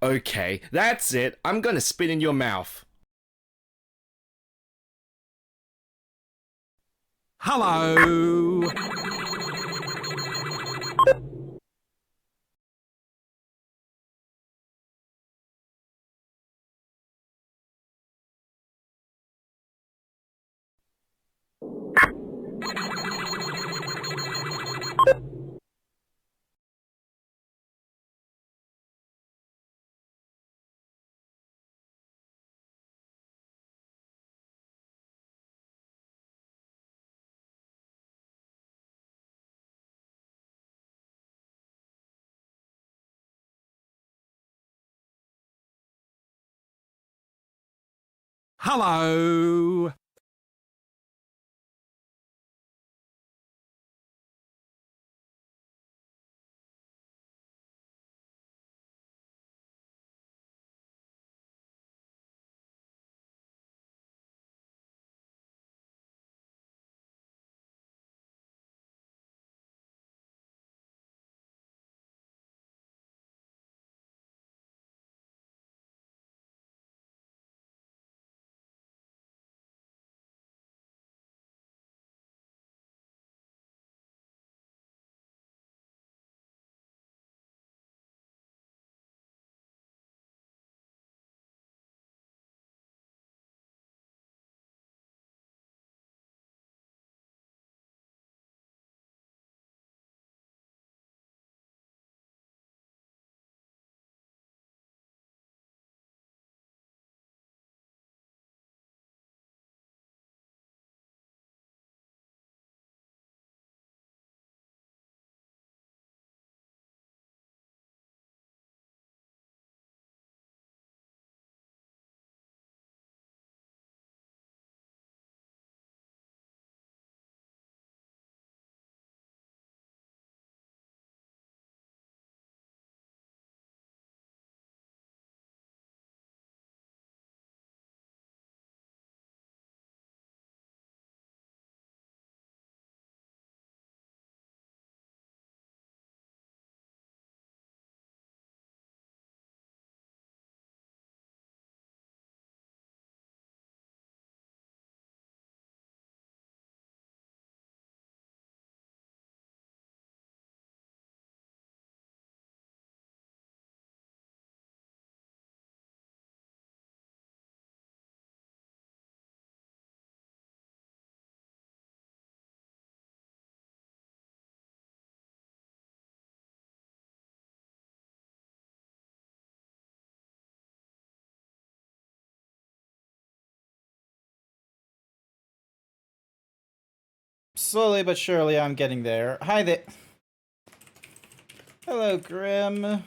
Okay, that's it. I'm gonna spit in your mouth. Hello. Hello. Slowly but surely, I'm getting there. Hi there. Hello, Grim.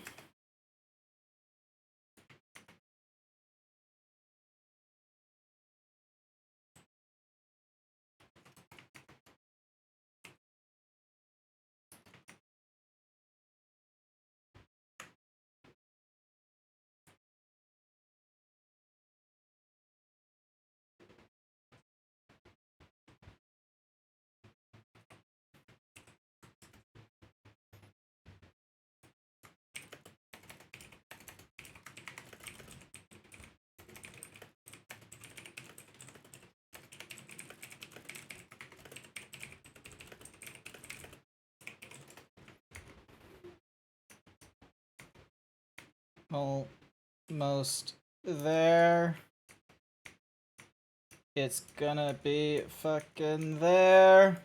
Almost there. It's gonna be fucking there.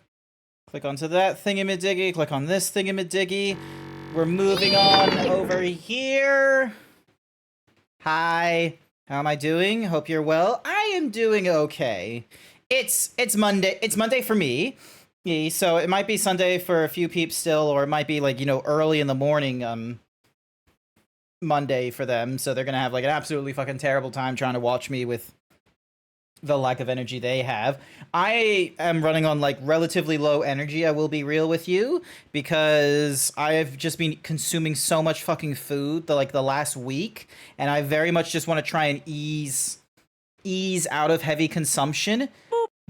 Click onto that thingamadiggy. Click on this thingamadiggy. We're moving on over here. Hi. How am I doing? Hope you're well. I am doing okay. It's Monday. It's Monday for me. Yeah, so it might be Sunday for a few peeps still, or it might be like, early in the morning, Monday for them. So they're gonna have like an absolutely fucking terrible time trying to watch me with the lack of energy they have. I am running on like relatively low energy, I will be real with you, because I've just been consuming so much fucking food the last week, and I very much just want to try and ease out of heavy consumption.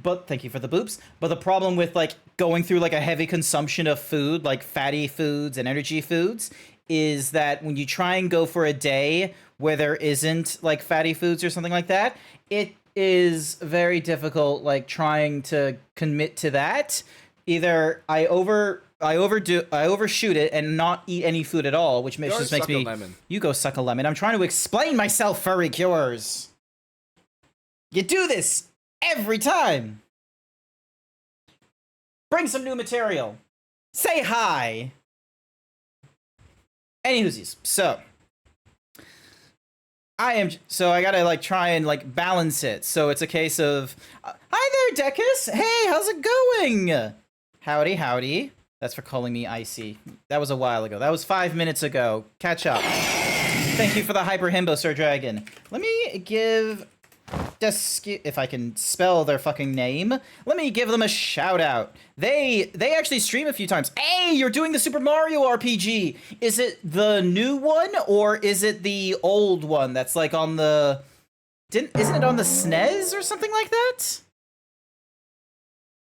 But thank you for the boops. But the problem with like going through like a heavy consumption of food, like fatty foods and energy foods, is that when you try and go for a day where there isn't like fatty foods or something like that, it is very difficult like trying to commit to that. Either I overshoot it and not eat any food at all, which just makes me lemon. You go suck a lemon. I'm trying to explain myself, furry cures. You do this every time. Bring some new material. Say hi. Anywhoosies, so I gotta like try and like balance it. So it's a case of, hi there, Decus. Hey, how's it going? Howdy, howdy. That's for calling me icy. That was a while ago. That was 5 minutes ago. Catch up. Thank you for the hyper himbo, Sir Dragon. Let me give if I can spell their fucking name, let me give them a shout out. They actually stream a few times. Hey, you're doing the Super Mario RPG. Is it the new one or is it the old one that's like on the isn't it on the SNES or something like that?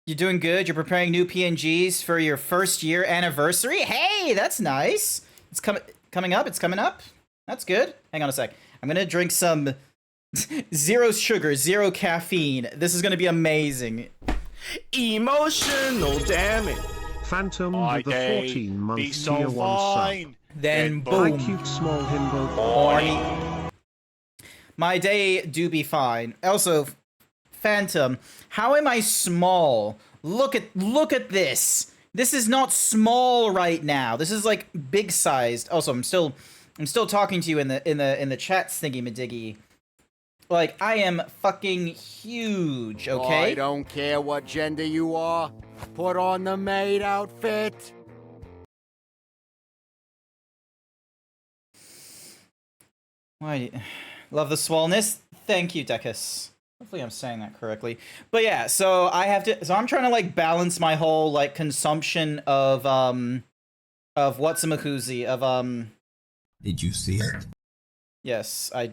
You're doing good. You're preparing new PNGs for your first year anniversary. Hey, that's nice. It's coming up. It's coming up. That's good. Hang on a sec. I'm gonna drink some zero sugar, zero caffeine. This is gonna be amazing. Emotional damage. Phantom with the 14-month be so tier 1 sub. fine. Then Hi, boom. cute small himbo. Horny. My day do be fine. Also, Phantom, how am I small? Look at this. This is not small right now. This is like big sized. Also, I'm still talking to you in the chat thingy madiggy. Like, I am fucking huge, okay? I don't care what gender you are. Put on the maid outfit. Why? Love the swollenness. Thank you, Decus. Hopefully I'm saying that correctly. But yeah, so I'm trying to like balance my whole like consumption of what's-a-mahoozy, of Did you see it? Yes, I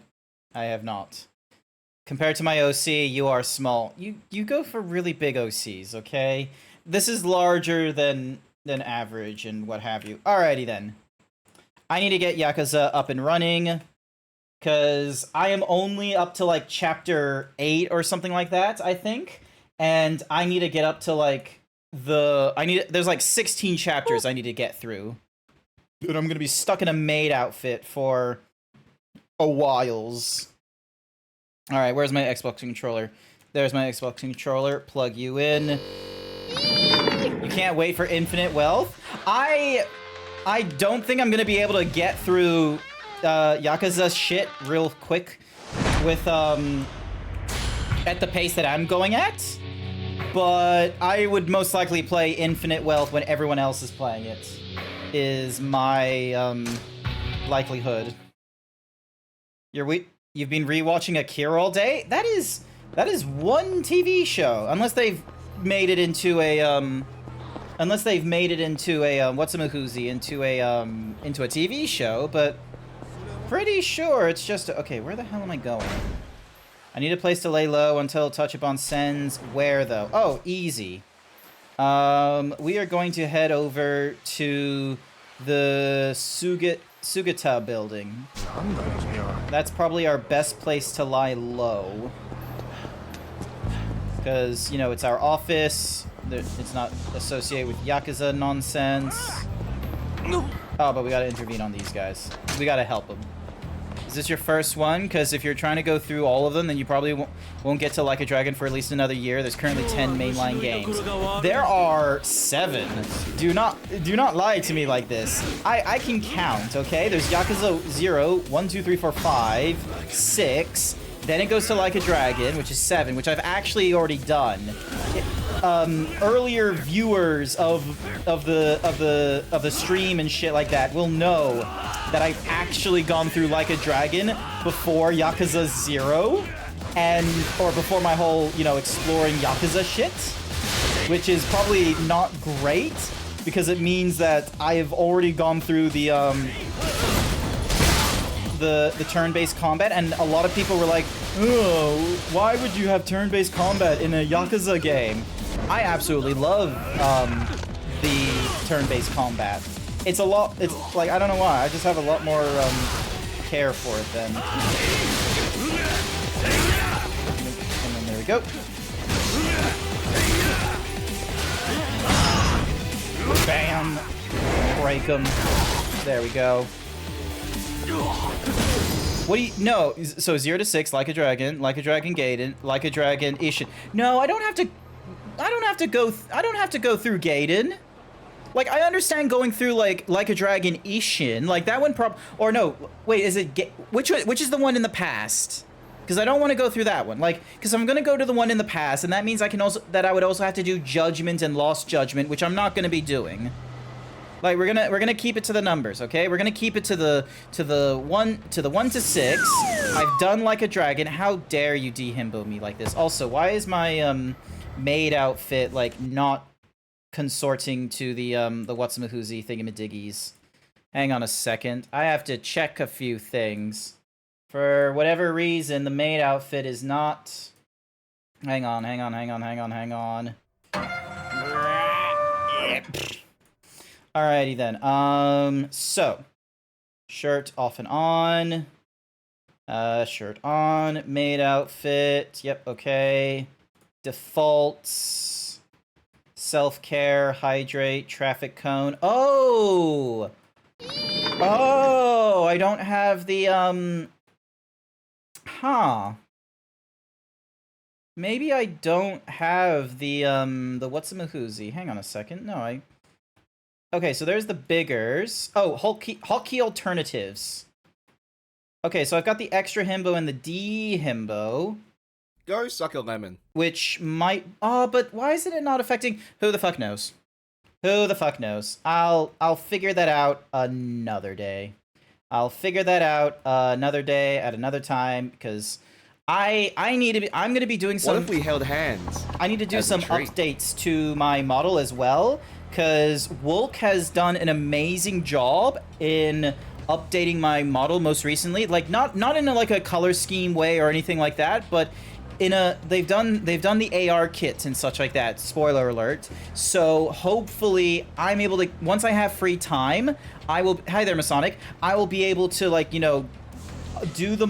have not. Compared to my OC, you are small. You go for really big OCs, okay? This is larger than average and what have you. Alrighty then. I need to get Yakuza up and running, because I am only up to like chapter 8 or something like that, I think. And I need to get up to like there's like 16 chapters I need to get through. Dude, I'm gonna be stuck in a maid outfit for a whiles. Alright, where's my Xbox controller? There's my Xbox controller. Plug you in. You can't wait for infinite wealth. I don't think I'm gonna be able to get through Yakuza shit real quick with at the pace that I'm going at. But I would most likely play infinite wealth when everyone else is playing it. Is my likelihood. You've been rewatching Akira all day? That is one TV show. Unless they've made it into a what's-a-mahoozy, into a TV show, but pretty sure it's just okay, where the hell am I going? I need a place to lay low until touch upon sends. Where though? Oh, easy. We are going to head over to the Sugata building. That's probably our best place to lie low. Because, you know, it's our office. It's not associated with Yakuza nonsense. Oh, but we gotta intervene on these guys. We gotta help them. Is this your first one? Because if you're trying to go through all of them, then you probably won't get to Like a Dragon for at least another year. There's currently 10 mainline games. There are 7. Do not lie to me like this. I can count, okay? There's Yakuza 0, 1, 2, 3, 4, 5, 6. Then it goes to Like a Dragon, which is 7, which I've actually already done. Earlier viewers of the stream and shit like that will know that I've actually gone through Like a Dragon before Yakuza 0, or before my whole, you know, exploring Yakuza shit, which is probably not great because it means that I have already gone through the turn-based combat, and a lot of people were like, oh, why would you have turn-based combat in a Yakuza game? I absolutely love the turn-based combat. It's like, I don't know why, I just have a lot more care for it then. And then there we go. Bam! Break him. There we go. What do you... No, so 0 to 6, like a dragon Gaiden, like a dragon Ishin. No, I don't have to go through Gaiden. Like, I understand going through, like a dragon Ishin. Like, that one or no, wait, is it... Which is the one in the past? Because I don't want to go through that one. Like, because I'm going to go to the one in the past, and that means I would also have to do Judgment and Lost Judgment, which I'm not going to be doing. Like, we're gonna keep it to the numbers, okay? We're gonna keep it to the 1 to 6. I've done like a dragon. How dare you dehimbo me like this? Also, why is my maid outfit like not consorting to the Whatsamahoozy thingamadiggies? Hang on a second. I have to check a few things. For whatever reason, the maid outfit is not. Hang on. Alrighty then. So shirt off and on. Shirt on. Maid outfit. Yep. Okay. Defaults. Self-care. Hydrate. Traffic cone. Oh. Oh. I don't have the Huh. Maybe I don't have the Whatsamahoozy. Hang on a second. No, I. Okay, so there's the biggers. Oh, hotkey alternatives. Okay, so I've got the extra himbo and the D himbo. Go suck a lemon. Which might... Oh, but why isn't it not affecting... Who the fuck knows? Who the fuck knows? I'll figure that out another day. I'll figure that out another day at another time, because I'm gonna be doing some... What if we held hands? I need to do some treat? updates to my model as well, because Wolk has done an amazing job in updating my model most recently. Like, not in a color scheme way or anything like that, but in they've done the AR kits and such like that. Spoiler alert. So hopefully I'm able to, once I have free time, I will. Hi there, Masonic. I will be able to, like, you know, do the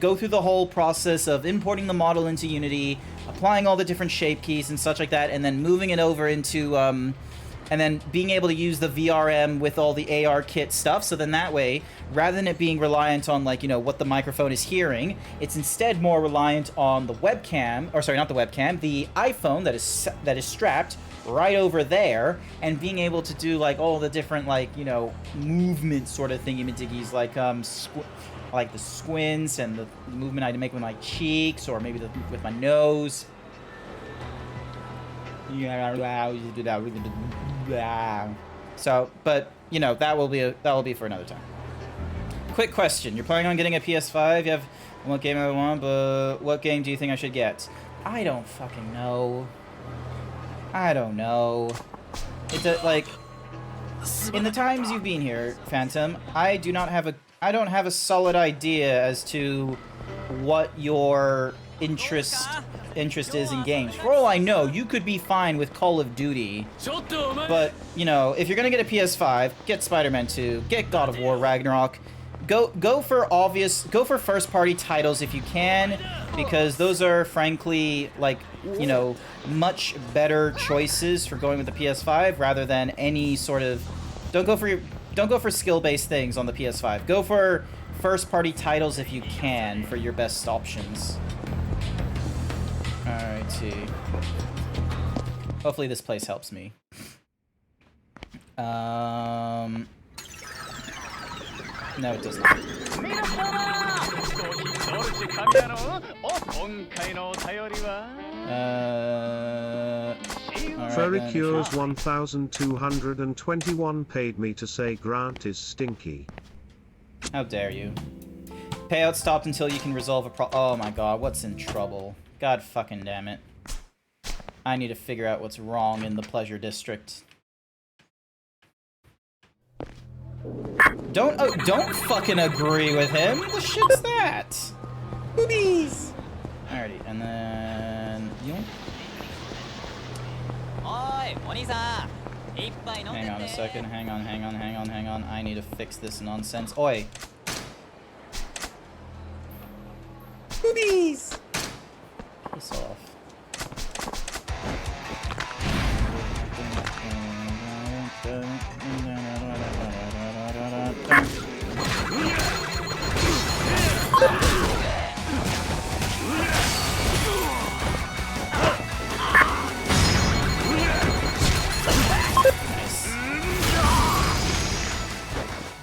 go through the whole process of importing the model into Unity, applying all the different shape keys and such like that, and then moving it over into and then being able to use the VRM with all the AR kit stuff. So then that way, rather than it being reliant on, like, you know, what the microphone is hearing, it's instead more reliant on the webcam, or sorry, not the webcam, the iPhone that is strapped right over there, and being able to do, like, all the different, like, you know, movement sort of thingy-majiggies, like like the squints and the movement I make with my cheeks, or maybe with my nose. So, but you know, that will be for another time. Quick question: you're planning on getting a PS5? You have what game I want, but what game do you think I should get? I don't fucking know. I don't know. It's like, in the times you've been here, Phantom, I don't have a solid idea as to what your interest is in games. For all I know, you could be fine with Call of Duty, but, you know, if you're gonna get a PS5, get Spider-Man 2, get God of War Ragnarok. Go for first-party titles if you can, because those are, frankly, like, you know, much better choices for going with the PS5 rather than any sort of... Don't go for skill-based things on the PS5. Go for first-party titles if you can for your best options. Alrighty. Hopefully this place helps me. No, it does not. Furry Cures 1221 paid me to say Grant is stinky. How dare you. Payout stopped until you can resolve a oh my god, what's in trouble? God fucking damn it. I need to figure out what's wrong in the Pleasure District. Don't fucking agree with him. What the shit's that? Boobies! Alrighty, and then... You? Hang on a second, hang on. I need to fix this nonsense. Oi! Boobies! Piss off.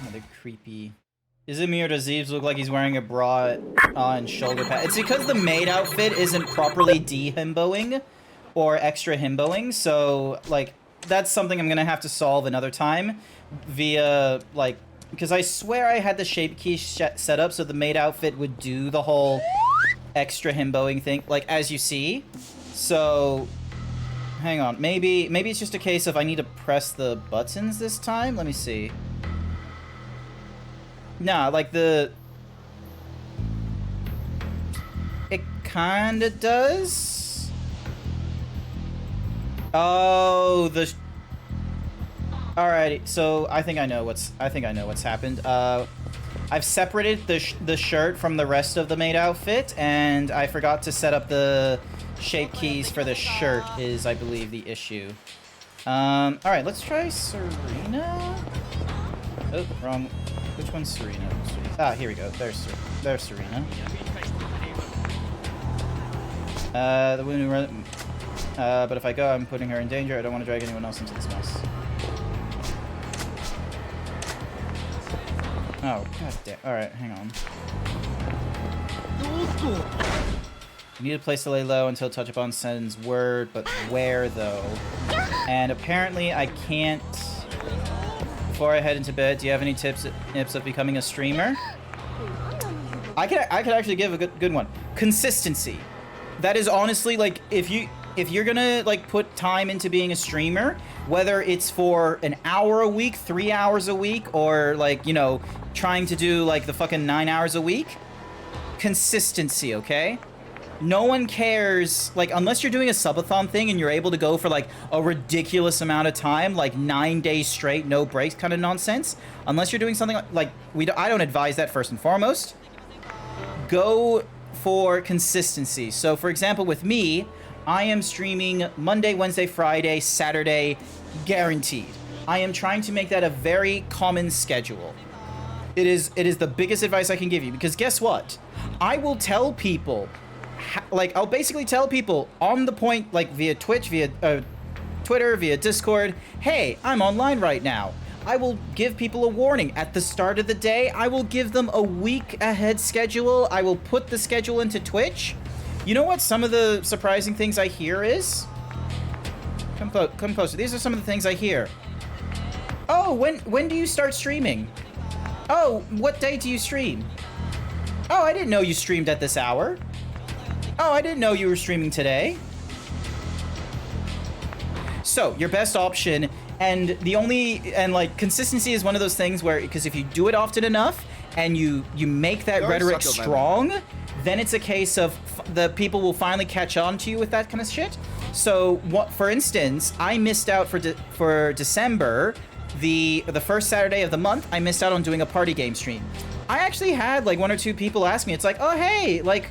Another creepy. Is it me or does Zeebs look like he's wearing a bra and shoulder pad? It's because the maid outfit isn't properly de-himboing or extra himboing, so, like, that's something I'm gonna have to solve another time via, like, because I swear I had the shape key set up so the maid outfit would do the whole extra himboing thing, like, as you see. So, hang on, maybe it's just a case of I need to press the buttons this time? Let me see. Nah, like the... It kinda does? Oh, the... Alrighty, so I think I know what's happened. I've separated the shirt from the rest of the maid outfit, and I forgot to set up the shape keys for the shirt is, I believe, the issue. Alright, let's try Serena? Oh, wrong. Which one's Serena? Ah, here we go. There's Serena. The wound. But if I go, I'm putting her in danger. I don't want to drag anyone else into this mess. Oh, god damn. Alright, hang on. You need a place to lay low until Touchupon sends word, but where, though? And apparently I can't... Before I head into bed, do you have any tips of becoming a streamer? I could actually give a good one. Consistency. That is honestly, like, if you're gonna, like, put time into being a streamer, whether it's for an hour a week, 3 hours a week, or, like, you know, trying to do, like, the fucking 9 hours a week, consistency, okay? No one cares, like, unless you're doing a subathon thing and you're able to go for, like, a ridiculous amount of time, like 9 days straight, no breaks kind of nonsense. Unless you're doing something like I don't advise that first and foremost. Go for consistency. So, for example, with me, I am streaming Monday, Wednesday, Friday, Saturday, guaranteed. I am trying to make that a very common schedule. It is the biggest advice I can give you, because guess what? I will tell people... Like, I'll basically tell people on the point, like, via Twitch, via Twitter, via Discord, hey, I'm online right now. I will give people a warning. At the start of the day, I will give them a week ahead schedule. I will put the schedule into Twitch. You know what some of the surprising things I hear is? Come closer. These are some of the things I hear. Oh, when do you start streaming? Oh, what day do you stream? Oh, I didn't know you streamed at this hour. Oh, I didn't know you were streaming today. So, your best option, and like, consistency is one of those things where, because if you do it often enough, and you make that rhetoric strong, then it's a case of the people will finally catch on to you with that kind of shit. So, what, for instance, I missed out for December, the first Saturday of the month, I missed out on doing a party game stream. I actually had, like, 1 or 2 people ask me, it's like, oh, hey, like...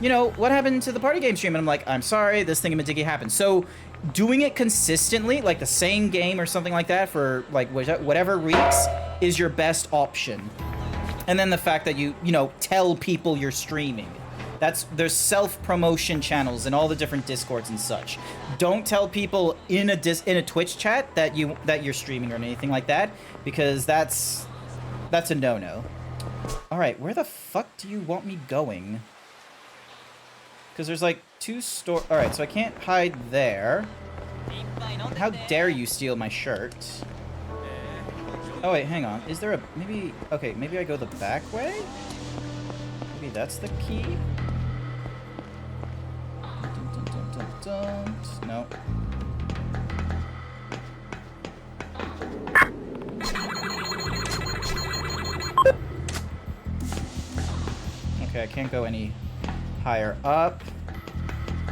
You know, what happened to the party game stream? And I'm like, I'm sorry, this thingamadiggy happened. So, doing it consistently, like the same game or something like that for, like, whatever weeks is your best option. And then the fact that you know, tell people you're streaming. There's self-promotion channels in all the different Discords and such. Don't tell people in a Twitch chat that you're streaming or anything like that, because that's a no-no. All right, where the fuck do you want me going? Because there's, like, 2 store... Alright, so I can't hide there. How dare you steal my shirt? Oh, wait, hang on. Is there a... Maybe... Okay, maybe I go the back way? Maybe that's the key? No. Okay, I can't go any... higher up.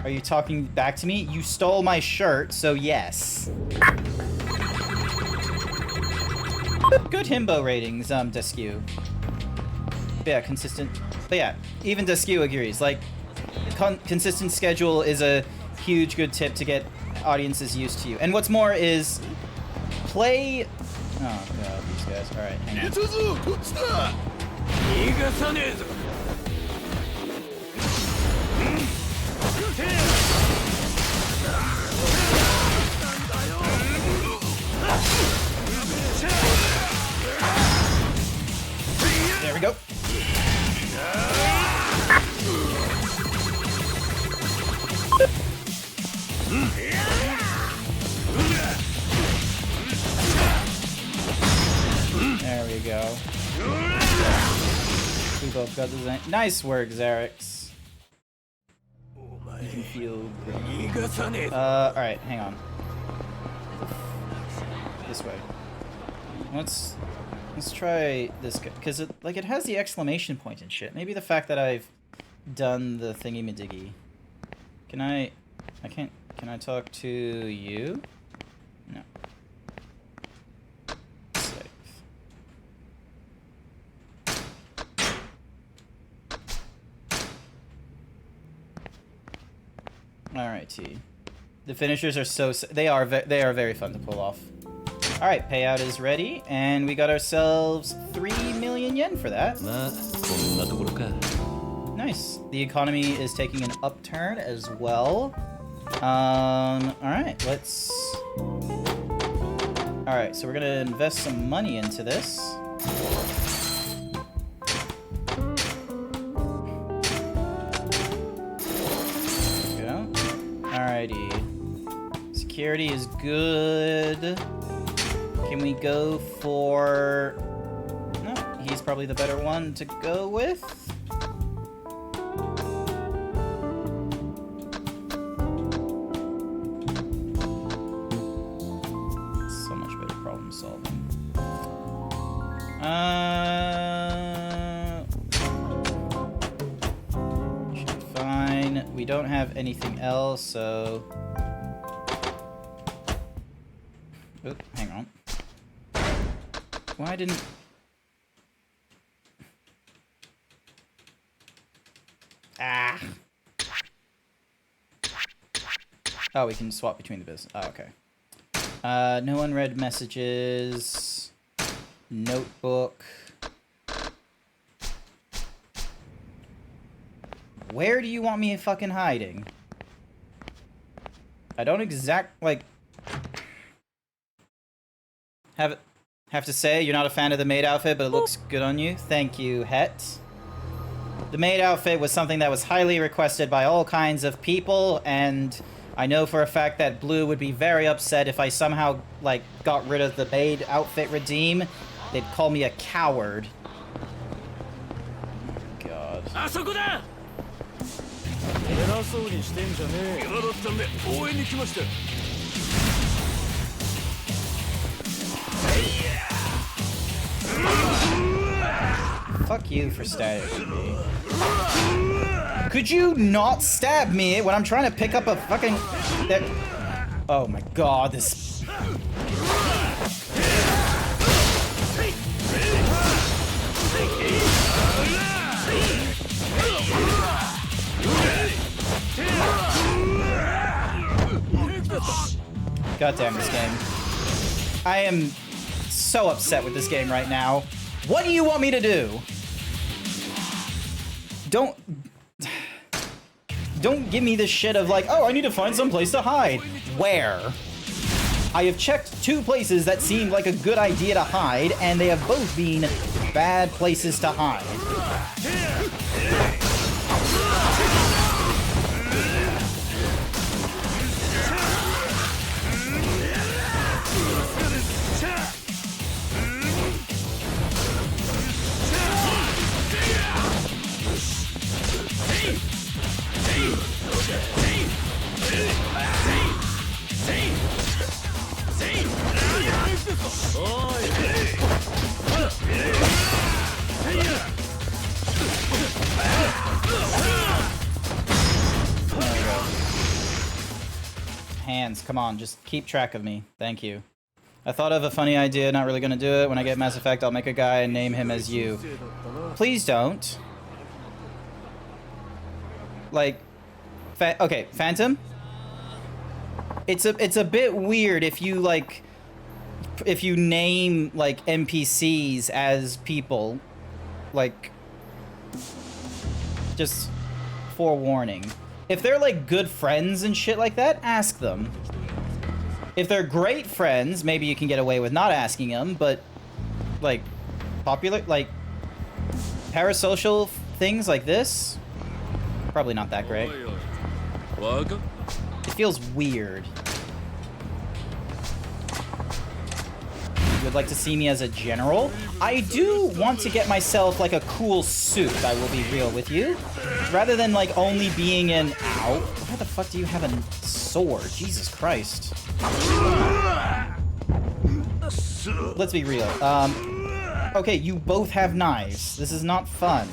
Are you talking back to me? You stole my shirt, so yes. Good himbo ratings, Deskew. yeah, consistent. But yeah, even Deskew agrees. Like, consistent schedule is a huge good tip to get audiences used to you. And what's more is play. Oh god, these guys. All right, hang on. There we go. There we go. We both got the same. Nice work, Xerix. You can feel great. Alright, hang on. This way. Let's try this guy, because it has the exclamation point and shit. Maybe the fact that I've done the thingy-majiggy. Can I talk to you? No. Safe. Alrighty. The finishers are they are very fun to pull off. Alright, payout is ready, and we got ourselves 3 million yen for that. Nice. The economy is taking an upturn as well. Alright, let's... Alright, so we're gonna invest some money into this. There we go. Alrighty. Security is good. Can we go for... No, he's probably the better one to go with. So much better problem solving. Should be fine. We don't have anything else, so... Oop, hang on. Why didn't... Ah! Oh, we can swap between the business. Oh, okay. No unread messages. Notebook. Where do you want me fucking hiding? I don't like... Have to say, you're not a fan of the maid outfit, but it looks good on you. Thank you, Het. The maid outfit was something that was highly requested by all kinds of people, and I know for a fact that Blue would be very upset if I somehow, like, got rid of the maid outfit redeem. They'd call me a coward. God. Fuck you for stabbing me. Could you not stab me when I'm trying to pick up a fucking... Oh my god, this... God damn this game. I am so upset with this game right now. What do you want me to do? Don't give me this shit of like, oh, I need to find some place to hide. Where? I have checked 2 places that seemed like a good idea to hide, and they have both been bad places to hide. Hands, come on, just keep track of me. Thank you. I thought of a funny idea, not really gonna do it. When I get Mass Effect, I'll make a guy and name him as you. Please don't. Like, okay, Phantom. It's a bit weird if you like, if you name like NPCs as people, like, just forewarning. If they're like good friends and shit like that, ask them. If they're great friends, maybe you can get away with not asking them, but like popular, like parasocial things like this, probably not that great. Welcome. It feels weird. You would like to see me as a general? I do want to get myself like a cool suit, I will be real with you. Rather than like only being an... Ow. Why the fuck do you have a sword? Jesus Christ. Let's be real. Okay, you both have knives. This is not fun.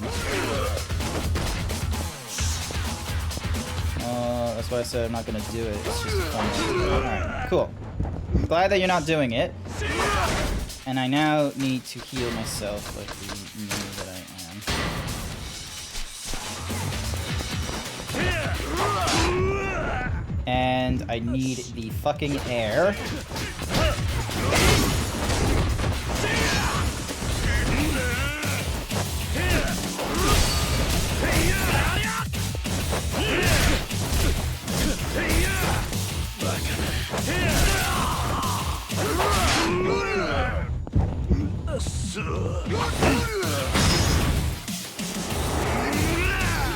That's why I said I'm not gonna do it. It's just fun. Alright, cool. Glad that you're not doing it. And I now need to heal myself like the mini that I am. And I need the fucking air.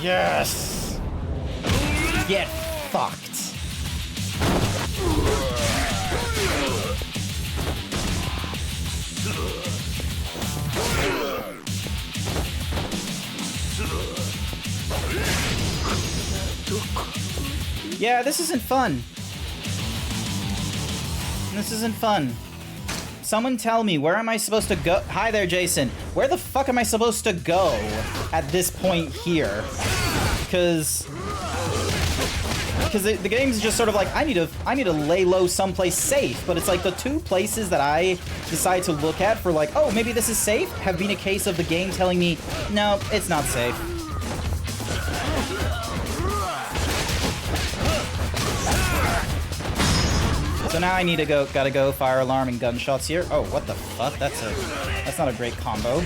Yes! Get fucked. Yeah, this isn't fun. This isn't fun. Someone tell me, where am I supposed to go? Hi there, Jason. Where the fuck am I supposed to go at this point here? Because the game's just sort of like, I need to lay low someplace safe, but it's like the two places that I decide to look at for like, oh, maybe this is safe, have been a case of the game telling me, no, it's not safe. So now I need to gotta go fire alarm and gunshots here. Oh, what the fuck? That's not a great combo.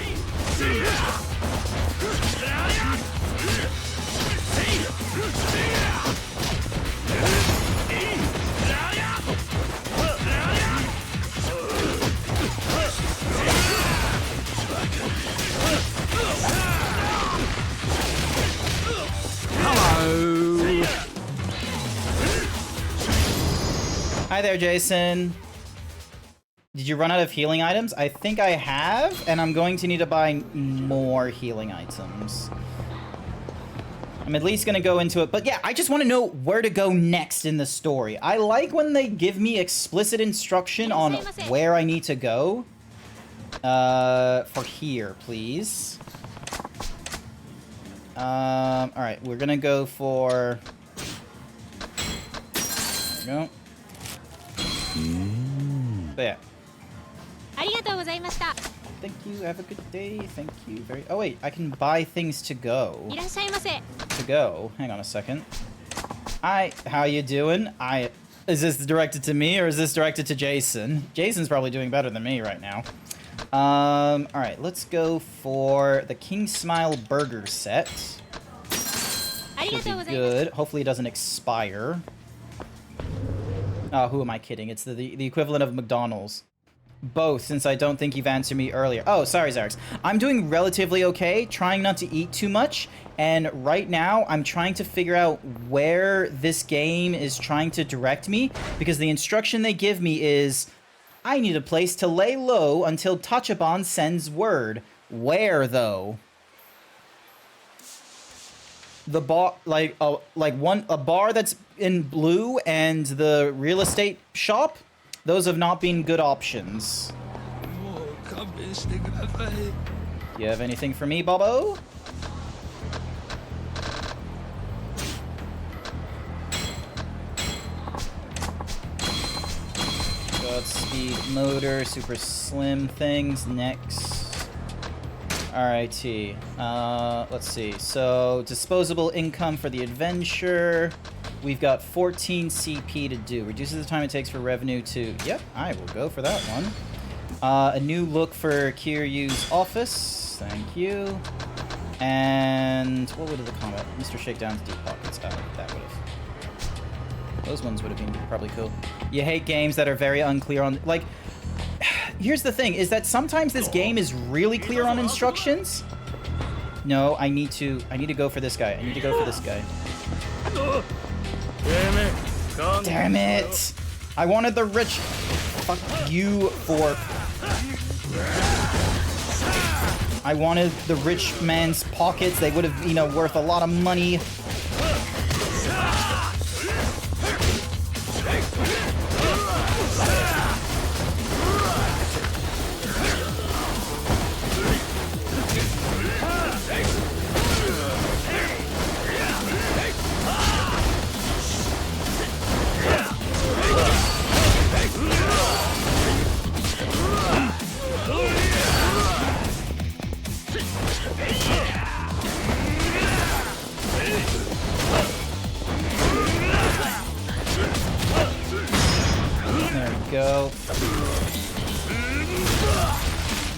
Hello. Hi there, Jason. Did you run out of healing items? I think I have, and I'm going to need to buy more healing items. I'm at least going to go into it. But yeah, I just want to know where to go next in the story. I like when they give me explicit instruction on where I need to go. For here, please. Alright, we're going to go for... There we go. But yeah. Thank you, have a good day. Thank you very... Oh wait, I can buy things to go. To go. Hang on a second. Hi, how you doing? Is this directed to me or is this directed to Jason? Jason's probably doing better than me right now. Alright, let's go for the King Smile Burger set. Should be good. Hopefully it doesn't expire. Oh, who am I kidding? It's the equivalent of McDonald's. Both, since I don't think you've answered me earlier. Oh, sorry, Zarix. I'm doing relatively okay, trying not to eat too much, and right now I'm trying to figure out where this game is trying to direct me, because the instruction they give me is, I need a place to lay low until Tachibana sends word. Where, though? The bar, a bar that's in blue and the real estate shop? Those have not been good options. You have anything for me, Bobo? Godspeed motor, super slim things, next. Alrighty. Let's see. So, disposable income for the adventure. We've got 14 CP to do. Reduces the time it takes for revenue to... Yep, I will go for that one. A new look for Kiryu's office. Thank you. And... what would have the combat? Mr. Shakedown's deep pockets. Oh, that would have... Those ones would have been probably cool. You hate games that are very unclear on... Like... Here's the thing, is that sometimes this game is really clear on instructions. No, I need to go for this guy. I need to go for this guy. Damn it! I wanted the rich... Fuck you for... I wanted the rich man's pockets. They would have, you know, worth a lot of money. Go.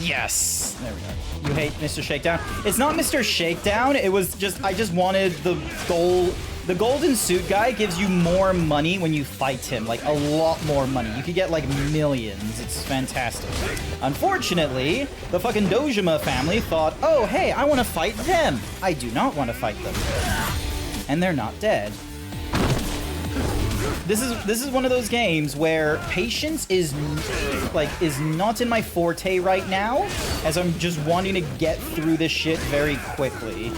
Yes! There we go. You hate Mr. Shakedown? It's not Mr. Shakedown, it was just... I just wanted the gold... The golden suit guy gives you more money when you fight him. Like, a lot more money. You could get, like, millions. It's fantastic. Unfortunately, the fucking Dojima family thought, oh, hey, I want to fight them. I do not want to fight them. And they're not dead. This is one of those games where patience is not in my forte right now, as I'm just wanting to get through this shit very quickly.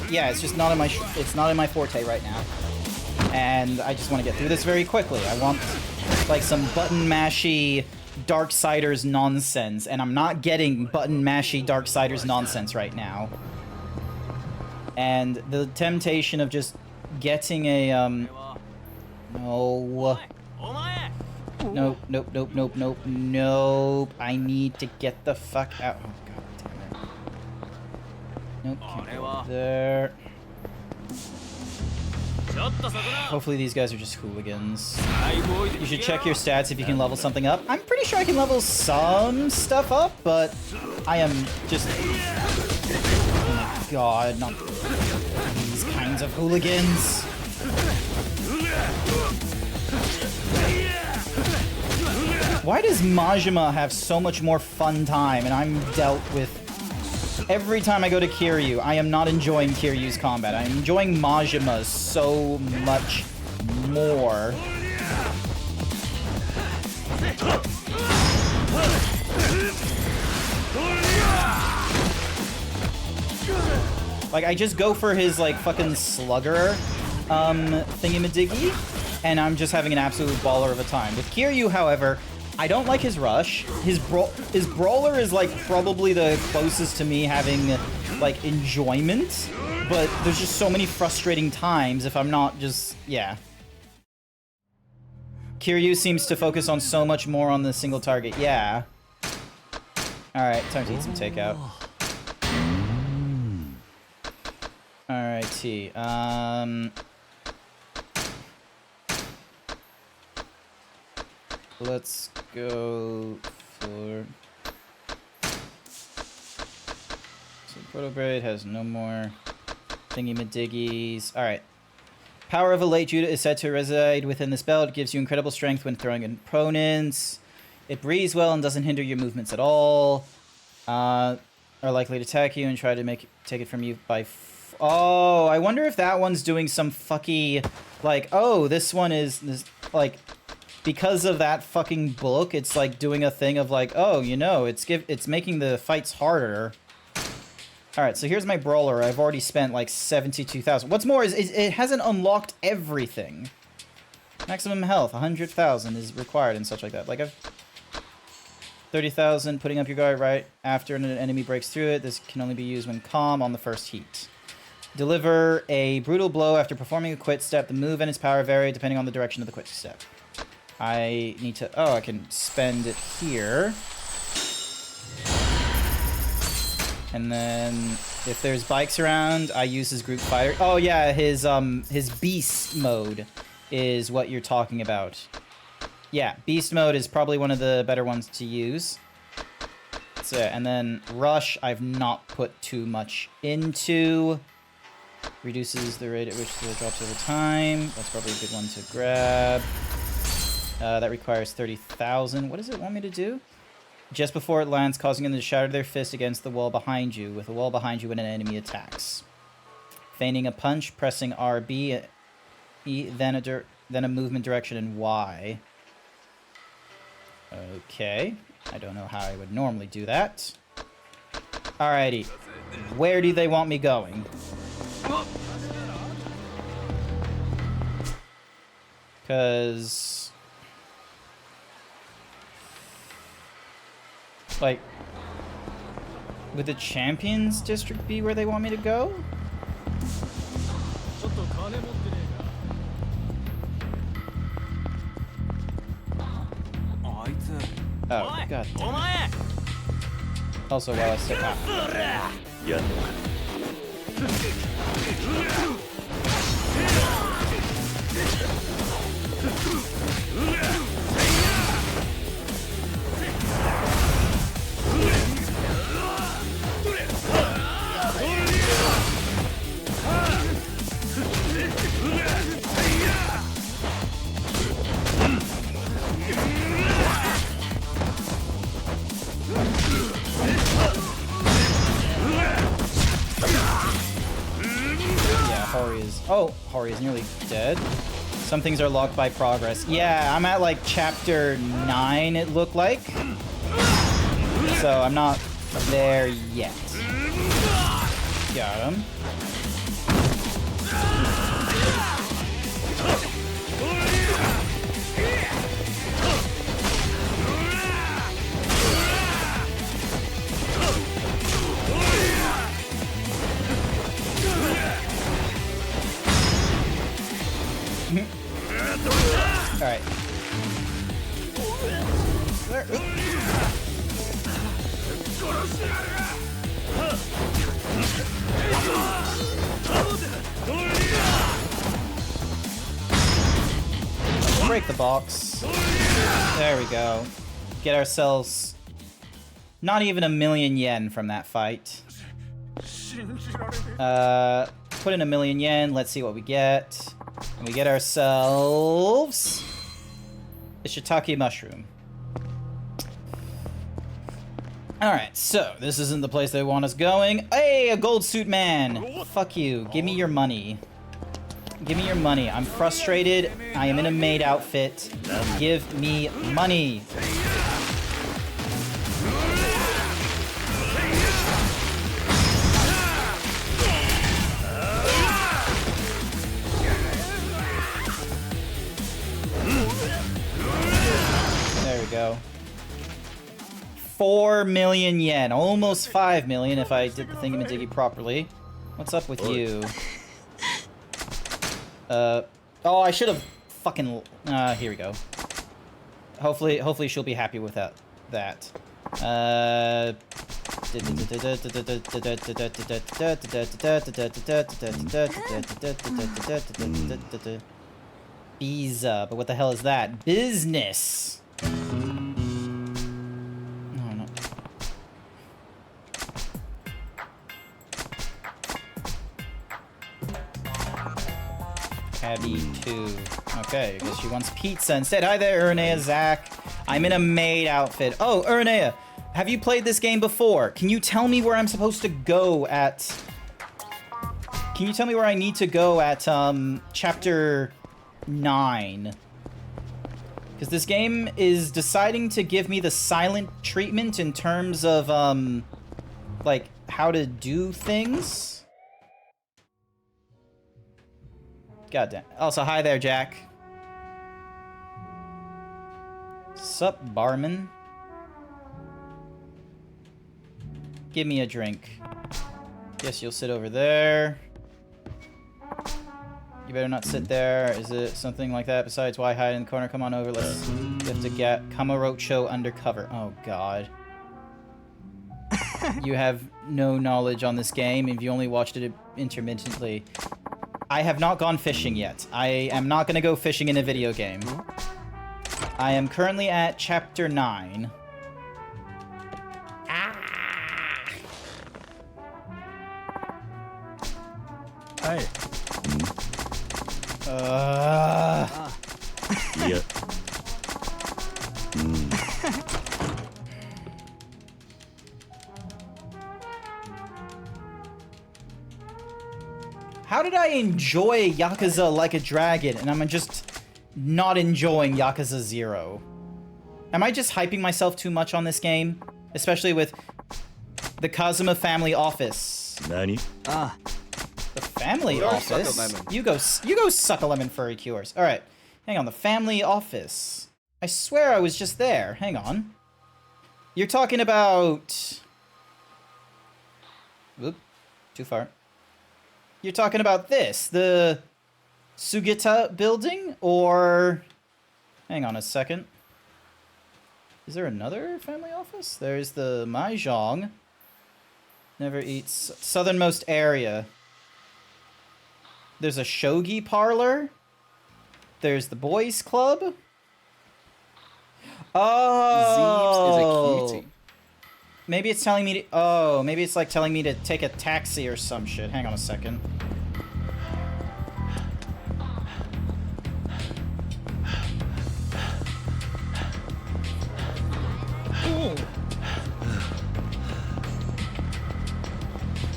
Yeah, it's just not in my it's not in my forte right now, and I just want to get through this very quickly. I want like some button mashy Darksiders nonsense, and I'm not getting button mashy Darksiders nonsense right now. And the temptation of just getting a no. Nope, nope, nope, nope, nope, nope. I need to get the fuck out. Oh, god damn it. Nope, can't go there. Hopefully these guys are just hooligans. You should check your stats if you can level something up. I'm pretty sure I can level some stuff up, but I am just... Oh my god, not these kinds of hooligans. Why does Majima have so much more fun time and I'm dealt with... Every time I go to Kiryu, I am not enjoying Kiryu's combat. I'm enjoying Majima's so much more. Like, I just go for his, like, fucking slugger thingy-madiggy, and I'm just having an absolute baller of a time. With Kiryu, however, I don't like his rush. His brawler is, like, probably the closest to me having, like, enjoyment, but there's just so many frustrating times if I'm not just... yeah. Kiryu seems to focus on so much more on the single target. Yeah. Alright, time to eat some takeout. Alrighty, let's go for... So Proto-Braid has no more thingy-madiggies. Alright. Power of a late Judah is said to reside within this belt. It gives you incredible strength when throwing opponents. It breathes well and doesn't hinder your movements at all. Are likely to attack you and try to take it from you by... Oh, I wonder if that one's doing some fucky... Like, oh, this one is... like... Because of that fucking book, it's like doing a thing of like, oh, you know, it's making the fights harder. Alright, so here's my brawler. I've already spent like 72,000. What's more is it hasn't unlocked everything. Maximum health, 100,000 is required and such like that. Like, 30,000, putting up your guard right after an enemy breaks through it. This can only be used when calm on the first heat. Deliver a brutal blow after performing a quick step. The move and its power vary depending on the direction of the quick step. I need to... Oh, I can spend it here. And then if there's bikes around, I use his group fighter. Oh yeah, his beast mode is what you're talking about. Yeah, beast mode is probably one of the better ones to use. So, and then rush, I've not put too much into. Reduces the rate at which the drops over time. That's probably a good one to grab. That requires 30,000. What does it want me to do? Just before it lands, causing them to shatter their fist against the wall behind you, with the wall behind you when an enemy attacks. Feigning a punch, pressing RB, E, then a movement direction, and Y. Okay. I don't know how I would normally do that. Alrighty. Where do they want me going? Because... like... would the Champions District be where they want me to go? Oh, god damn it. Also, while I step out. Hori is nearly dead. Some things are locked by progress. Yeah, I'm at like chapter 9, it looked like. So I'm not there yet. Got him. Alright. Break the box. There we go. Get ourselves not even 1,000,000 yen from that fight. Put in 1,000,000 yen. Let's see what we get. And we get ourselves a shiitake mushroom. Alright, so this isn't the place they want us going. Hey, a gold suit man! Fuck you. Give me your money. Give me your money. I'm frustrated. I am in a maid outfit. Give me money. Go. 4,000,000 yen. Almost 5,000,000 if I did the thingamadiggy properly. What's up with you? Oh, I should have fucking... here we go. Hopefully she'll be happy with that. Visa. But what the hell is that? Business. Abby 2. Okay, I guess she wants pizza instead. Hi there, Ernea, Zach. I'm in a maid outfit. Oh, Ernea, have you played this game before? Can you tell me where I'm supposed to go at... Can you tell me where I need to go at, chapter 9? Because this game is deciding to give me the silent treatment in terms of, like, how to do things. God damn. Also, hi there, Jack. Sup, barman? Give me a drink. Guess you'll sit over there. You better not sit there. Is it something like that? Besides, why hide in the corner? Come on over. Let's. You have to get Kamurocho undercover. Oh God. You have no knowledge on this game if you only watched it intermittently. I have not gone fishing yet. I am not going to go fishing in a video game. I am currently at chapter 9. Hey. Yeah. How did I enjoy Yakuza Like a Dragon and I'm just not enjoying Yakuza 0? Am I just hyping myself too much on this game? Especially with the Kazuma family office. Nani? The family Go office? suck a lemon. You go suck a lemon, furry cures. Alright, hang on, the family office. I swear I was just there. Hang on. You're talking about... Oop, too far. You're talking about this, the Sugita building, or... Hang on a second. Is there another family office? There's the Mahjong. Never eats... Southernmost area. There's a shogi parlor. There's the boys club. Oh! Zeebs is a cutie. Maybe it's telling me to... Oh, maybe it's like telling me to take a taxi or some shit. Hang on a second.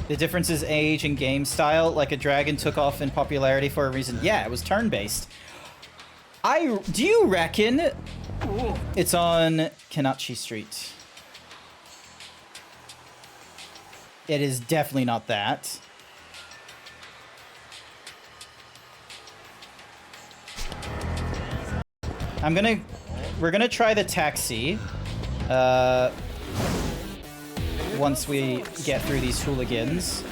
The difference is age and game style. Like a Dragon took off in popularity for a reason. Yeah, it was turn-based. Do you reckon it's on Kanachi Street? It is definitely not that. We're gonna try the taxi. Once we get through these hooligans.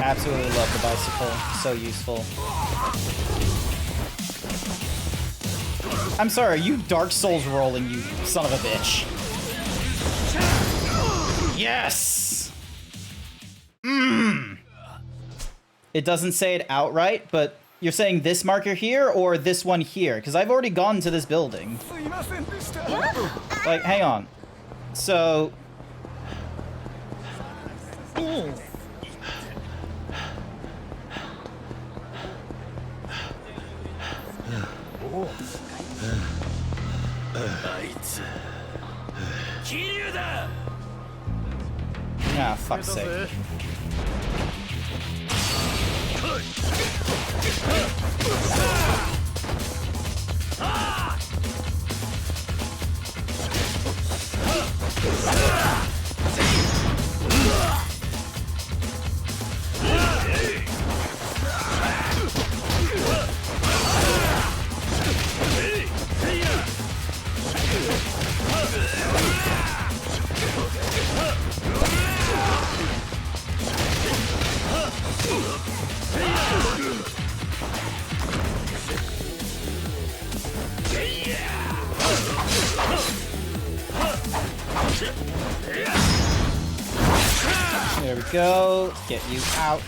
Absolutely love the bicycle. So useful. I'm sorry, are you Dark Souls rolling, you son of a bitch? Yes! It doesn't say it outright, but you're saying this marker here or this one here? Because I've already gone to this building. Like, hang on. So... Ah, fuck's sake. There we go. Get you out.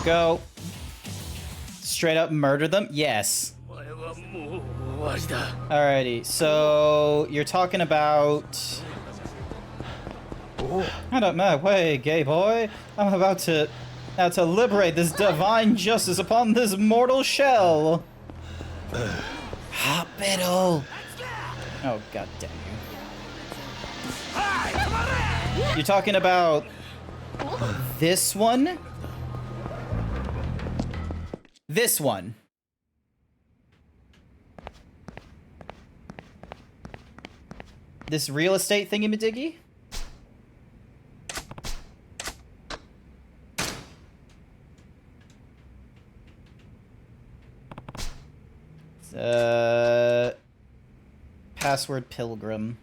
Go. Straight up murder them? Yes. お前はもう終わりだ。 Alrighty, so you're talking about... Out of my way, gay boy. I'm about to liberate this divine justice upon this mortal shell. Hospital. Oh, god damn you. You're talking about this one? This one. This real estate thingy-majiggy? Password Pilgrim.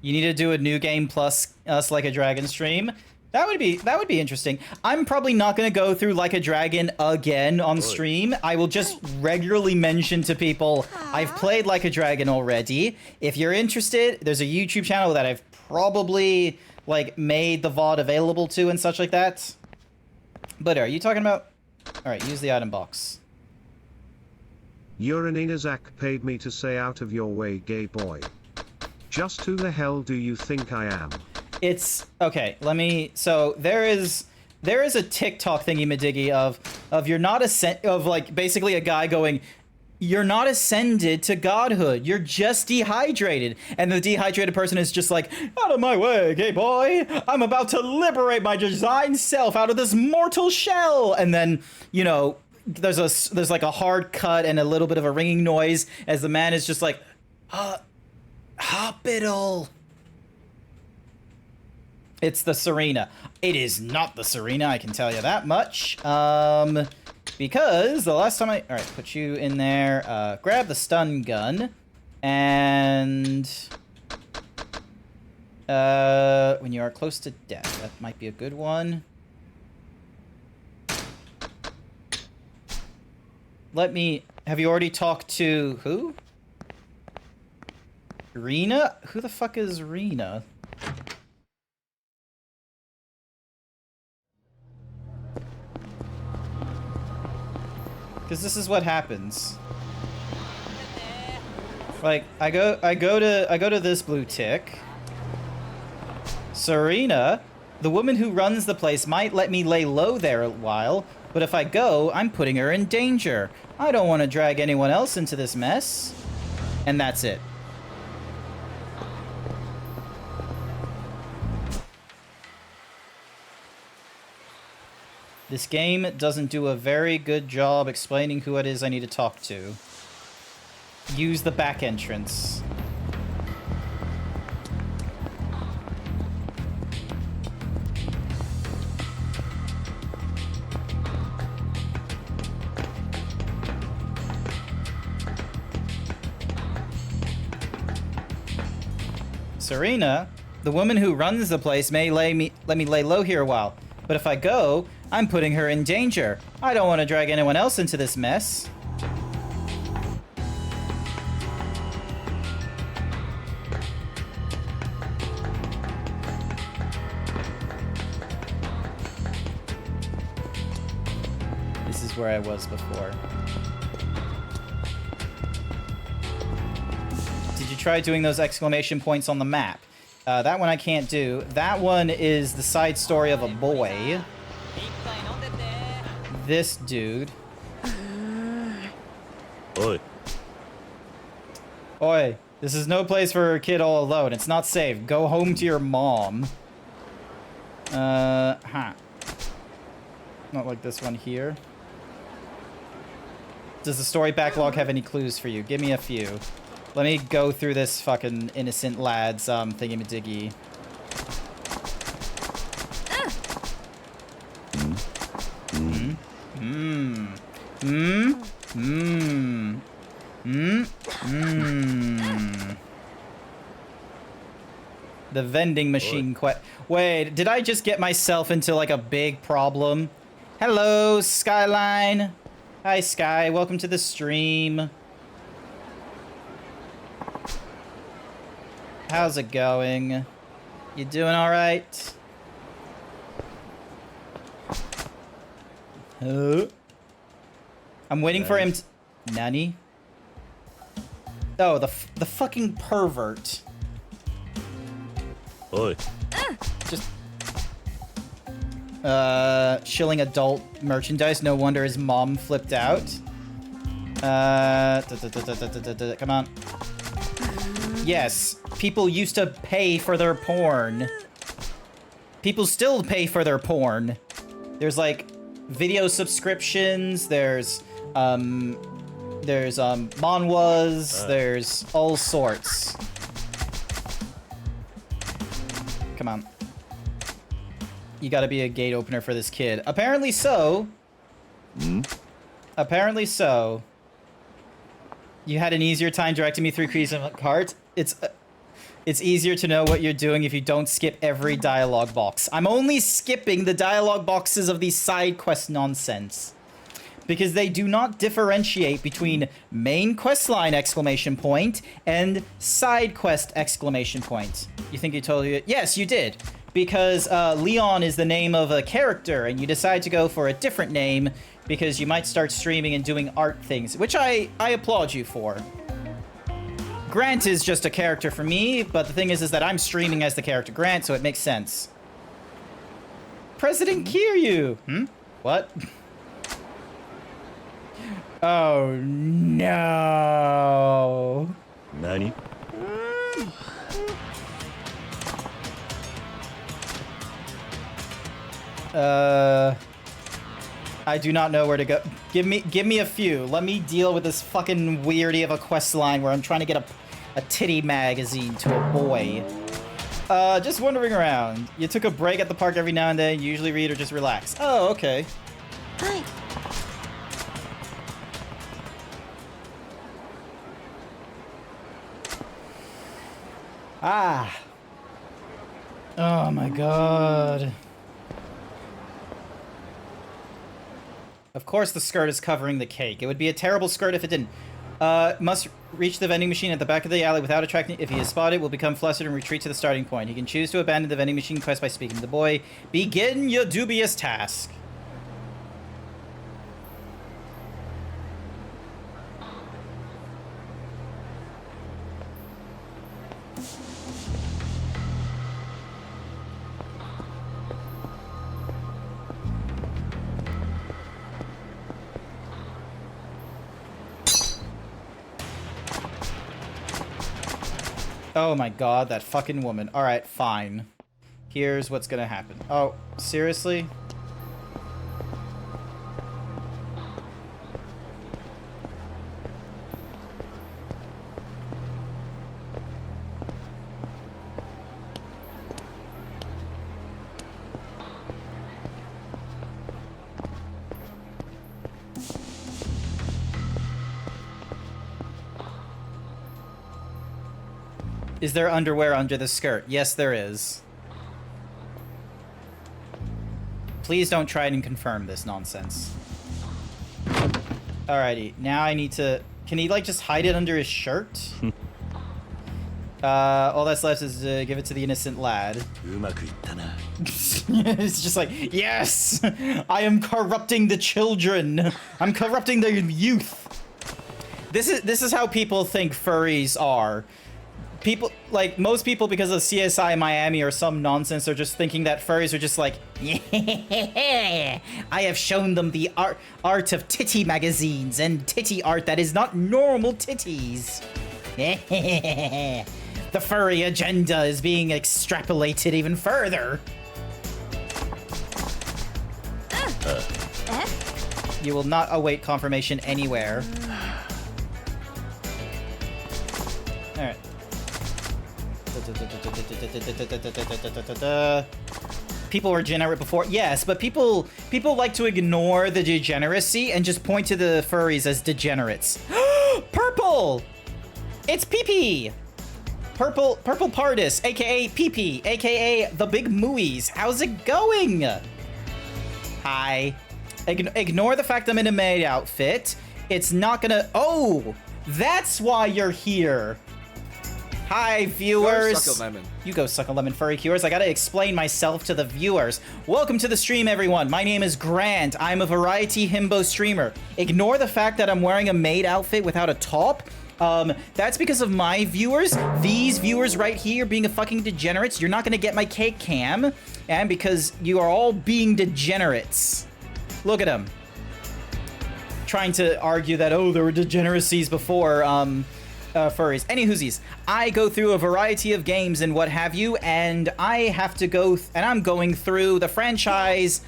You need to do a new game plus us Like a Dragon stream. That would be interesting. I'm probably not going to go through Like a Dragon again on stream. I will just regularly mention to people I've played Like a Dragon already. If you're interested, there's a YouTube channel that I've probably like made the VOD available to and such like that. But are you talking about? All right, use the item box. Uranina paid me to say out of your way, gay boy. Just who the hell do you think I am? It's okay. Let me. So there is a TikTok thingy-majiggy of you're not of like basically a guy going, you're not ascended to godhood. You're just dehydrated, and the dehydrated person is just like, out of my way, gay boy. I'm about to liberate my designed self out of this mortal shell, and then you know there's like a hard cut and a little bit of a ringing noise as the man is just like, hospital. It's the Serena. It is not the Serena, I can tell you that much. Because the last time alright, put you in there, grab the stun gun, and when you are close to death, that might be a good one. Have you already talked to who? Rena? Who the fuck is Rena? Because this is what happens. Like, I go to this blue tick. Serena, the woman who runs the place, might let me lay low there a while, but if I go, I'm putting her in danger. I don't want to drag anyone else into this mess. And that's it. This game doesn't do a very good job explaining who it is I need to talk to. Use the back entrance. Serena, the woman who runs the place, may let me lay low here a while. But if I go, I'm putting her in danger. I don't want to drag anyone else into this mess. This is where I was before. Did you try doing those exclamation points on the map? That one I can't do. That one is the side story of a boy. This dude. Oi. Oi, this is no place for a kid all alone. It's not safe. Go home to your mom. Not like this one here. Does the story backlog have any clues for you? Give me a few. Let me go through this fucking innocent lad's thingy-majiggy. The vending machine Wait, did I just get myself into like a big problem? Hello, Skyline. Hi, Sky. Welcome to the stream. How's it going? You doing all right? I'm waiting for him to... Nani? Oh, the fucking pervert. Oi. Just... shilling adult merchandise. No wonder his mom flipped out. Come on. Yes, people used to pay for their porn. People still pay for their porn. There's like video subscriptions, there's manhwas, there's all sorts. Come on. You gotta be a gate opener for this kid. Apparently so. Apparently so. You had an easier time directing me through Crimson Heart. It's easier to know what you're doing if you don't skip every dialogue box. I'm only skipping the dialogue boxes of these side quest nonsense. Because they do not differentiate between main questline exclamation point and side quest exclamation point. You think you totally... Yes, you did. Because Leon is the name of a character and you decide to go for a different name because you might start streaming and doing art things, which I applaud you for. Grant is just a character for me, but the thing is that I'm streaming as the character Grant, so it makes sense. President Kiryu! What? Oh, no. Nani? I do not know where to go. Give me a few. Let me deal with this fucking weirdy of a quest line where I'm trying to get a titty magazine to a boy. Just wandering around. You took a break at the park every now and then. You usually read or just relax. Oh, okay. Hi. Ah. Oh my god. Of course the skirt is covering the cake. It would be a terrible skirt if it didn't. Must reach the vending machine at the back of the alley without attracting... If he is spotted, will become flustered and retreat to the starting point. He can choose to abandon the vending machine quest by speaking to the boy. Begin your dubious task. Oh my god, that fucking woman. Alright, fine. Here's what's gonna happen. Oh, seriously? Is there underwear under the skirt? Yes, there is. Please don't try and confirm this nonsense. Alrighty, now I need to... Can he, like, just hide it under his shirt? All that's left is to give it to the innocent lad. It's just like, yes! I am corrupting the children! I'm corrupting the youth! This is how people think furries are. People, like, most people, because of CSI Miami or some nonsense, are just thinking that furries are just like, yeah, I have shown them the art of titty magazines and titty art that is not normal titties. The furry agenda is being extrapolated even further. You will not await confirmation anywhere. Alright. People were degenerate before. Yes, but people like to ignore the degeneracy and just point to the furries as degenerates. Purple! It's Pee-Pee! Purple Pardus, aka Pee-Pee, aka the Big Mooies. How's it going? Hi. Ignore the fact I'm in a maid outfit. It's not gonna... Oh! That's why you're here. Hi, viewers. Suck a lemon. You go suck a lemon, furry viewers. I gotta explain myself to the viewers. Welcome to the stream, everyone. My name is Grant. I'm a variety himbo streamer. Ignore the fact that I'm wearing a maid outfit without a top. That's because of my viewers. These viewers right here being a fucking degenerates. You're not gonna get my cake cam. And because you are all being degenerates. Look at them. Trying to argue that, oh, there were degeneracies before, furries. Any whoosies. I go through a variety of games and what have you, and I have to go, and I'm going through the franchise,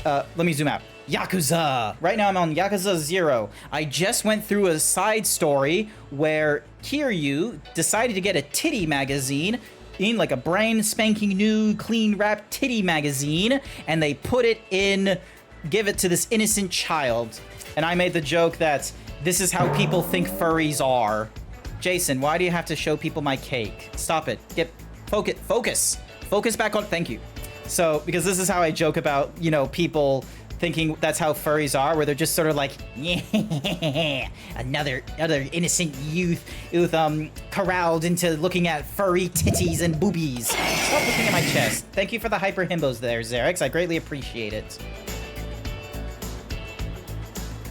let me zoom out. Yakuza. Right now I'm on Yakuza 0. I just went through a side story where Kiryu decided to get a titty magazine, in like a brand spanking new, clean wrapped titty magazine, and they put it in, give it to this innocent child. And I made the joke that this is how people think furries are. Jason, why do you have to show people my cake? Stop it. Get focus back on. Thank you. So, because this is how I joke about, you know, people thinking that's how furries are, where they're just sort of like, yeah, another innocent youth corralled into looking at furry titties and boobies. Stop looking at my chest. Thank you for the hyper himbos there, Xerix. I greatly appreciate it.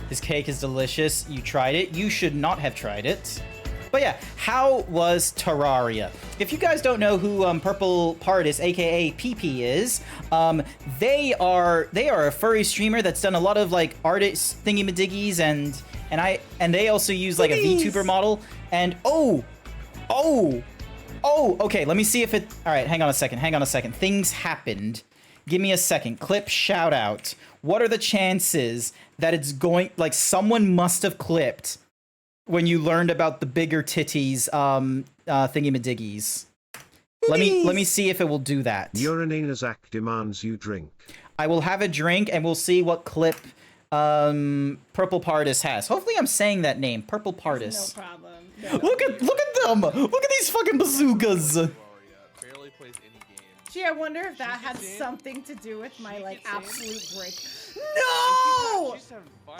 This cake is delicious. You tried it. You should not have tried it. But yeah, how was Terraria? If you guys don't know who Purple Partis, aka PP, is, they are a furry streamer that's done a lot of like artist thingy-madiggies, and they also use like a VTuber model. And okay, let me see if it. All right, hang on a second. Things happened. Give me a second. Clip shout out. What are the chances that it's going, like, someone must have clipped when you learned about the bigger titties thingy-madiggies? Let me see if it will do that. Urinanazak demands you drink. I will have a drink and we'll see what clip Purple Partis has. Hopefully I'm saying that name, Purple Partis. No problem. Look at them! Look at these fucking bazookas! Barely plays any game. Gee, I wonder if that had something to do with my like absolute break. No! She's having fun.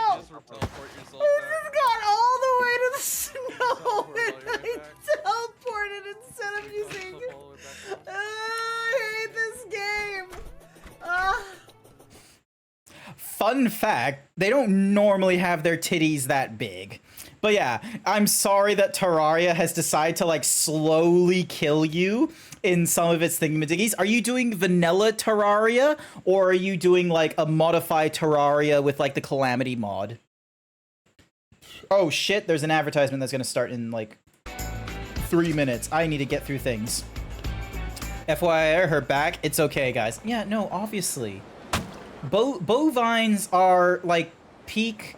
Just teleport yourself back. Got all the way to the snow and I teleported instead of using. I hate this game. Fun fact, they don't normally have their titties that big. But yeah, I'm sorry that Terraria has decided to like slowly kill you in some of its thingamadickies. Are you doing vanilla Terraria, or are you doing like a modified Terraria with like the Calamity mod? Oh shit, there's an advertisement that's gonna start in like 3 minutes. I need to get through things. FYI, her back, it's okay, guys. Yeah, no, obviously. Bovines are like peak,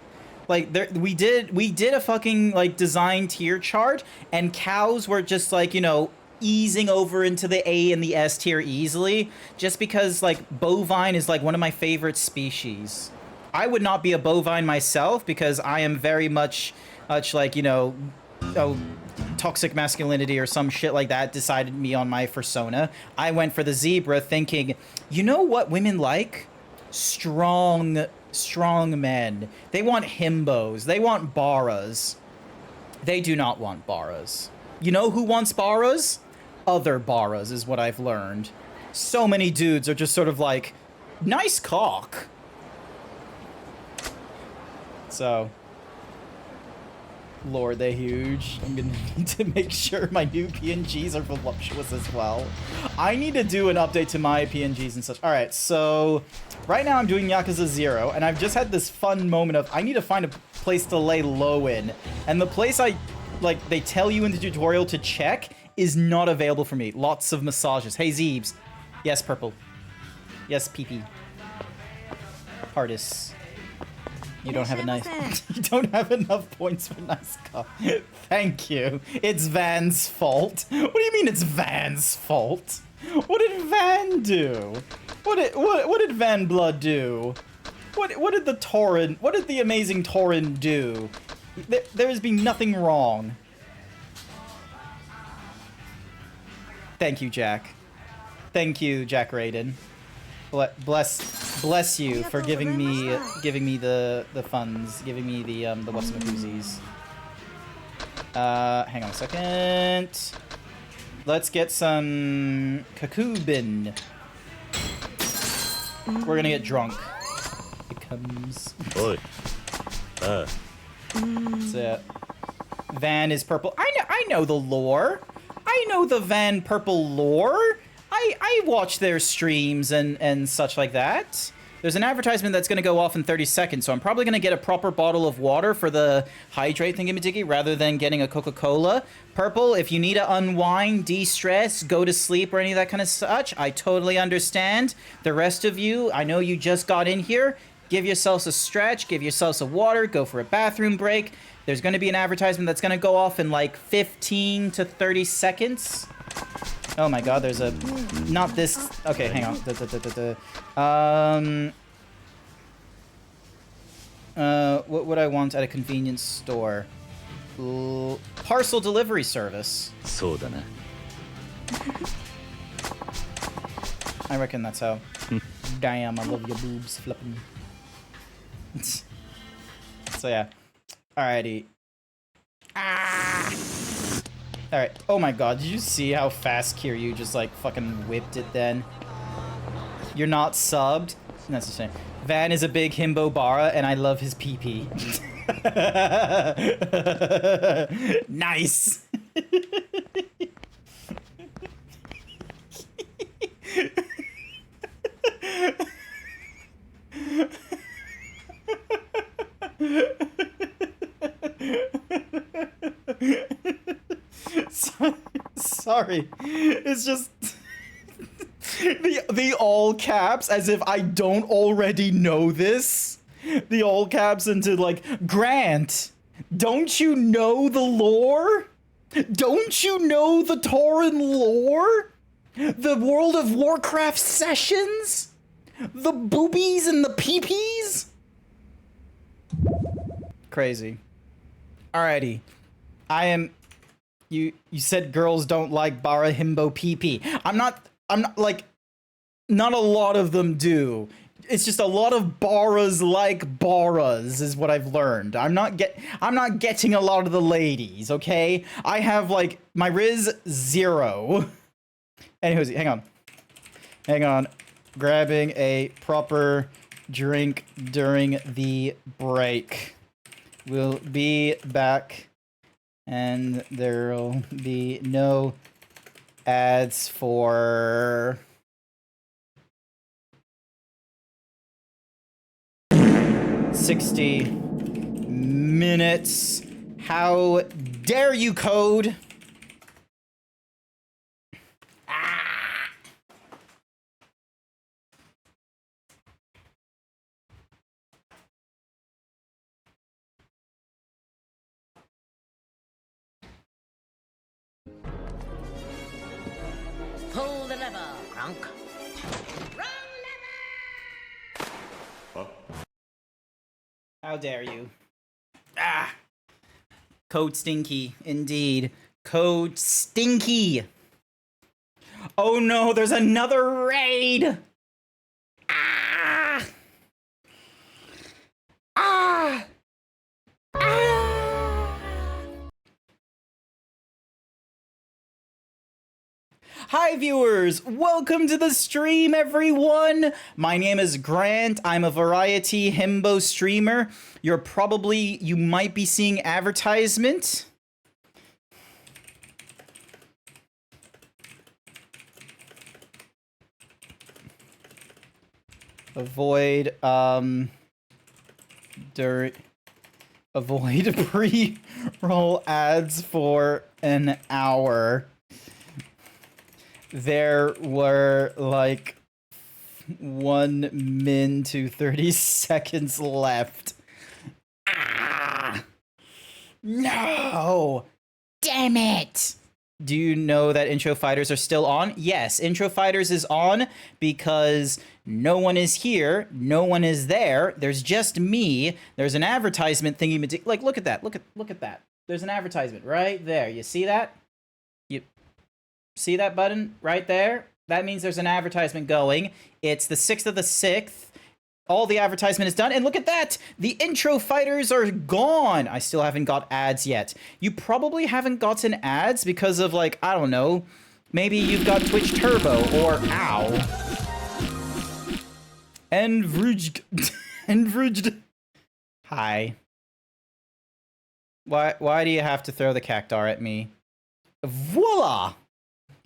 like we did a fucking like design tier chart, and cows were just like, you know, easing over into the A and the S tier easily, just because like bovine is like one of my favorite species. I would not be a bovine myself because I am very much like, you know, toxic masculinity or some shit like that decided me on my persona. I went for the zebra thinking, you know what women like? Strong men. They want himbos. They want baras. They do not want baras. You know who wants baras? Other baras is what I've learned. So many dudes are just sort of like, nice cock. So, Lord, they huge. I'm gonna need to make sure my new PNGs are voluptuous as well. I need to do an update to my PNGs and such. All right, so right now I'm doing Yakuza 0, and I've just had this fun moment of I need to find a place to lay low in, and the place they tell you in the tutorial to check is not available for me. Lots of massages. Hey, Zeebs. Yes, Purple. Yes, PP. Partis. You don't have enough. You don't have enough points for nice cock. Thank you. It's Van's fault. What do you mean it's Van's fault? What did Van do? What did Van Blood do? What did the amazing Torin do? There has been nothing wrong. Thank you, Jack. Thank you, Jack Raiden. Bless Bless you for giving me the funds, giving me the whatsamacoozies. Hang on a second. Let's get some kakubin. We're gonna get drunk. It comes. Oi. That's it. Van is purple. I know the lore. I know the Van purple lore. I watch their streams and such like that. There's an advertisement that's going to go off in 30 seconds, so I'm probably going to get a proper bottle of water for the hydrate thingy-majiggy rather than getting a Coca-Cola. Purple, if you need to unwind, de-stress, go to sleep or any of that kind of such, I totally understand. The rest of you, I know you just got in here. Give yourselves a stretch, give yourselves a water, go for a bathroom break. There's going to be an advertisement that's going to go off in like 15 to 30 seconds. Oh my god, there's a... Not this... Okay, hang on. What would I want at a convenience store? Parcel delivery service. そうだな。 I reckon that's how. Damn, I love your boobs flipping. So yeah. Alrighty. Alright. Oh my god, did you see how fast Kiryu just like fucking whipped it then? You're not subbed? That's the same. Van is a big himbo bara and I love his pee-pee. Nice! Sorry, it's just the all caps as if I don't already know this. The all caps into like, Grant, don't you know the lore? Don't you know the Tauren lore? The World of Warcraft sessions? The boobies and the peepees? Crazy. Alrighty. You said girls don't like bara himbo pee-pee. I'm not like, not a lot of them do. It's just a lot of baras like baras is what I've learned. I'm not getting a lot of the ladies, okay? I have like my Riz 0. Anywho, hang on. Grabbing a proper drink during the break. We'll be back and there'll be no ads for 60 minutes. How dare you, code? Pull the lever, Gronk. How dare you? Ah! Code Stinky, indeed. Code Stinky! Oh no, there's another raid! Ah! Ah! Ah! Hi viewers, welcome to the stream everyone! My name is Grant, I'm a variety himbo streamer. You might be seeing advertisement. Avoid pre-roll ads for an hour. There were like 1 min to 30 seconds left. Ah! No! Damn it! Do you know that Intro Fighters are still on? Yes, Intro Fighters is on because no one is here, no one is there, there's just me, there's an advertisement thingy, like look at that, look at that. There's an advertisement right there, you see that? You see that button right there? That means there's an advertisement going. It's the 6th of the 6th. All the advertisement is done, and look at that! The intro fighters are gone! I still haven't got ads yet. You probably haven't gotten ads because of, like, I don't know, maybe you've got Twitch Turbo, or ow. Envruged. Envruged. Hi. Why do you have to throw the cactar at me? Voila!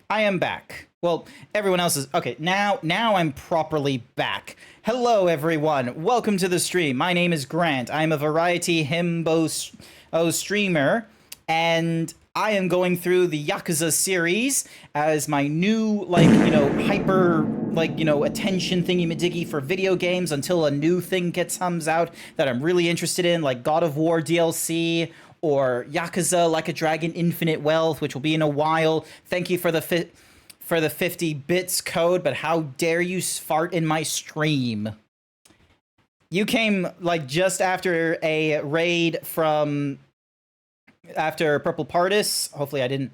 I am back. Well, everyone else is... Okay, now I'm properly back. Hello, everyone. Welcome to the stream. My name is Grant. I'm a variety himbo streamer, and I am going through the Yakuza series as my new, like, you know, hyper, like, you know, attention thingy-majiggy for video games until a new thing comes out that I'm really interested in, like God of War DLC, or Yakuza Like a Dragon Infinite Wealth, which will be in a while. Thank you for the 50 bits code, but how dare you fart in my stream? You came, like, just after a raid from... After Purple Pardis. Hopefully I didn't...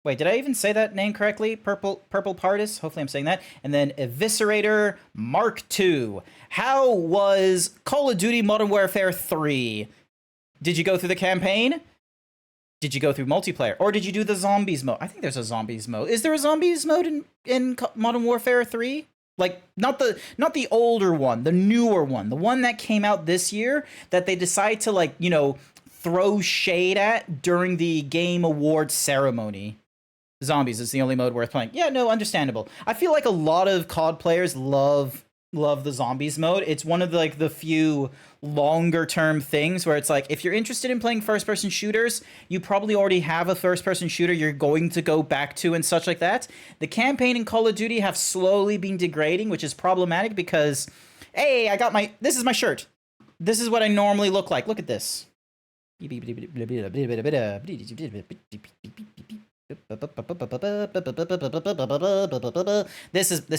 Wait, did I even say that name correctly? Purple Pardis? Hopefully I'm saying that. And then Eviscerator Mark II. How was Call of Duty Modern Warfare 3? Did you go through the campaign? Did you go through multiplayer? Or did you do the zombies mode? I think there's a zombies mode. Is there a zombies mode in Modern Warfare 3? Like, not the older one, the newer one. The one that came out this year that they decide to, like, you know, throw shade at during the Game Awards ceremony. Zombies is the only mode worth playing. Yeah, no, understandable. I feel like a lot of COD players love the zombies mode. It's one of the, like, the few longer term things where it's like, if you're interested in playing first person shooters, you probably already have a first person shooter you're going to go back to and such like that. The campaign in Call of Duty have slowly been degrading, which is problematic because, hey, I got this is my shirt. This is what I normally look like. Look at this. This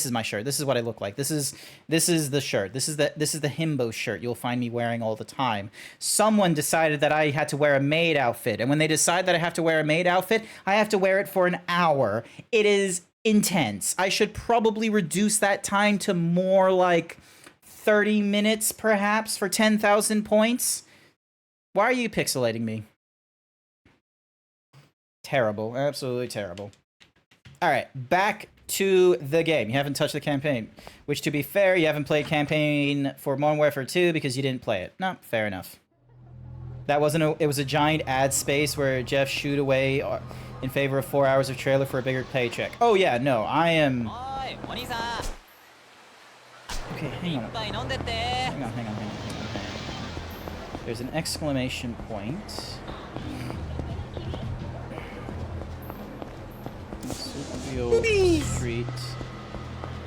is my shirt. This is what I look like. This is the shirt. This is the himbo shirt you'll find me wearing all the time. Someone decided that I had to wear a maid outfit, and when they decide that I have to wear a maid outfit, I have to wear it for an hour. It is intense. I should probably reduce that time to more like 30 minutes perhaps for 10,000 points. Why are you pixelating me? Terrible. Absolutely terrible. Alright, back to the game. You haven't touched the campaign. Which, to be fair, you haven't played campaign for Modern Warfare 2 because you didn't play it. No, fair enough. That wasn't it was a giant ad space where Jeff shooed away in favor of 4 hours of trailer for a bigger paycheck. Oh yeah, no, I am... Okay, hang on. Hang on. There's an exclamation point. Street.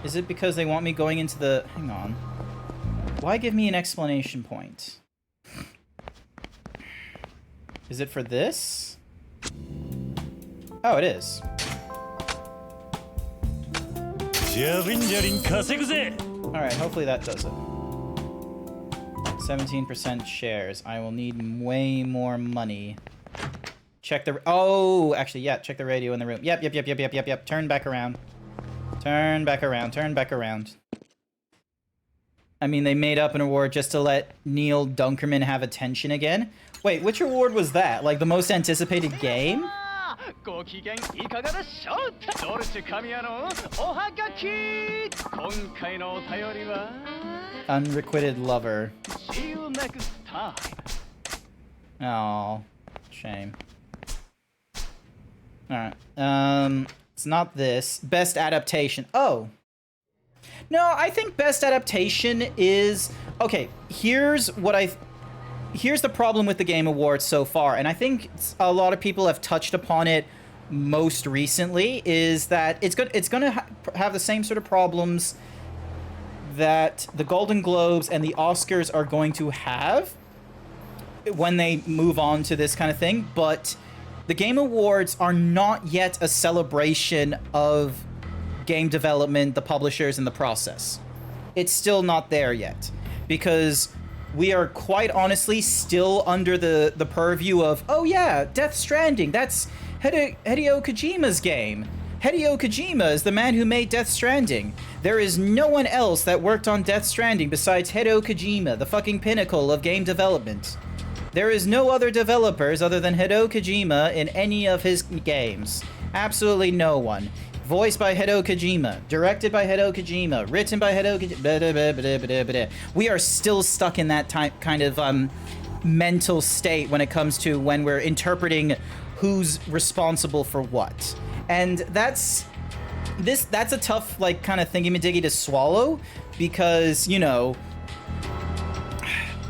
Is it because they want me going into the... Hang on. Why give me an exclamation point? Is it for this? Oh, it is. Alright, hopefully that does it. 17% shares. I will need way more money. Check the... Oh, actually, yeah, check the radio in the room. Yep. Turn back around. Turn back around. I mean, they made up an award just to let Neil Dunkerman have attention again. Wait, which award was that? Like, the most anticipated game? Unrequited lover. Oh, shame. Alright. It's not this. Best adaptation. Oh. No, I think best adaptation is... Okay, here's the problem with the Game Awards so far, and I think a lot of people have touched upon it most recently, is that it's gonna have the same sort of problems that the Golden Globes and the Oscars are going to have when they move on to this kind of thing, but the Game Awards are not yet a celebration of game development, the publishers, and the process. It's still not there yet, because we are quite honestly still under the purview of, oh yeah, Death Stranding, that's Hideo Kojima's game. Hideo Kojima is the man who made Death Stranding. There is no one else that worked on Death Stranding besides Hideo Kojima, the fucking pinnacle of game development. There is no other developers other than Hideo Kojima in any of his games. Absolutely no one. Voiced by Hideo Kojima, directed by Hideo Kojima, written by Hideo Kojima. We are still stuck in that kind of mental state when it comes to when we're interpreting who's responsible for what. And that's a tough, like, kind of thingy-majiggy to swallow, because, you know,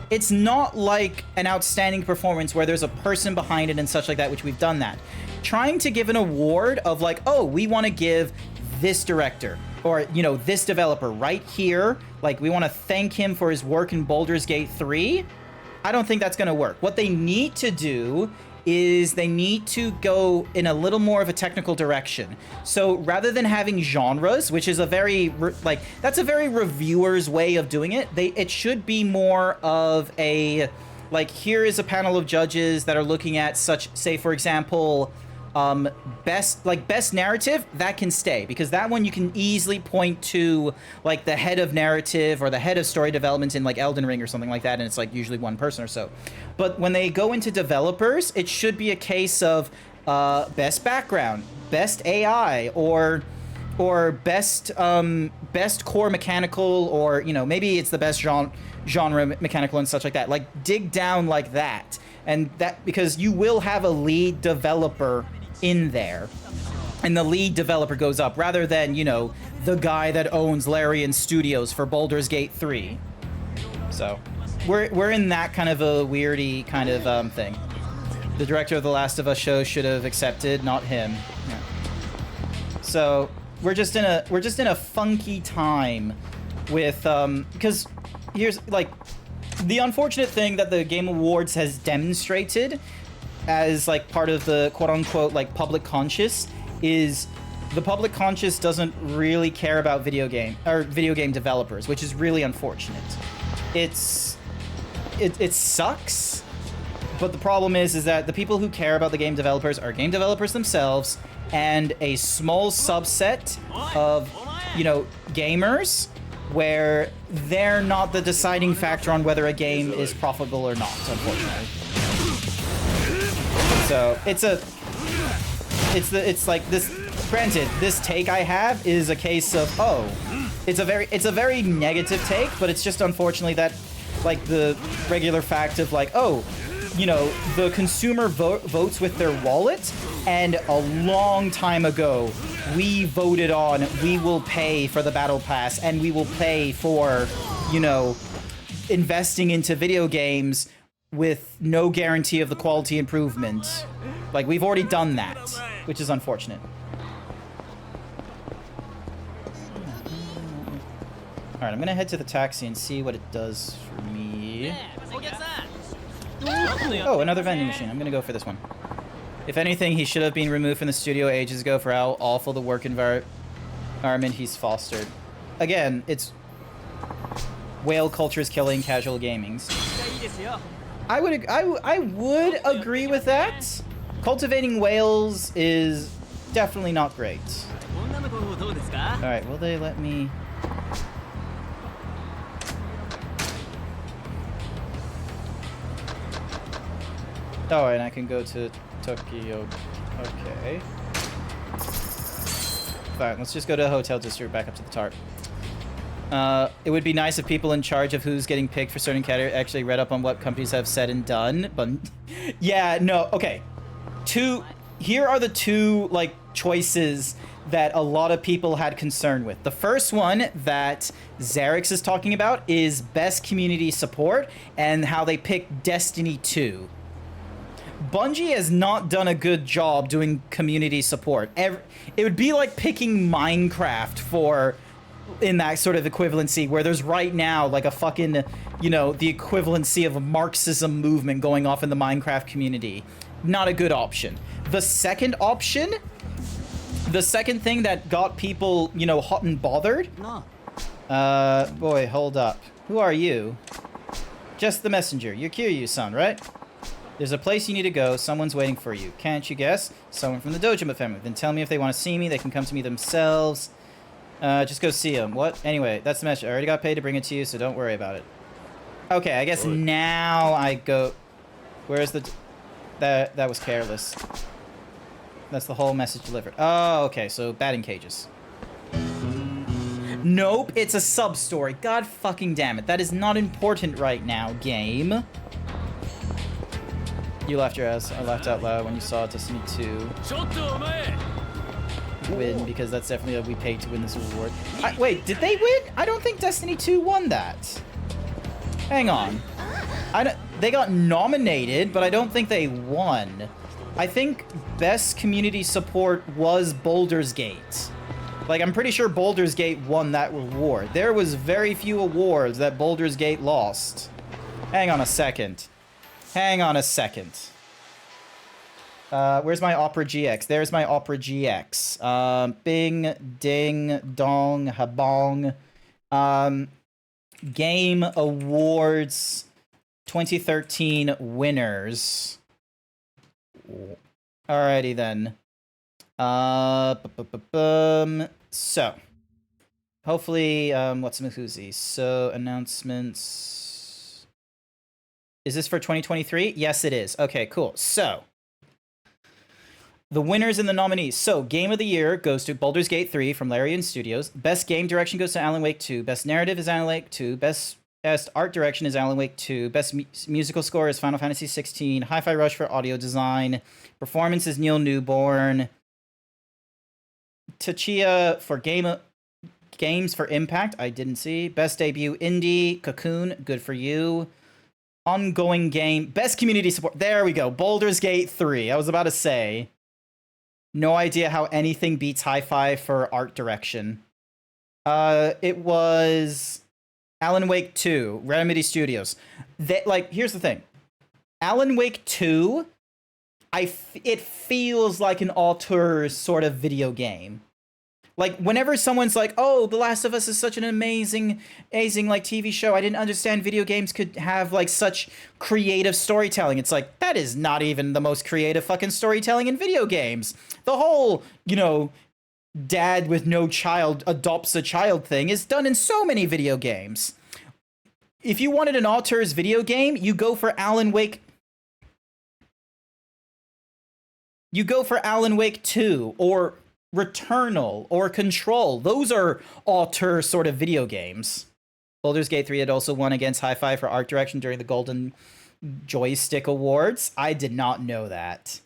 it's not like an outstanding performance where there's a person behind it and such like that, which we've done that. Trying to give an award of like, oh, we want to give this director or, you know, this developer right here, like, we want to thank him for his work in Baldur's Gate 3, I don't think that's going to work. What they need to do is they need to go in a little more of a technical direction. So rather than having genres, which is a very, like, that's a very reviewer's way of doing it, it should be more of a, like, here is a panel of judges that are looking at such, say, for example, best narrative, that can stay, because that one you can easily point to, like, the head of narrative or the head of story development in, like, Elden Ring or something like that, and it's, like, usually one person or so. But when they go into developers, it should be a case of best background, best AI, or best core mechanical, or, you know, maybe it's the best genre mechanical and such like that. Like, dig down like that. And that, because you will have a lead developer in there, and the lead developer goes up rather than, you know, the guy that owns Larian Studios for Baldur's Gate 3. So we're in that kind of a weirdy kind of thing. The director of The Last of Us show should have accepted, not him. Yeah. So we're just in a funky time with because here's, like, the unfortunate thing that the Game Awards has demonstrated as, like, part of the quote-unquote, like, public conscious is the public conscious doesn't really care about video game developers, which is really unfortunate. It sucks, but the problem is that the people who care about the game developers are game developers themselves and a small subset of, you know, gamers, where they're not the deciding factor on whether a game is profitable or not, unfortunately. So it's like this. Granted, this take I have is a case of, oh, it's a very negative take, but it's just unfortunately that, like, the regular fact of, like, oh, you know, the consumer votes with their wallet, and a long time ago we voted on, we will pay for the battle pass, and we will pay for, you know, investing into video games with no guarantee of the quality improvement. Like, we've already done that, which is unfortunate. Alright, I'm gonna head to the taxi and see what it does for me. Oh, another vending machine. I'm gonna go for this one. If anything, he should have been removed from the studio ages ago for how awful the work environment he's fostered. Again, it's whale culture is killing casual gamings. I would agree with that. Cultivating whales is definitely not great. Alright, will they let me... Oh, and I can go to Tokyo. Okay. Fine, let's just go to a hotel district, back up to the tarp. It would be nice if people in charge of who's getting picked for certain category actually read up on what companies have said and done, but... Yeah, no, okay. Here are the two, like, choices that a lot of people had concern with. The first one that Xerix is talking about is best community support and how they picked Destiny 2. Bungie has not done a good job doing community support. It would be like picking Minecraft for... in that sort of equivalency, where there's right now, like, a fucking, you know, the equivalency of a Marxism movement going off in the Minecraft community. Not a good option. The second option, the second thing that got people, you know, hot and bothered... boy, hold up. Who are you? Just the messenger. You're Kiryu-san, right? There's a place you need to go. Someone's waiting for you. Can't you guess? Someone from the Dojima family. Then tell me if they want to see me. They can come to me themselves. Just go see them. What? Anyway, that's the message. I already got paid to bring it to you, so don't worry about it. Okay, I guess now I go... Where's the... That was careless. That's the whole message delivered. Oh, okay, so batting cages. Nope, it's a sub-story. God fucking damn it. That is not important right now, game. You laughed your ass. I laughed out loud when you saw Destiny 2 win, because that's definitely what we paid to win this award. Wait, did they win? I don't think Destiny 2 won that. Hang on. They got nominated, but I don't think they won. I think Best Community Support was Baldur's Gate. Like, I'm pretty sure Baldur's Gate won that award. There was very few awards that Baldur's Gate lost. Hang on a second. Hang on a second. Where's my Opera GX? There's my Opera GX. Bing, ding, dong, habong. Game Awards 2013 winners. Alrighty then. So, hopefully, what's Mahuzi? So, announcements. Is this for 2023? Yes, it is. Okay, cool. So, the winners and the nominees. So, Game of the Year goes to Baldur's Gate 3 from Larian Studios. Best Game Direction goes to Alan Wake 2. Best Narrative is Alan Wake 2. Best Art Direction is Alan Wake 2. Best Musical Score is Final Fantasy 16. Hi-Fi Rush for Audio Design. Performance is Neil Newborn. Tachia for Games for Impact. I didn't see. Best Debut Indie. Cocoon. Good for you. Ongoing Game. Best Community Support. There we go. Baldur's Gate 3. I was about to say. No idea how anything beats Hi-Fi for Art Direction. It was Alan Wake 2, Remedy Studios. Here's the thing. Alan Wake 2, it feels like an auteur sort of video game. Like, whenever someone's like, oh, The Last of Us is such an amazing, like, TV show, I didn't understand video games could have, like, such creative storytelling. It's like, that is not even the most creative fucking storytelling in video games. The whole, dad with no child adopts a child thing is done in so many video games. If you wanted an auteur's video game, you go for Alan Wake. You go for Alan Wake 2 or Returnal or Control. Those are auteur sort of video games. Baldur's Gate 3 had also won against Hi-Fi for art direction during the Golden Joystick Awards. I did not know that.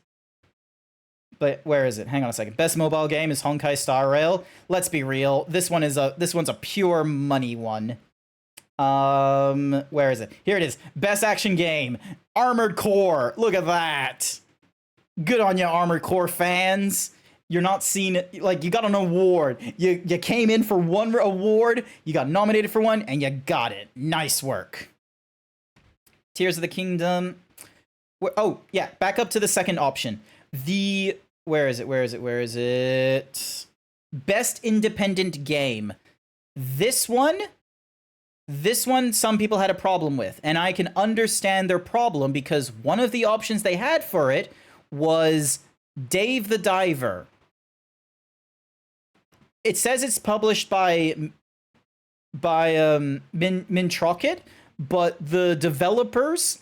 But where is it? Hang on a second. Best mobile game is Honkai Star Rail. Let's be real. This one's a pure money one. Where is it? Here it is. Best action game. Armored Core. Look at that. Good on you, Armored Core fans. You're not seen, like, you got an award. You came in for one award, you got nominated for one, and you got it. Nice work. Tears of the Kingdom. Oh, yeah, back up to the second option. Where is it? Best independent game. This one, some people had a problem with, and I can understand their problem because one of the options they had for it was Dave the Diver. It says it's published by Mintrocket, but the developers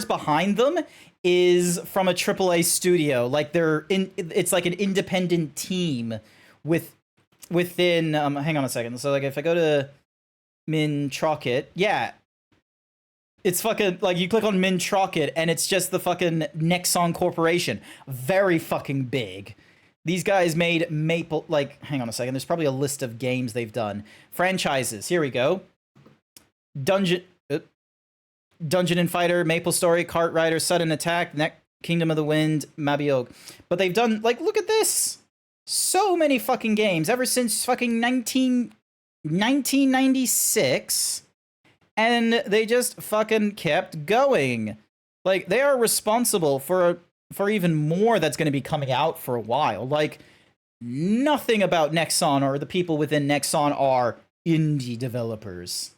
behind them is from a AAA studio. Like it's like an independent team within. Hang on a second. So like if I go to Mintrocket, yeah. It's fucking, like, you click on Mintrocket, and it's just the fucking Nexon Corporation. Very fucking big. These guys made Maple, like, hang on a second, there's probably a list of games they've done. Franchises, here we go. Dungeon and Fighter, Maple Story, Kart Rider, Sudden Attack, Kingdom of the Wind, Mabiog. But they've done, like, look at this! So many fucking games, ever since fucking 1996... And they just fucking kept going. Like, they are responsible for even more that's going to be coming out for a while. Like, nothing about Nexon or the people within Nexon are indie developers.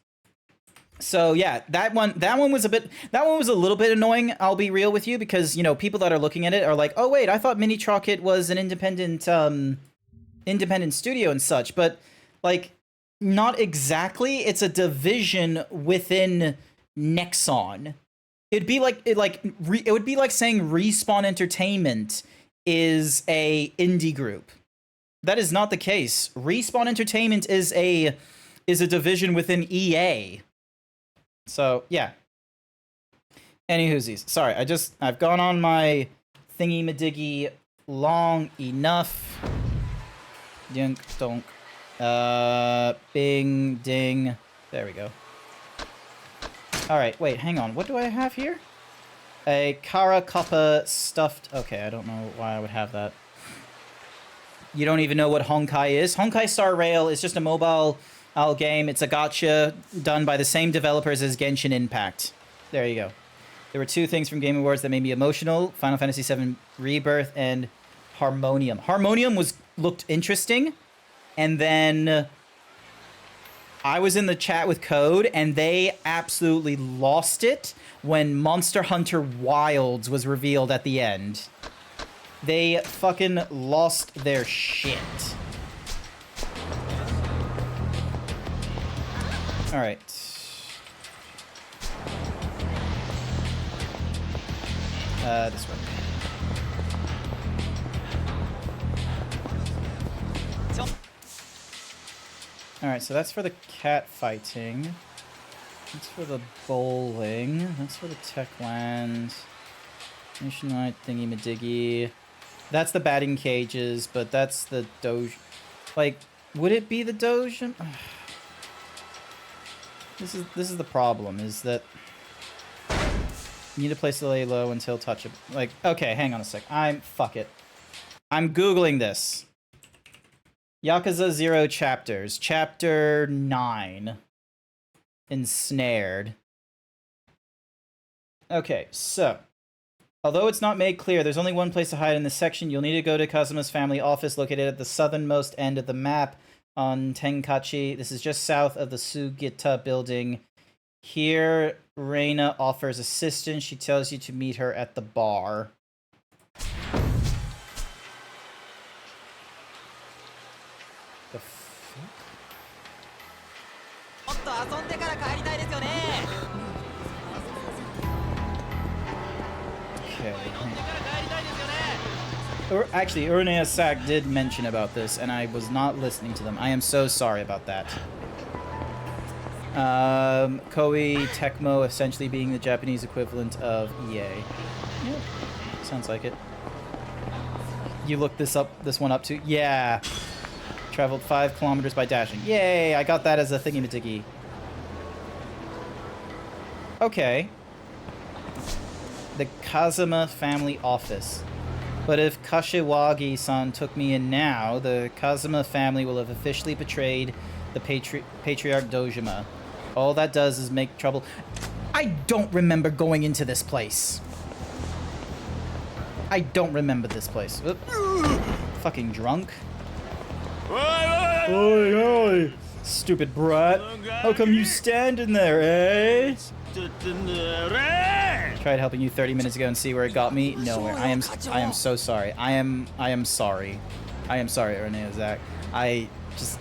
So yeah, that one was a little bit annoying, I'll be real with you, because, you know, people that are looking at it are like, oh wait, I thought Mini Trocket was an independent studio and such, but like, not exactly. It's a division within Nexon. It would be like saying Respawn Entertainment is a indie group. That is not the case. Respawn Entertainment is a division within EA. So yeah. Anywhoosies. Sorry, I've gone on my thingy-madiggy long enough. Dink donk. Bing ding. There we go. Alright, wait, hang on. What do I have here? A Kara Kappa stuffed... Okay, I don't know why I would have that. You don't even know what Honkai is? Honkai Star Rail is just a mobile game. It's a gacha done by the same developers as Genshin Impact. There you go. There were two things from Game Awards that made me emotional. Final Fantasy VII Rebirth and Harmonium. Harmonium looked interesting. And then I was in the chat with Code, and they absolutely lost it when Monster Hunter Wilds was revealed at the end. They fucking lost their shit. Alright. This way. Alright, so that's for the cat fighting. That's for the bowling. That's for the Techland. Nationwide thingy-madiggy. That's the batting cages, but that's the doge... Like, would it be the doge? This is the problem, is that... You need to place the lay low until touch it. Like, okay, hang on a sec. Fuck it. I'm Googling this. Yakuza 0 chapters. Chapter 9. Ensnared. Okay, so. Although it's not made clear, there's only one place to hide in this section. You'll need to go to Kazuma's family office located at the southernmost end of the map on Tenkachi. This is just south of the Sugita building. Here, Reina offers assistance. She tells you to meet her at the bar. The fuck? Okay. Actually, Urnea Sack did mention about this, and I was not listening to them. I am so sorry about that. Koei Tecmo essentially being the Japanese equivalent of EA. Yep. Sounds like it. You looked this one up too? Yeah. Traveled 5 kilometers by dashing. Yay! I got that as a thingy-majiggy. Okay. The Kazuma family office. But if Kashiwagi-san took me in now, the Kazuma family will have officially betrayed the Patriarch Dojima. All that does is make trouble. I don't remember going into this place. I don't remember this place. Oop. Fucking drunk. Oi, oi! Stupid brat. How come you standing there, eh? Tried helping you 30 minutes ago and see where it got me. Nowhere. I am so sorry. I am sorry. I am sorry, Renee Zach. I just...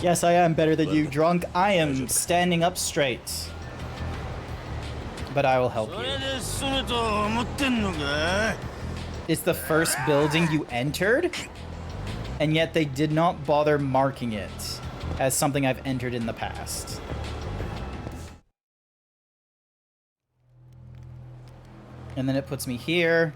Yes, I am better than you, drunk. I am standing up straight. But I will help you. It's the first building you entered, and yet they did not bother marking it as something I've entered in the past. And then it puts me here.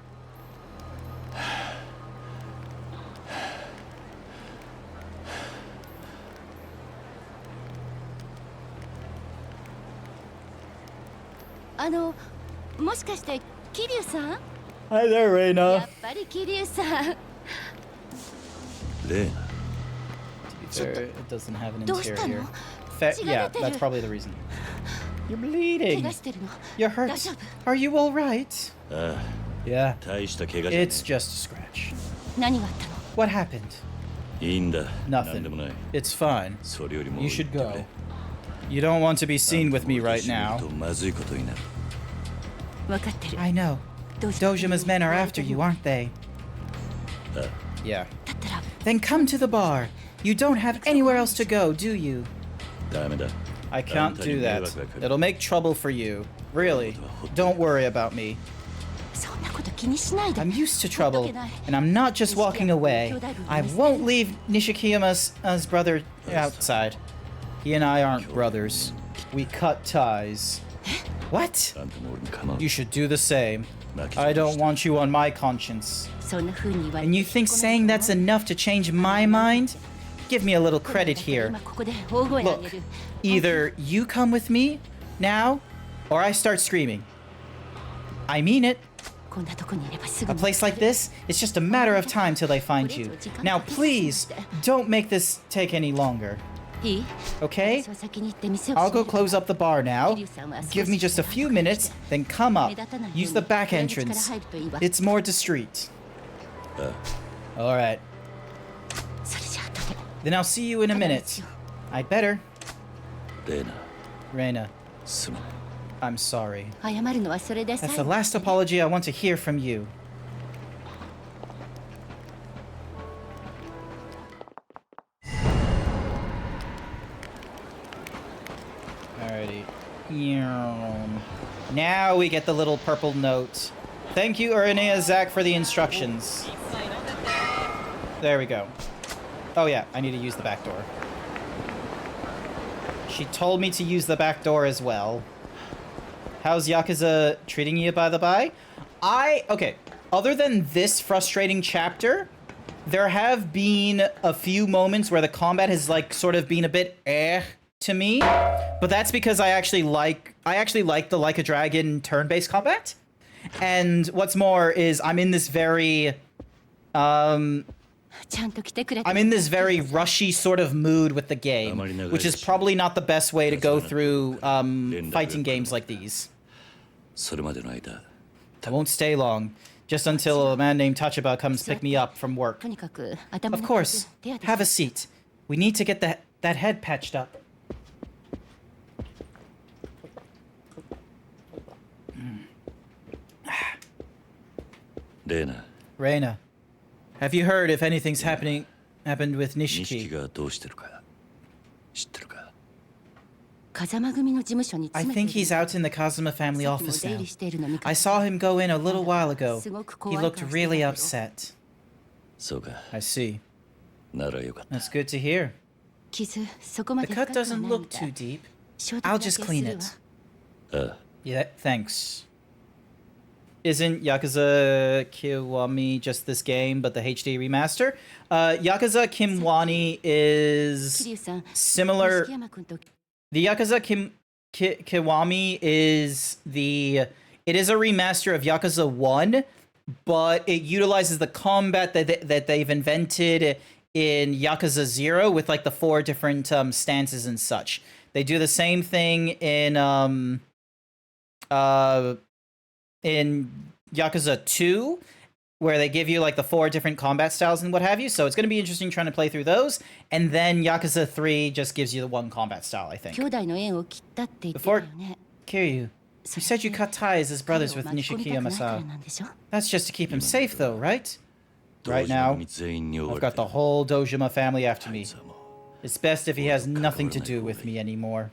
Hi there, Reina. To be fair, it doesn't have an interior. Yeah, that's probably the reason. You're bleeding. You're hurt. Are you all right? Yeah. It's just a scratch. What happened? いいんだ。 Nothing. なんでもない。 It's fine. それよりも You should 言ってくれ go. You don't want to be seen with me right あん now. たも俺と一緒にいるとまずいことになる。分かってる。 I know. Dojima's men are after you, aren't they? Yeah. だったら Then come to the bar. You don't have anywhere else to go, do you? ダメだ。 I can't do that. It'll make trouble for you. Really. Don't worry about me. そんなこと気にしないで。 I'm used to trouble, and I'm not just walking away. I won't leave Nishikima's brother outside. He and I aren't brothers. We cut ties. What? あんたも俺に構う。 You should do the same. I don't want you on my conscience. そんな風に言われ And you think saying that's enough to change my mind? Give me a little credit here. 今ここで大声上げ Look, る。 either you come with me now, or I start screaming. I mean it. こんなとこにいればすぐ A place like this, it's just a matter of time till they find you. Now, please, don't make this take any longer. いい？ Okay? 私は先に行って店を I'll 閉め go る close up the bar now. 桐生さんは少し Give me just a few minutes, then come up. Use the back entrance. It's more discreet. Alright. それじゃあ後で Then I'll see you in a minute. I'd better. レーナ、 Reina, すまない。 I'm sorry. 謝るのはそれで That's 最 the 後 last apology I want to hear from you. Alrighty. Now we get the little purple note. Thank you, Uranea Zach, for the instructions. There we go. Oh yeah, I need to use the back door. She told me to use the back door as well. How's Yakuza treating you, by the by? Okay, other than this frustrating chapter, there have been a few moments where the combat has, like, sort of been a bit to me. But that's because I actually like the Like a Dragon turn-based combat. And what's more is I'm in this very, ちゃんと来てくれて I'm in this very rushy sort of mood with the game, which is probably not the best way to go through fighting games like these. それまでの間、 I won't stay long, just until a man named Tachibana comes pick me up from work. とにかく頭 Of の course, 手当て have a seat. We need to get that head patched up. Reina, Reina, have you heard if anything's happened with 錦 Nishiki? がどうしてるか知ってるか。風間組の事務所に I 詰め think てい he's る out in the Kazuma family さっきも office 出入 now. りしているの見か I け saw him go in a little while ago. すごく He 怖い顔 looked してた really けど upset. そうか、 I see. ならよかった。 That's good to hear. 傷そこま The で cut 深くは doesn't ないみ look た too い deep. 衝突 I'll だけ just す clean る it. わ ああ、 Yeah, thanks. Isn't Yakuza Kiwami just this game, but the HD remaster? Yakuza Kimwani 桐 is 生さん similar. 錦山君と The Yakuza Kiwami is it is a remaster of Yakuza 1, but it utilizes the combat that they've invented in Yakuza 0 with, like, the 4 different stances and such. They do the same thing in Yakuza 2, where they give you, like, the 4 different combat styles and what have you. So it's going to be interesting trying to play through those. And then Yakuza 3 just gives you the 1 combat style, I think. 兄弟の縁を切ったって言ってた Before よね Kiryu, you それ said you cut ties as 彼 brothers を with 巻き込みたくないから Nishikiyama-san. なんでしょ That's just to keep him safe, though, right? 道 Right 場 now, の全員に追わ I've れ got て the whole Dojima family after あい me. つはもう It's best if he has nothing to do with me anymore.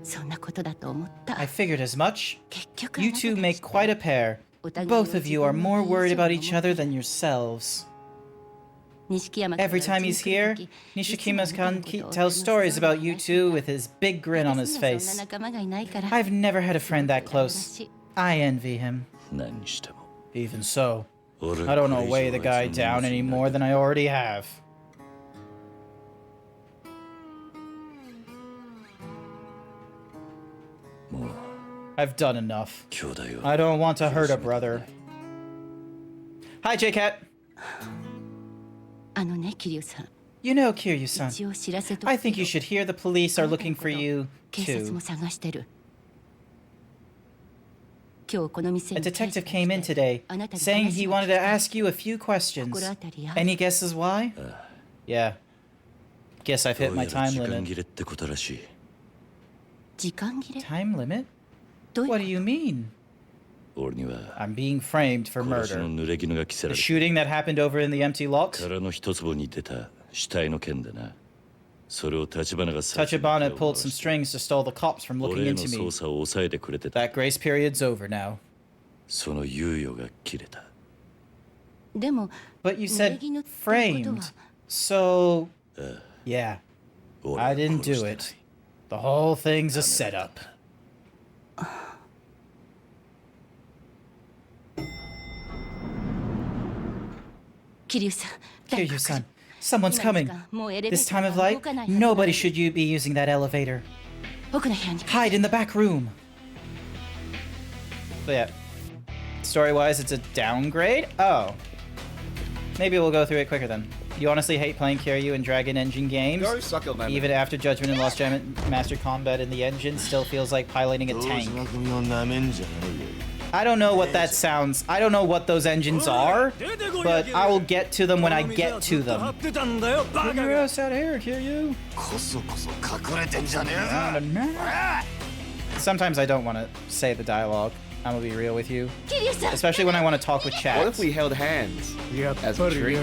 そんなことだと思った I figured as much. 結局あ You なた two た make ち quite a pair. お互いを Both of you are more 自分の worried 印象 about に each 思って other than yourselves. 錦山君が Every うち time に he's 来る here, 時いつも Nishikima's あなたの kan ことを tells stories about you 話 two with his big grin on 私 his にはそんな face. 仲間がいないから I've never had a friend that すごく羨ま close. しい I envy him. 何にしても Even so, 俺 I は don't こ know れ以 weigh 上 the あ guy いつの down 荷物 any にな more る than I already have. I've done enough. 兄弟を I don't want to hurt a brother. Hi, J-Cat. あのね桐生さん You know, Kiryu-san, 一応知らせと I くけ think ど you should hear the police are looking for you, 警察 too. も探してる A detective came in today, saying he wanted to ask you a few questions. Any guesses why? Yeah. Guess I've hit my time limit. Time limit? What do you mean? I'm being framed for murder. The shooting that happened over in the empty lot? Tachibana pulled some strings to stall the cops from looking into me. That grace period's over now. But you said framed. So... yeah. I didn't do it. The whole thing's a setup. Kiryu-san, someone's coming. This time of light, nobody should you be using that elevator. Hide in the back room. So yeah, story-wise, it's a downgrade? Oh. Maybe we'll go through it quicker then. You honestly hate playing Kiryu in Dragon Engine games? Even after Judgment and Lost Judgment, Master Combat in the engine still feels like piloting a tank. I don't know what that sounds. I don't know what those engines are, but I will get to them when I get to them. Get your ass out of here, Kiryu. Sometimes I don't want to say the dialogue. I'm gonna be real with you. Especially when I want to talk with chat. What if we held hands as a treat?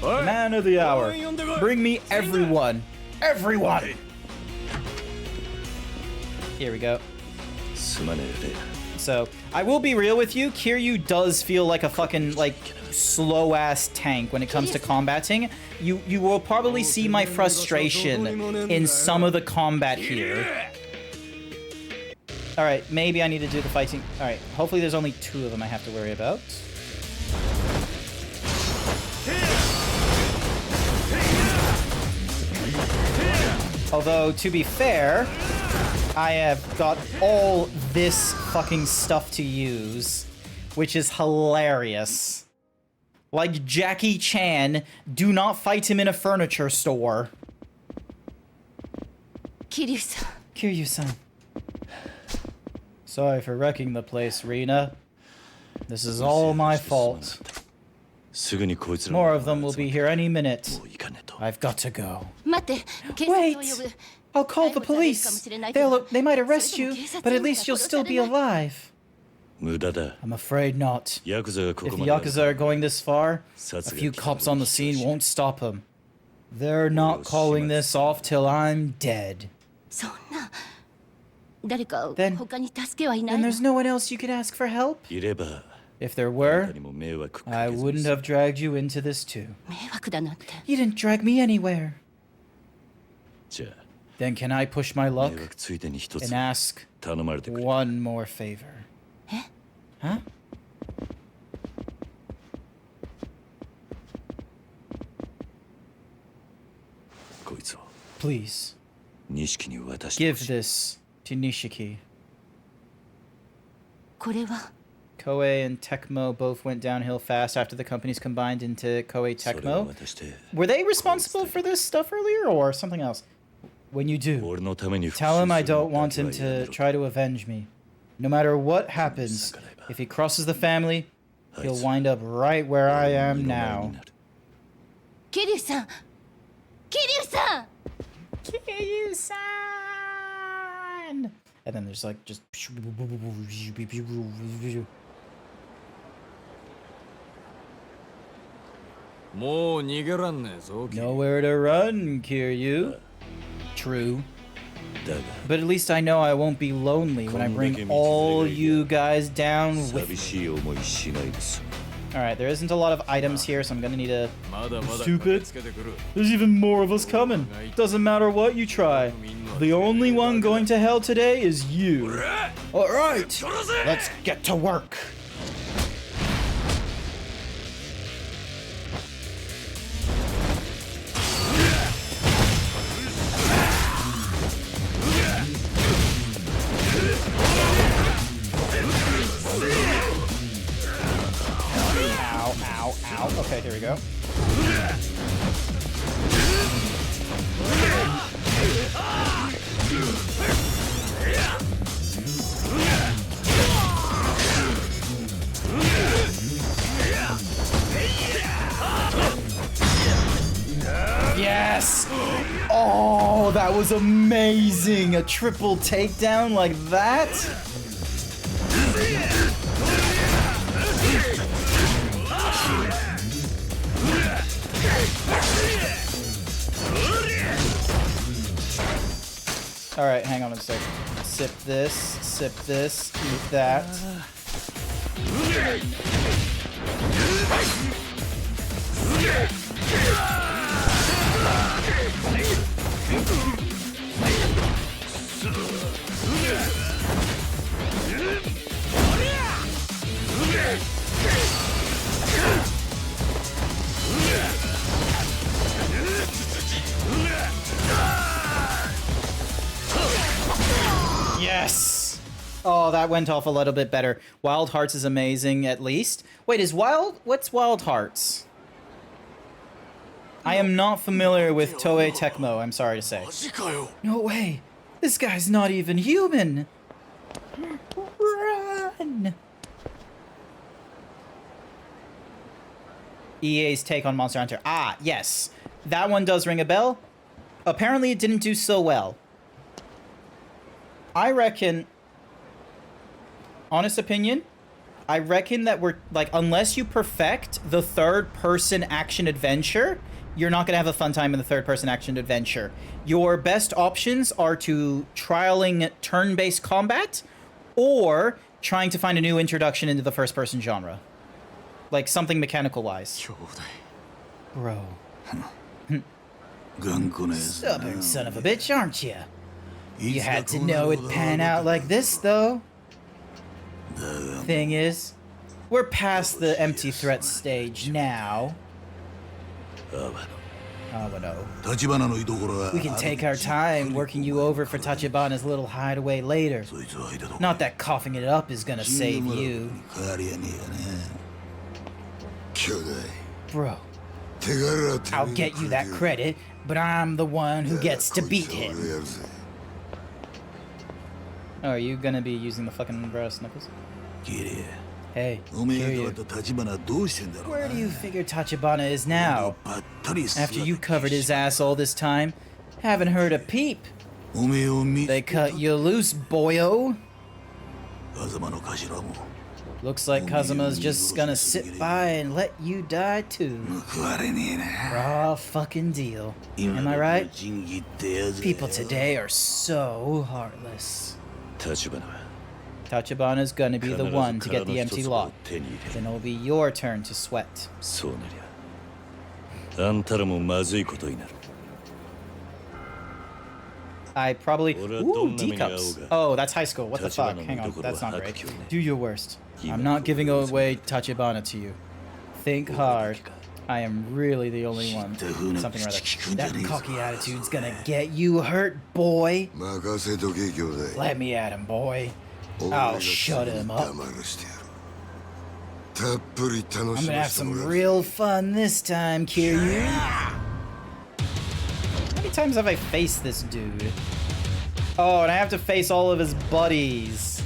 Man of the hour. Bring me everyone. Everyone! Here we go. So, I will be real with you, Kiryu does feel like a fucking, like, slow-ass tank when it comes to combating. You will probably see my frustration in some of the combat here. Alright, maybe I need to do the fighting. Alright, hopefully there's only 2 of them I have to worry about. Although, to be fair, I have got all this fucking stuff to use, which is hilarious. Like Jackie Chan, do not fight him in a furniture store. Kiryu-san. Kiryu-san. Sorry for wrecking the place, Rina. This is all my fault. More of them will be here any minute. I've got to go. Wait! I'll call the police. They might arrest you, but at least you'll still be alive. I'm afraid not. If the Yakuza are going this far, a few cops on the scene won't stop them. They're not calling this off till I'm dead. Then there's no one else you could ask for help? If there were, I wouldn't have dragged you into this too. You didn't drag me anywhere. Then can I push my luck and ask one more favor? Huh? Please, give this to Nishiki. Koei and Tecmo both went downhill fast after the companies combined into Koei Tecmo. Were they responsible for this stuff earlier or something else? When you do, tell him I don't want him to try to avenge me. No matter what happens, if he crosses the family, he'll wind up right where I am now. Kiryu-san! Kiryu-san! Kiryu-san! And then there's like just... Nowhere to run, Kiryu. True. But at least I know I won't be lonely when I bring all you guys down with me. Alright, there isn't a lot of items here, so I'm gonna need a... Stupid. There's even more of us coming. Doesn't matter what you try. The only one going to hell today is you. Alright, let's get to work. Okay, here we go. That was amazing! A triple takedown like that? Alright, hang on a sec. Sip this, eat that. Yes! Oh, that went off a little bit better. Wild Hearts is amazing, at least. Wait, what's Wild Hearts? I am not familiar with Toei Tecmo, I'm sorry to say. No way! This guy's not even human! Run! EA's take on Monster Hunter. Ah, yes. That one does ring a bell. Apparently it didn't do so well. I reckon... Honest opinion, I reckon that we're, like, unless you perfect the third-person action-adventure, you're not going to have a fun time in the third-person action-adventure. Your best options are to trialing turn-based combat, or trying to find a new introduction into the first-person genre. Like, something mechanical-wise. Bro. Stubborn son of a bitch, aren't you? You had to know it'd pan out like this, though. Thing is, we're past the empty threat stage now. Oh no. We can take our time working you over for Tachibana's little hideaway later. Not that coughing it up is gonna save you. Bro, I'll get you that credit, but I'm the one who gets to beat him. Oh, are you gonna be using the fucking brass knuckles? Hey, Kiryu. Where do you figure Tachibana is now? After you covered his ass all this time, haven't heard a peep. They cut you loose, boyo. Looks like Kazuma's just gonna sit by and let you die too. Raw fucking deal. Am I right? People today are so heartless. Tachibana's gonna be the one to get the empty lot. Then it'll be your turn to sweat. I probably... Ooh, D-cups. Oh, that's high school. What the fuck? Hang on, that's not great. Do your worst. I'm not giving away Tachibana to you. Think hard. I am really the only one. Something or other. That cocky attitude's gonna get you hurt, boy. Let me at him, boy. I'll shut him up. I'm gonna have some real fun this time, Kiryu. How many times have I faced this dude? Oh, and I have to face all of his buddies.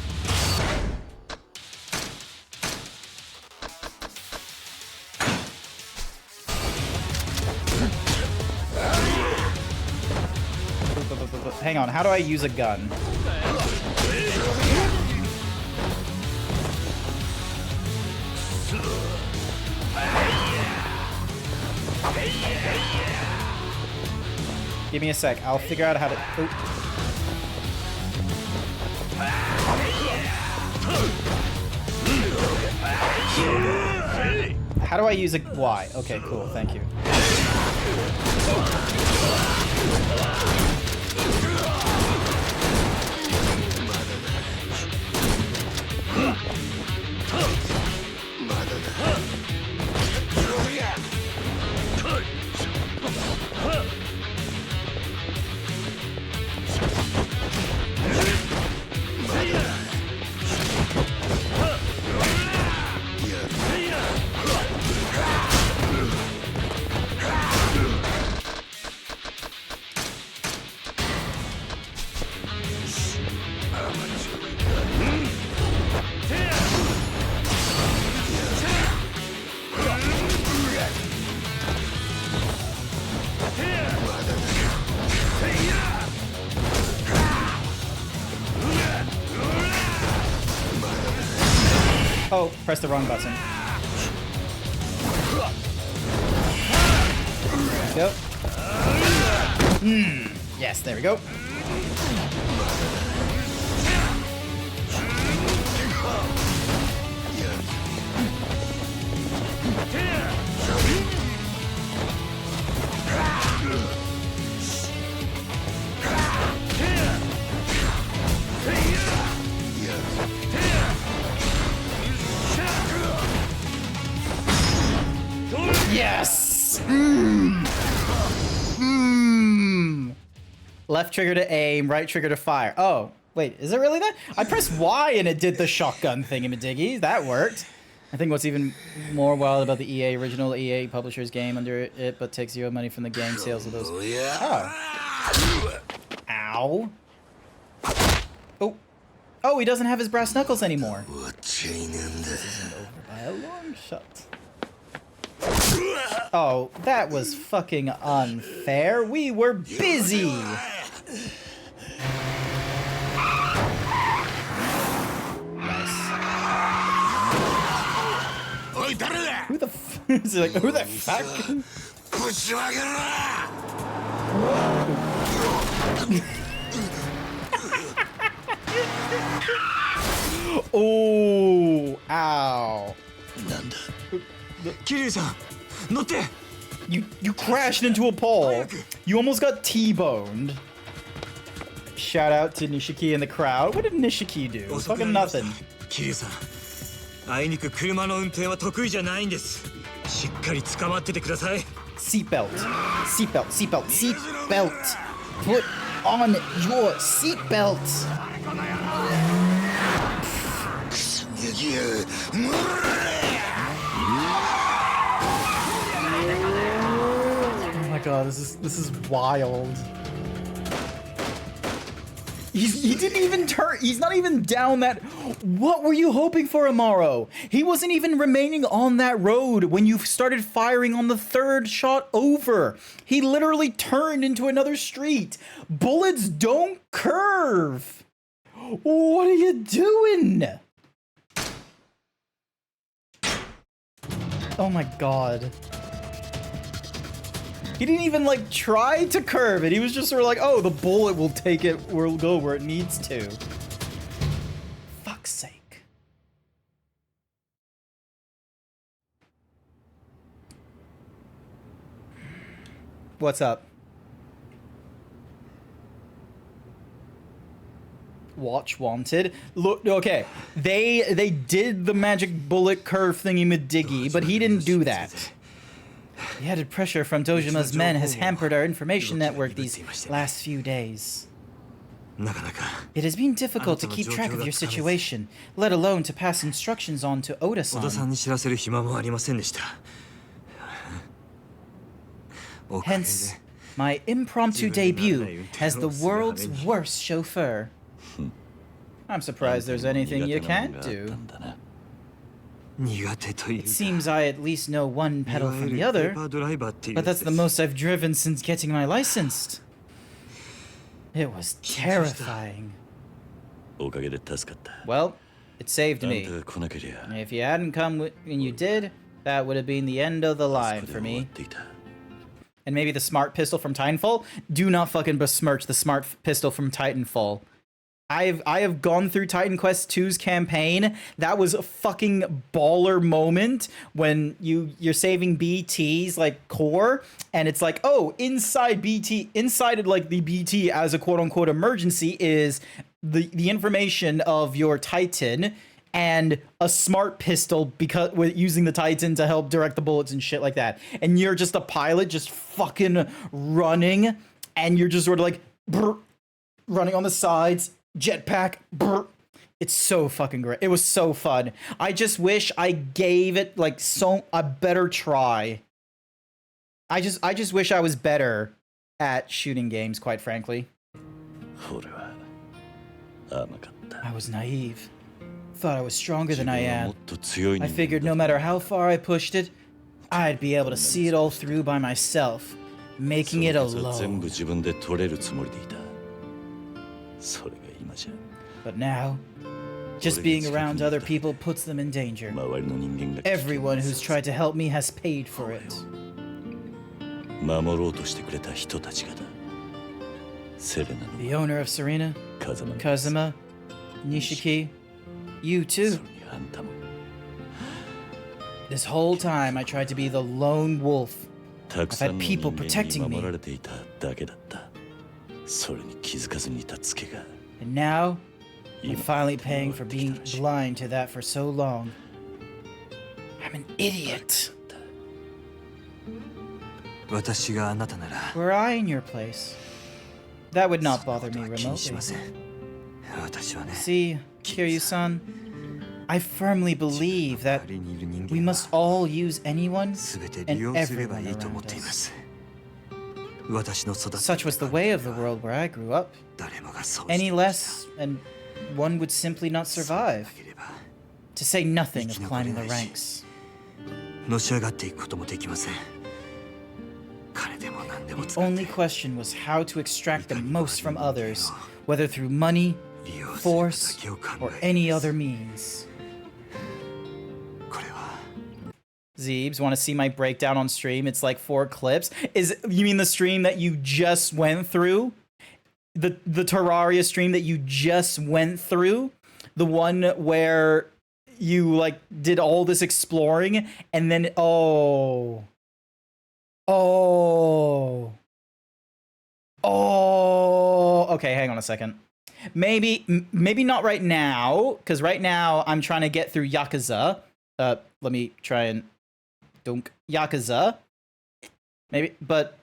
Hang on, how do I use a gun? Give me a sec, I'll figure out how to... Oh. How do I use a Y? Okay, cool, thank you. Oh, press the wrong button. Yep. Yes, there we go. Yes! Left trigger to aim, right trigger to fire. Oh, wait, is it really that? I pressed Y and it did the shotgun thingy-majiggy. That worked. I think what's even more wild about the EA original EA publisher's game under it, but takes zero money from the game sales of those. Oh. Ow. Oh. Oh, he doesn't have his brass knuckles anymore. This isn't over by a long shot. Oh, that was fucking unfair. We were busy. Who the f is it like, who the fuck? Oh, ow. Kiryu-san, notte! You crashed into a pole. You almost got T-boned. Shout out to Nishiki in the crowd. What did Nishiki do? Fucking nothing. Kiryu-san, あいにく車の運転は得意じゃないんです。しっかり捕まっててください。 Seatbelt. Seatbelt. Seatbelt. Seatbelt. Put on your seatbelt. Oh my god, this is wild. He didn't even turn. He's not even down that. What were you hoping for, Amaro? He wasn't even remaining on that road when you started firing on the third shot over. He literally turned into another street. Bullets don't curve. What are you doing? Oh my god. He didn't even, like, try to curve it. He was just sort of like, oh, the bullet will take it, will go where it needs to. Fuck's sake. What's up? Watch wanted. Look, okay. They did the magic bullet curve thingy-madiggy, but he didn't do that. The added pressure from Dojima's men has hampered our information network these last few days. It has been difficult to keep track of your situation, let alone to pass instructions on to Oda-san. Hence, my impromptu debut as the world's worst chauffeur. I'm surprised there's anything you can't do. It seems I at least know one pedal from the other, but that's the most I've driven since getting my license. It was terrifying. Well, it saved me. If you hadn't come when you did, that would have been the end of the line for me. And maybe the smart pistol from Titanfall? Do not fucking besmirch the smart pistol from Titanfall. I have gone through Titan Quest 2's campaign. That was a fucking baller moment when you're saving BT's like core, and it's like, oh, inside like the BT as a quote unquote emergency is the information of your Titan and a smart pistol because with using the Titan to help direct the bullets and shit like that. And you're just a pilot just fucking running, and you're just sort of like running on the sides. Jetpack. Brr. It's so fucking great. It was so fun. I just wish I gave it like a better try. I just wish I was better at shooting games, quite frankly. I was naive. Thought I was stronger than I am. I figured no matter how far I pushed it, I'd be able to see it all through by myself, making it alone. But now, Just being around other people puts them in danger. 周りの人間が Everyone who's tried to help me has paid for it. 守ろうとしてくれた人たちがだ。セレナの The owner of Serena, 風間の Kazuma, Nishiki, you そ too. れにあんたも This whole time I tried to be the lone wolf. たくさんの I've had 人 people 間 protecting に me. 守られていただけだった。それに気づかずにいたツケが And now, I'm 今 finally paying for 戻ってき being たらしい blind to that for so long. I'm an idiot. 私があなたなら Were I in your place, that would not そんな bother こと me は気にし remotely. ません。私はね、 See, Kiryu-san, I firmly believe that 周りにいる人 we 間は must all use anyone 全て and 利用すれば everyone いいと思っ around ていま us. す。私の育った Such was the way of the world where I grew up. 誰もがそうして Any いました less, and one would simply not そうで survive. なければ To say nothing of 生き残れ climbing な the いし ranks. のし上がっていくこともできません。金でも何でも The 使って only question was how to extract the most from others, whether through money, 利用するか force, だけを考 or え any other means. これは Zeebs, want to see my breakdown on stream? It's like 4 clips. You mean the stream that you just went through? The Terraria stream that you just went through? The one where you like did all this exploring and then oh okay, hang on a second. Maybe not right now, because right now I'm trying to get through Yakuza. Let me try and dunk Yakuza. Maybe, but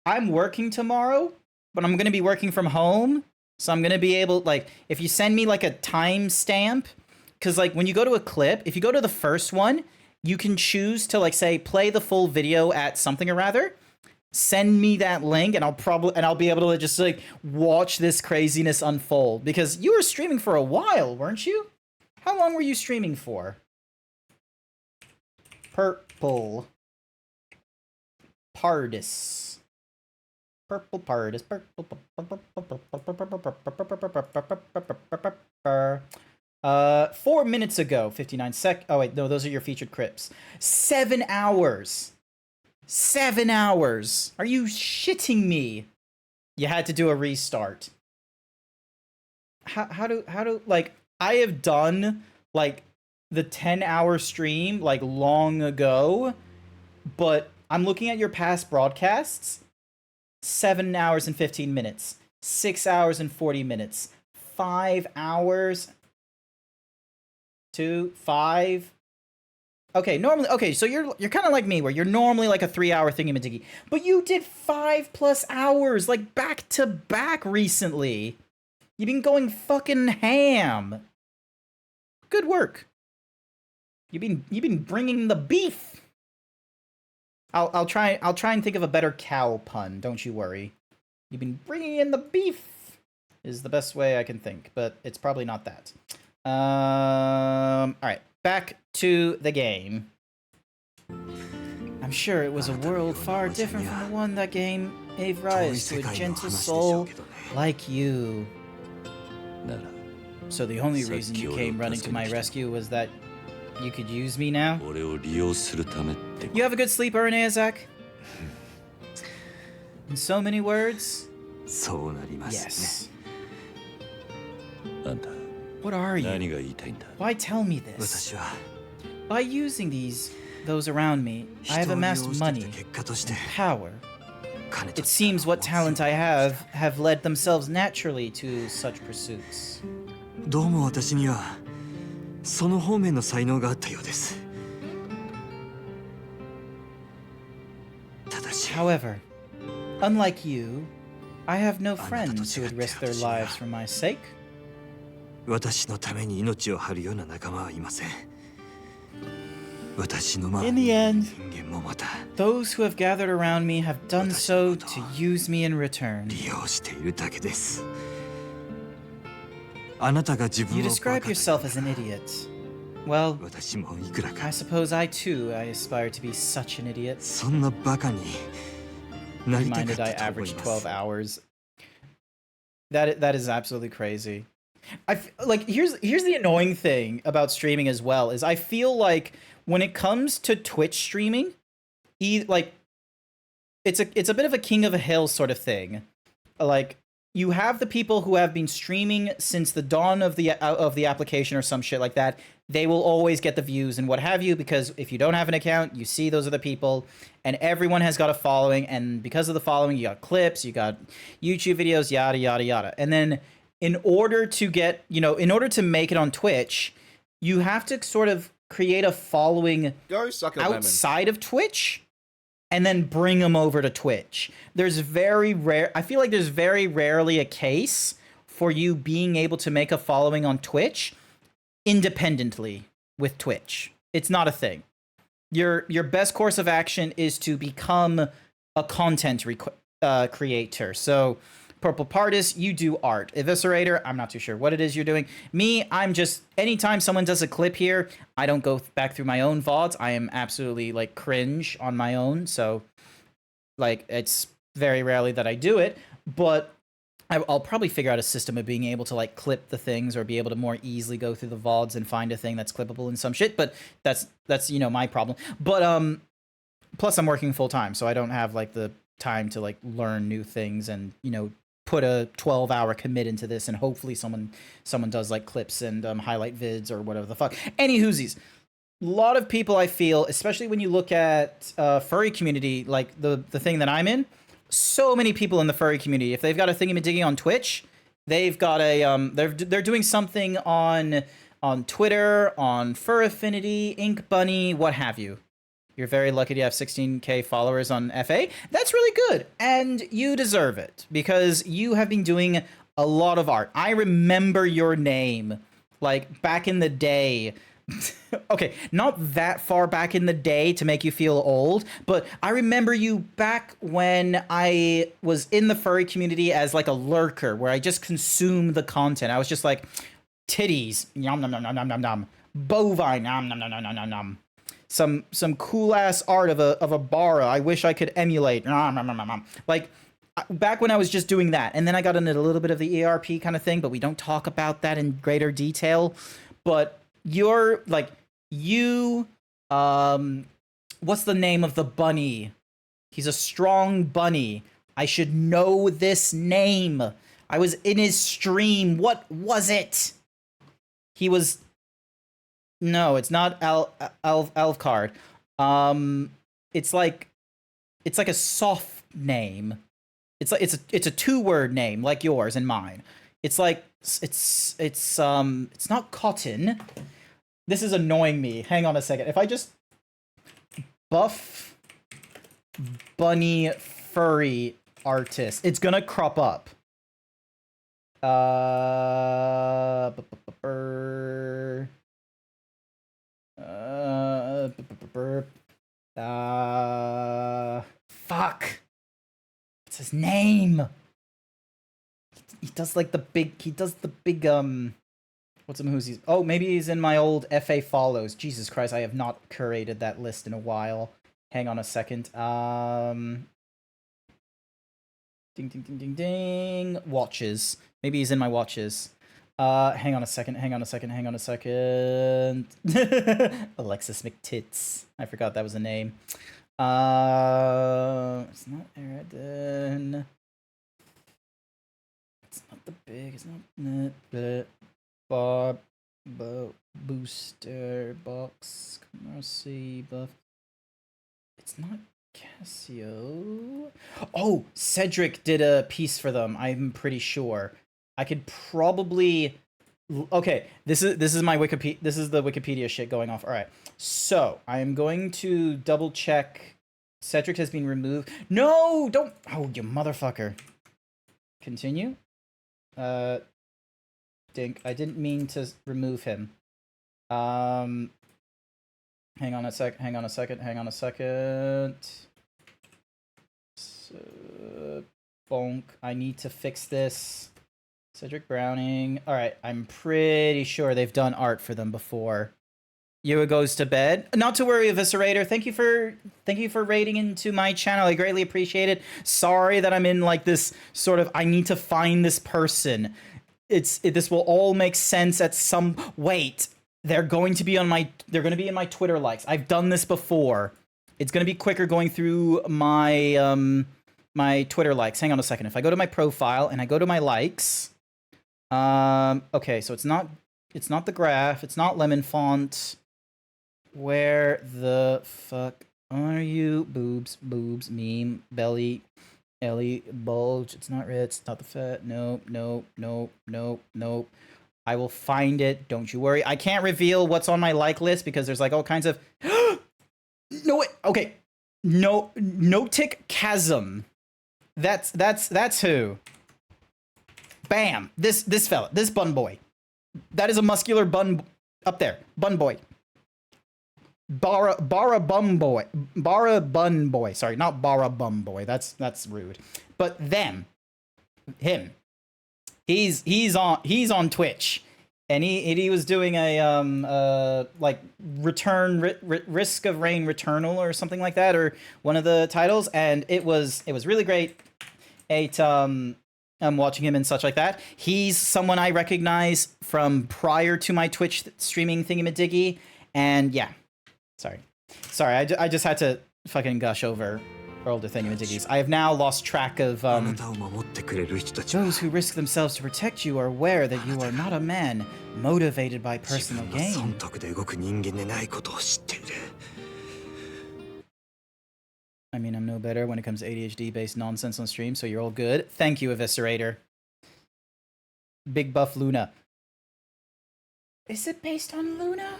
I'm working tomorrow, but I'm gonna be working from home, so I'm gonna be able, like, if you send me like a timestamp, because like when you go to a clip, if you go to the first one, you can choose to like say play the full video at something or rather. Send me that link and I'll be able to just like watch this craziness unfold, because you were streaming for a while, weren't you? How long were you streaming for? Purple Pardis. Purple Pardis. 4 minutes ago, 59 sec. Oh wait, no, those are your featured clips. 7 hours. 7 hours. Are you shitting me? You had to do a restart. How do like, I have done like the 10-hour stream like long ago, but I'm looking at your past broadcasts. 7 hours and 15 minutes. 6 hours and 40 minutes. 5 hours. 2, 5. Okay, normally, okay, so you're kind of like me, where you're normally like a 3-hour thingy-majiggy, but you did 5+ hours, like back to back recently. You've been going fucking ham. Good work. You've been bringing the beef. I'll try and think of a better cow pun. Don't you worry. You've been bringing in the beef. Is the best way I can think, but it's probably not that. All right, back to the game. I'm sure it was a world far different from the one that game gave rise to a gentle soul like you. なら So the only reason you came running to my rescue was that you could use me now? 俺を利用するためって You have a good sleep, Ernezak? In so many words? そうなりますね。 Yes. あんた What are you? 何が言いたいんだ Why tell me this? 私は By using those around me, I have 人を利 amassed 用してきた money 結果として and power. 金と It seems what talent I have led themselves naturally to such pursuits. どうも私にはその方面の才能があったようです。ただし However, unlike you, I have no friends who would risk their lives for my sake. 私のために命を張るような仲間はいません。私の周 In り the に end, 人間もまた those who have gathered around me have done so to use me in return. 利用しているだけです。あなたが自分 You を describe yourself as an idiot. Well, 私もいくらか I suppose I too aspire to be such an idiot. そんなバカになりたかっ Reminded I たと思い averaged ま 12す。 hours. That is absolutely crazy. Like here's the annoying thing about streaming as well is I feel like when it comes to Twitch streaming, like it's a bit of a king of a hill sort of thing. Like you have the people who have been streaming since the dawn of the application or some shit like that. They will always get the views and what have you, because if you don't have an account, you see those other people, and everyone has got a following, and because of the following, you got clips, you got YouTube videos, yada yada yada. And then in order to make it on Twitch, you have to sort of create a following outside of Twitch and then bring them over to Twitch. I feel like there's very rarely a case for you being able to make a following on Twitch independently with Twitch. It's not a thing. Your best course of action is to become a content creator. So Purple Partis, you do art. Eviscerator, I'm not too sure what it is you're doing. Me, I'm just, anytime someone does a clip here, I don't go back through my own VODs. I am absolutely like cringe on my own. So like it's very rarely that I do it, but I'll probably figure out a system of being able to like clip the things or be able to more easily go through the VODs and find a thing that's clippable and some shit. But that's my problem. But plus I'm working full time, so I don't have like the time to like learn new things and put a 12-hour commit into this, and hopefully someone does like clips and highlight vids or whatever the fuck. Any whoosies. A lot of people, I feel, especially when you look at furry community, like the thing that I'm in, so many people in the furry community, if they've got a thingy-majiggy on Twitch, they've got a they're doing something on Twitter, on Fur Affinity, Ink Bunny, what have you. You're very lucky to have 16k followers on FA. That's really good, and you deserve it because you have been doing a lot of art. I remember your name, like back in the day. Okay, not that far back in the day to make you feel old, but I remember you back when I was in the furry community as like a lurker, where I just consumed the content. I was just like, titties, yum nom nom nom nom nom nom, bovine, nom nom nom nom nom nom nom. Some cool ass art of a bara I wish I could emulate. Like back when I was just doing that, and then I got into a little bit of the ERP kind of thing, but we don't talk about that in greater detail. But you're like what's the name of the bunny? He's a strong bunny. I should know this name. I was in his stream. What was it? He was. No, it's not Elfcard. It's like a soft name. It's like it's a 2-word name like yours and mine. It's like it's not Cotton. This is annoying me. Hang on a second. If I just buff bunny furry artist, it's gonna crop up. Fuck. What's his name? He does like the big, what's some who's he's, oh, maybe he's in my old FA follows. Jesus Christ, I have not curated that list in a while. Hang on a second. Ding, ding, ding, ding, ding. Watches. Maybe he's in my watches. Hang on a second. Alexis McTits. I forgot that was a name. It's not Eridan. It's not the big, it's not the Bob Booster Box Mercy Buff. It's not Casio. Oh, Cedric did a piece for them, I'm pretty sure. I could probably. Okay, this is my Wikipedia. This is the Wikipedia shit going off. All right, so I am going to double check. Cedric has been removed. No, don't. Oh, you motherfucker. Continue. Dink. I didn't mean to remove him. Hang on a second. So, bonk. I need to fix this. Cedric Browning. All right, I'm pretty sure they've done art for them before. Yua goes to bed. Not to worry, Eviscerator. Thank you for raiding into my channel. I greatly appreciate it. Sorry that I'm in like this sort of I need to find this person. this will all make sense at some. Wait, they're going to be in my Twitter likes. I've done this before. It's going to be quicker going through my my Twitter likes. Hang on a second. If I go to my profile and I go to my likes, okay, so it's not the graph. It's not lemon font. Where the fuck are you? Boobs, meme, belly, Ellie, bulge. It's not Ritz. It's not the fat. Nope. I will find it. Don't you worry. I can't reveal what's on my like list because there's like all kinds of. No, wait. Okay. No tick chasm. That's who. Bam. This fella. This bun boy. That is a muscular bun up there. Bun boy. Bara bum boy. Bara bun boy. Sorry, not bara bum boy. That's rude. But him. He's on Twitch. And he was doing a like Risk of Rain Returnal or something like that, or one of the titles, and it was really great. I'm watching him and such like that. He's someone I recognize from prior to my Twitch streaming thingamadiggy, and yeah. Sorry, I just had to fucking gush over older thingamadiggies. I have now lost track of those who risk themselves to protect you are aware that you are not a man motivated by personal gain. I mean, I'm no better when it comes to ADHD-based nonsense on stream, so you're all good. Thank you, Eviscerator. Big Buff Luna. Is it based on Luna?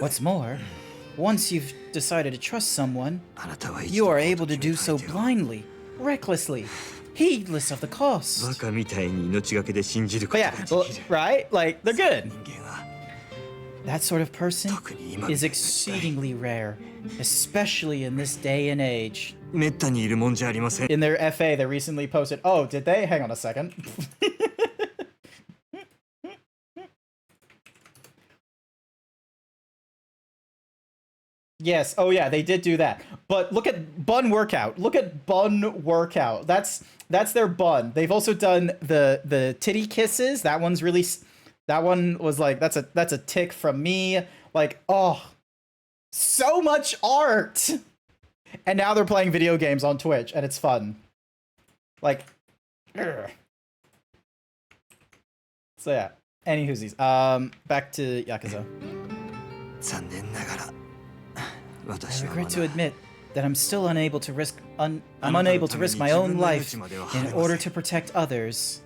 What's more, once you've decided to trust someone, you are able to do so blindly, recklessly, heedless of the cost. But yeah, right? Like, they're good. That sort of person is exceedingly rare, especially in this day and age. In their FA, they recently posted... Oh, did they? Hang on a second. Yes. Oh, yeah, they did do that. But look at Bun Workout. Look at Bun Workout. That's their bun. They've also done the titty kisses. That one's really... That one was like, that's a tick from me. Like, oh, so much art. And now they're playing video games on Twitch, and it's fun. Like, ugh. So yeah. Any whoosies. Back to Yakuza. I regret to admit that I'm still unable to risk I'm unable to risk my own life in order to protect others.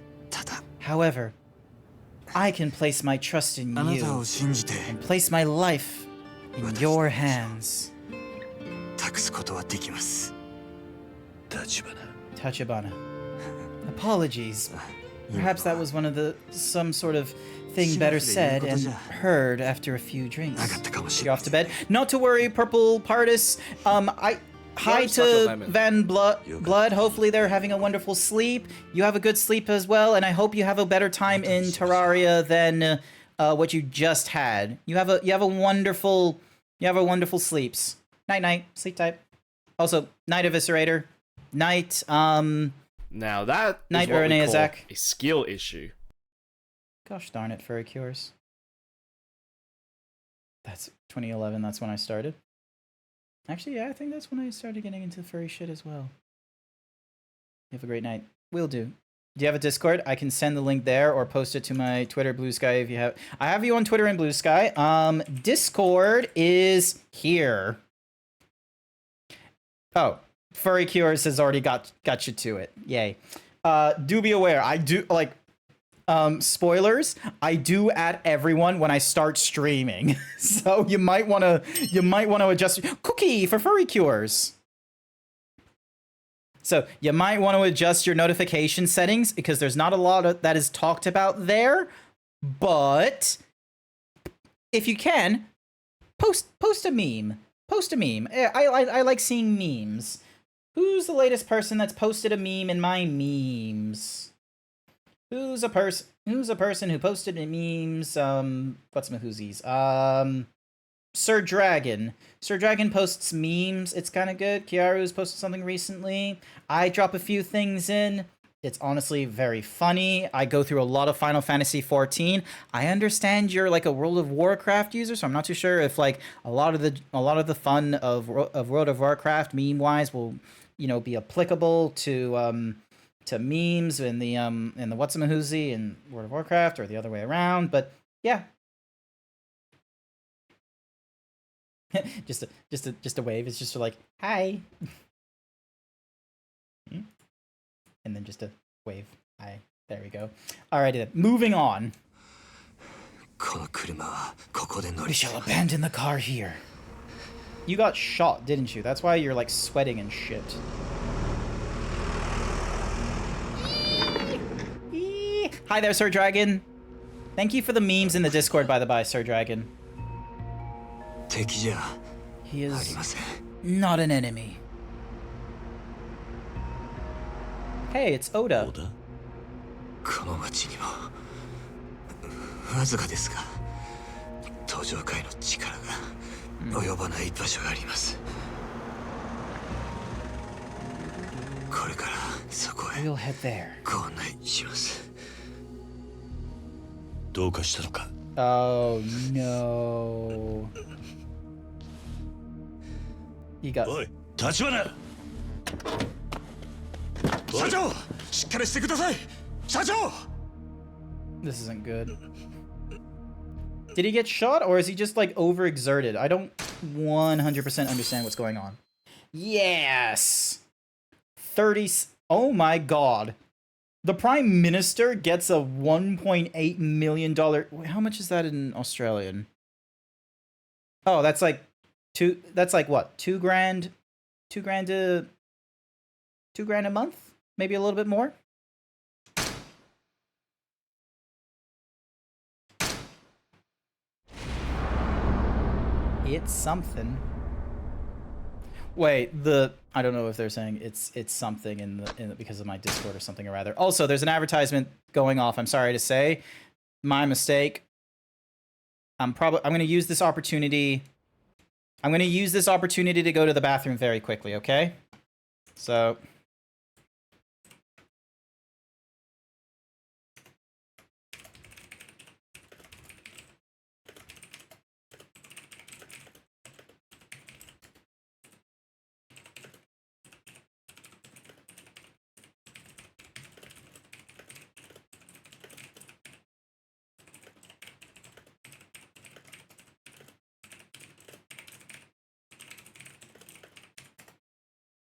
However, I can place my trust in you and place my life in your hands. Tachibana. Apologies. Perhaps that was some sort of thing better said and heard after a few drinks. You're off to bed. Not to worry, Purple Pardis. Hi to Van Blood. Hopefully they're having a wonderful sleep. You have a good sleep as well, and I hope you have a better time in Terraria than what you just had. You have a wonderful sleeps. Night. Sleep tight. Also, night Eviscerator. Night. Now that night is what we call Uraneazak. a skill issue. Gosh darn it, Furry Cures. That's 2011. That's when I started. Actually, yeah, I think that's when I started getting into furry shit as well. You have a great night. Will do. Do you have a Discord? I can send the link there or post it to my Twitter, Blue Sky, if you have. I have you on Twitter and Blue Sky. Discord is here. Oh, Furry Cures has already got you to it. Yay. Do be aware. I do like spoilers. I do add everyone when I start streaming. So you might want to adjust cookie for Furry Cures. So you might want to adjust your notification settings because there's not a lot that is talked about there, but if you can, post a meme. Post a meme. I like seeing memes. Who's the latest person that's posted a meme in my memes? Who's a person who posted memes? What's my whoosies? Sir Dragon. Sir Dragon posts memes. It's kind of good. Kiaru's posted something recently. I drop a few things in. It's honestly very funny. I go through a lot of Final Fantasy 14. I understand you're like a World of Warcraft user, so I'm not too sure if like a lot of the fun of World of Warcraft meme wise will, you know, be applicable to memes in the Whatsamahoozy in World of Warcraft or the other way around. But yeah, just a wave. It's just like hi, and then just a wave. Hi. There we go. Alrighty then. Moving on. この車はここで乗 We り継 shall ぎます abandon the car here. You got shot, didn't you? That's why you're like sweating and shit. Hi there, Sir Dragon. Thank you for the memes in the Discord, by the by, Sir Dragon. 敵じゃ He あり is ません not an enemy. Hey, it's Oda. どうだこの町にもわずかですが登場界の力が及ばない場所があります、これからそこへ We'll head there. ご案内します。どうかしたのか Oh no. You got おい立花社長しっかりしてください社長 This isn't good. Did he get shot or is he just like overexerted? I don't 100% understand what's going on. Yes! 30. Oh my god. The Prime Minister gets a $1.8 million. How much is that in Australian? Oh, that's like that's like what? 2 grand? 2 grand a month? Maybe a little bit more? It's something. Wait, I don't know if they're saying it's something in the because of my Discord or something or rather. Also, there's an advertisement going off. I'm sorry to say, my mistake. I'm going to use this opportunity. I'm going to use this opportunity to go to the bathroom very quickly, okay? So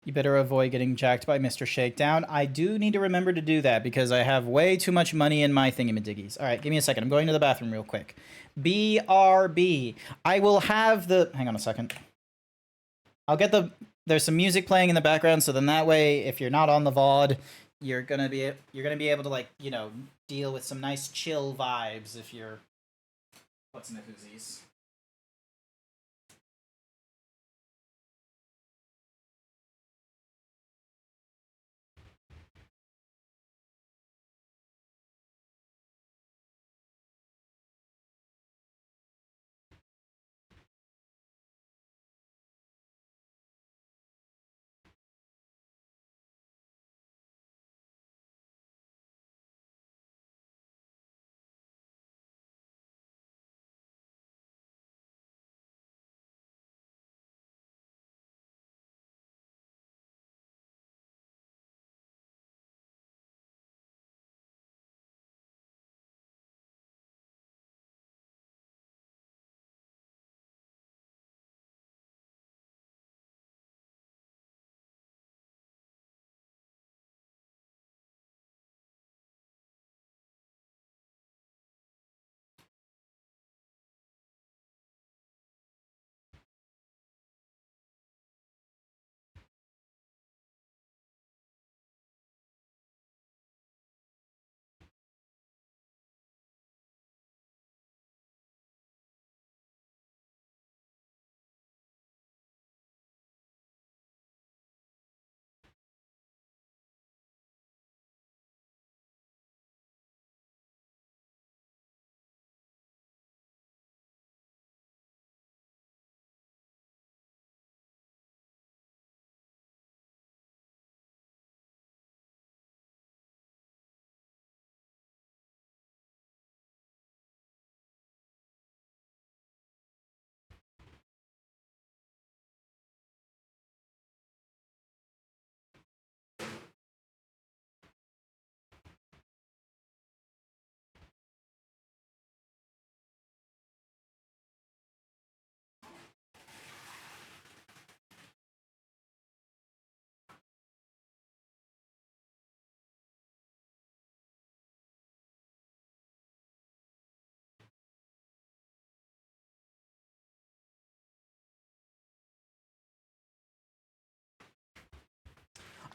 you better avoid getting jacked by Mr. Shakedown. I do need to remember to do that because I have way too much money in my thingamadiggies. All right, give me a second. I'm going to the bathroom real quick. BRB. I will have the... Hang on a second. I'll get the... There's some music playing in the background, so then that way, if you're not on the VOD, you're gonna be able to, like, you know, deal with some nice chill vibes if you're... What's in the whoosies?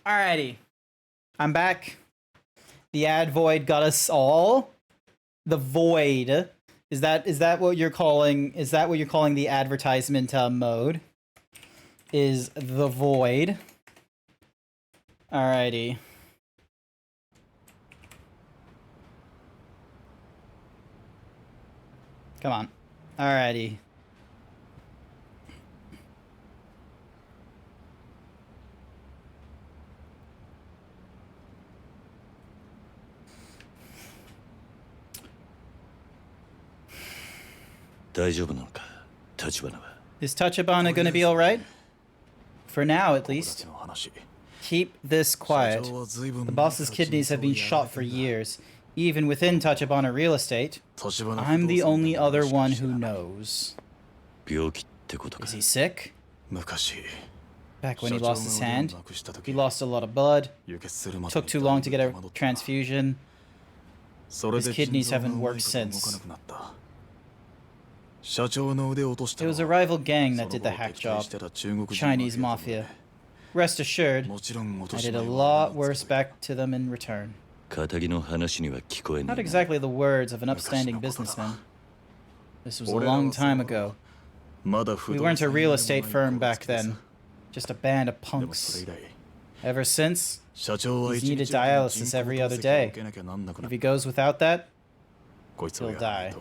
Alrighty. I'm back. The ad void got us all. The void. Is that what you're calling the advertisement mode? Is the void. Alrighty. Come on. Alrighty. Is Tachibana gonna be alright? For now, at least. Keep this quiet. The boss's kidneys have been shot for years. Even within Tachibana real estate, I'm the only other one who knows. Is he sick? Back when he lost his hand, he lost a lot of blood. Took too long to get a transfusion. His kidneys haven't worked since. It was a rival gang that did the hack job. Chinese mafia. Rest assured, I did a lot worse back to them in return. Not exactly the words of an upstanding businessman. This was a long time ago. We weren't a real estate firm back then. Just a band of punks. Ever since, he's needed dialysis every other day. If he goes without that, he'll die.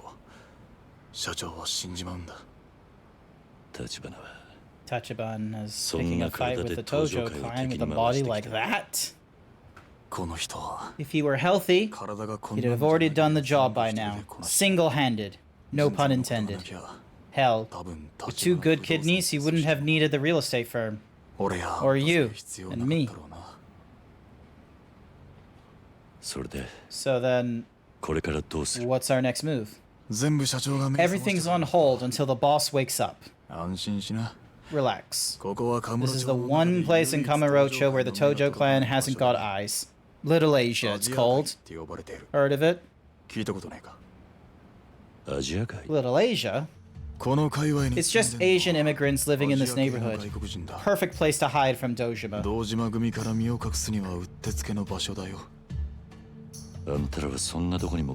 Tachibana is picking a fight with the Tojo clan with a body like that? If he were healthy, he'd have already done the job by now. Single-handed. No pun intended. Hell, with 2 good kidneys, he wouldn't have needed the real estate firm. Or you, and me. So then, what's our next move? Everything's on hold until the boss wakes up. Relax. This is the one place in Kamurocho where the Tojo clan hasn't got eyes. Little Asia, it's called. Heard of it? Little Asia? It's just Asian immigrants living in this neighborhood. Perfect place to hide from Dojima.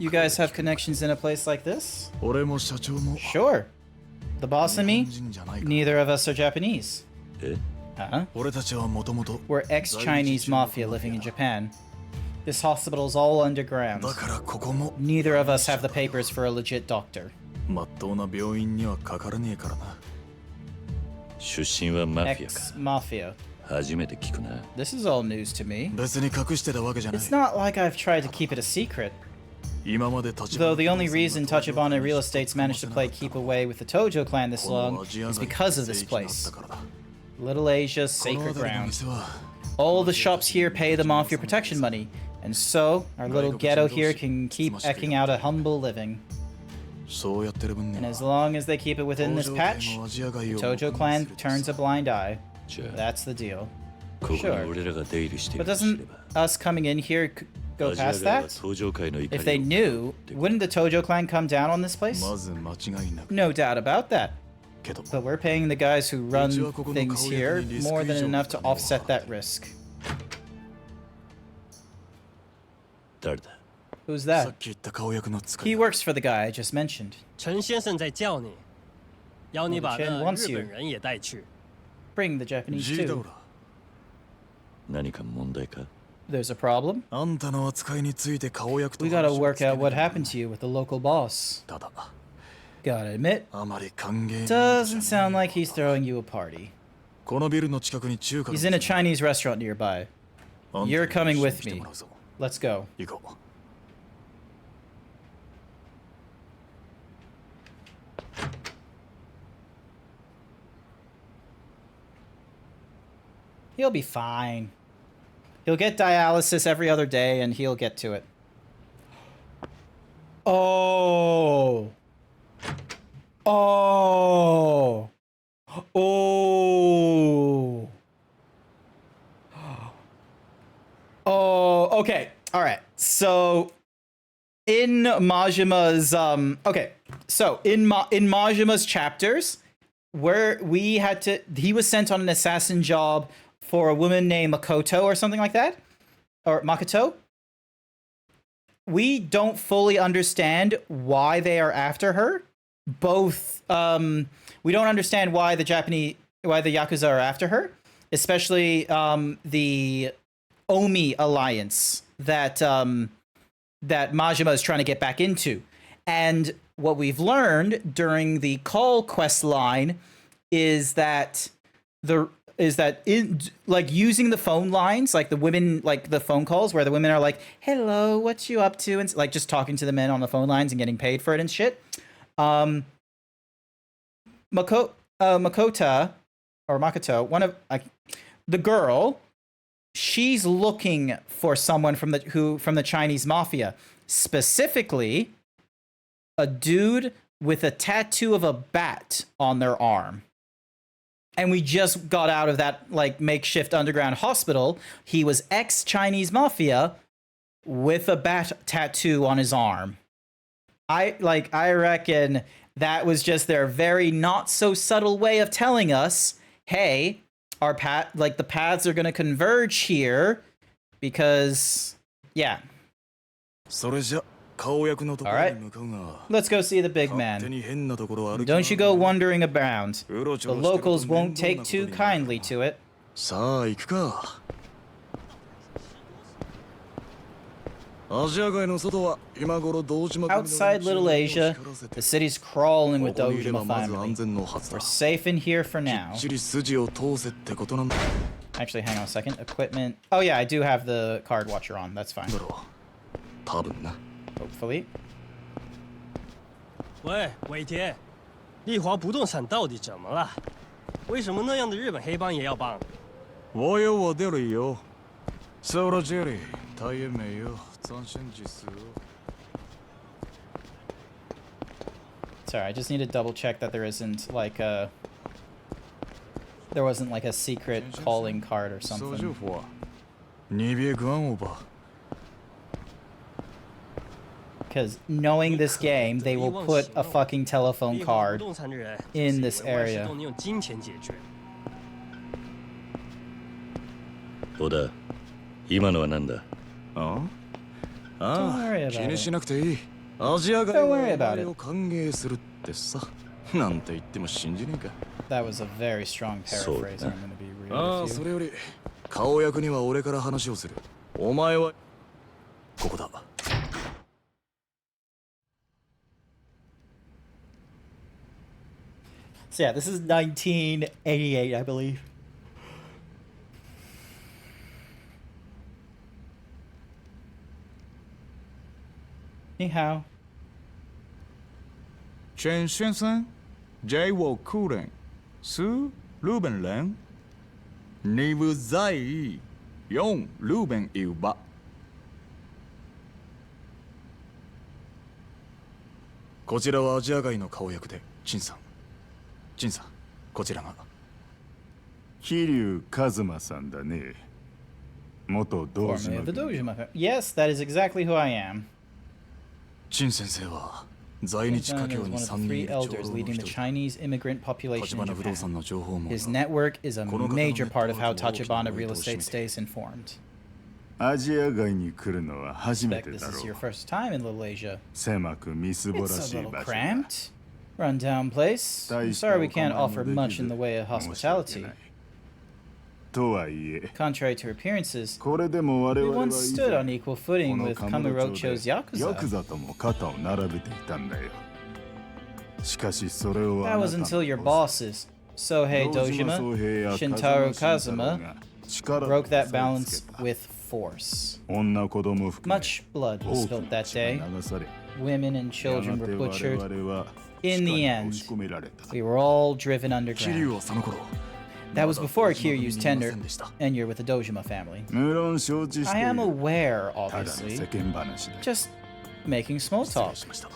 You guys have connections in a place like this? Sure. The boss and me? Neither of us are Japanese. Huh? We're ex-Chinese mafia living in Japan. This hospital's all underground. Neither of us have the papers for a legit doctor. Ex-mafia. This is all news to me. It's not like I've tried to keep it a secret. Though the only reason Tachibana Real Estate's managed to play keep away with the Tojo clan this long is because of this place. Little Asia's sacred ground. All the shops here pay the mafia protection money, and so our little ghetto here can keep eking out a humble living. And as long as they keep it within this patch, the Tojo clan turns a blind eye. That's the deal. Sure. But doesn't us coming in here go past that? If they knew, wouldn't the Tojo clan come down on this place? No doubt about that. But we're paying the guys who run things here more than enough to offset that risk. Who's that? He works for the guy I just mentioned. Chen wants you. Bring the Japanese too. There's a problem? We gotta work out what happened to you with the local boss. Gotta admit, doesn't sound like he's throwing you a party. He's in a Chinese restaurant nearby. You're coming with me. Let's go. He'll be fine. He'll get dialysis every other day and he'll get to it. Oh. Oh. Oh. Oh, okay. All right. So in Majima's okay. So in Majima's chapters where he was sent on an assassin job for a woman named Makoto or something like that, or Makoto. We don't fully understand why they are after her. Both, we don't understand why the Yakuza are after her, especially the Omi alliance that that Majima is trying to get back into. And what we've learned during the call quest line is that in like using the phone lines, like the women, like the phone calls where the women are like, "Hello, what you up to?" and like just talking to the men on the phone lines and getting paid for it and shit. Makoto, the girl, she's looking for someone from the Chinese mafia, specifically a dude with a tattoo of a bat on their arm. And we just got out of that like makeshift underground hospital. He was ex-Chinese mafia with a bat tattoo on his arm. I reckon that was just their very not so subtle way of telling us, hey, the paths are going to converge here because, yeah. All right, let's go see the big man. Don't you go wandering around. The locals won't take too kindly to it. Outside Little Asia, the city's crawling with Dojima family. We're safe in here for now. Actually, hang on a second. Equipment. Oh yeah, I do have the card watcher on. That's fine. Hopefully. 喂，尾田，丽华不动产到底怎么了？为什么那样的日本黑帮也要帮？我有我的理由。说到这里，他也没有展现技术。Sorry, I just need to double check that there wasn't like a secret calling card or something. 你别管我吧。 Because knowing this game, they will put a fucking telephone card in this area. 小田、今のは何だ？ああ、気にしなくていい。アジア外を歓迎するってさ、なんて言っても信じねえか。That was a very strong paraphrase. I'm gonna be real with you. ああ、それより顔役には俺から話をする。お前はここだ。 So yeah, this is 1988, I believe. Ni hao. 陈先生，这我客人是日本人。你不在意用日本语吧？こちらはアジア外の顔役で陳さん。 陳さん、こちらが。桐生一馬さんだね。元道島。Yes, that is exactly who I am. 陳先生は在日華僑に3人いる長老の一人。 Chinese immigrant population in 不動産の情報網。 His network is a major part of how Tachibana real estate stays informed. アジア外に来るのは初めて This だろ is your う。 first time in Little Asia. 狭くみすぼら It's し a い little 場所だ。 cramped. Rundown place. I'm sorry we can't offer much in the way of hospitality. とはいえ、 Contrary to appearances, これでも我 we 々は once 以 stood 前 on equal footing この with カムロ町 Kamurocho's でヤク Yakuza. ザとも肩を並べていたんだよ。しかしそれを That あな was たの until your ボス bosses, Sohei 堂島 Dojima, 宗平や Shintaro 風間 Kazuma, が力を broke that 抑え balance つけた。 with force. 女子供含め Much blood 多 was く spilled の that 血が day. 流され、 Women and や children が were て我 butchered. 々は In 地 the 下 end, に押し込められた。 we were all driven 桐生 underground. はその頃 That was まだ before 堂島組に Kiryu's いませ tenure んでした。 tenure with the Dojima family. 無論承知して I い am る。 aware, ただの obviously. 世間話だ。 Just making small 失礼 talk. しました。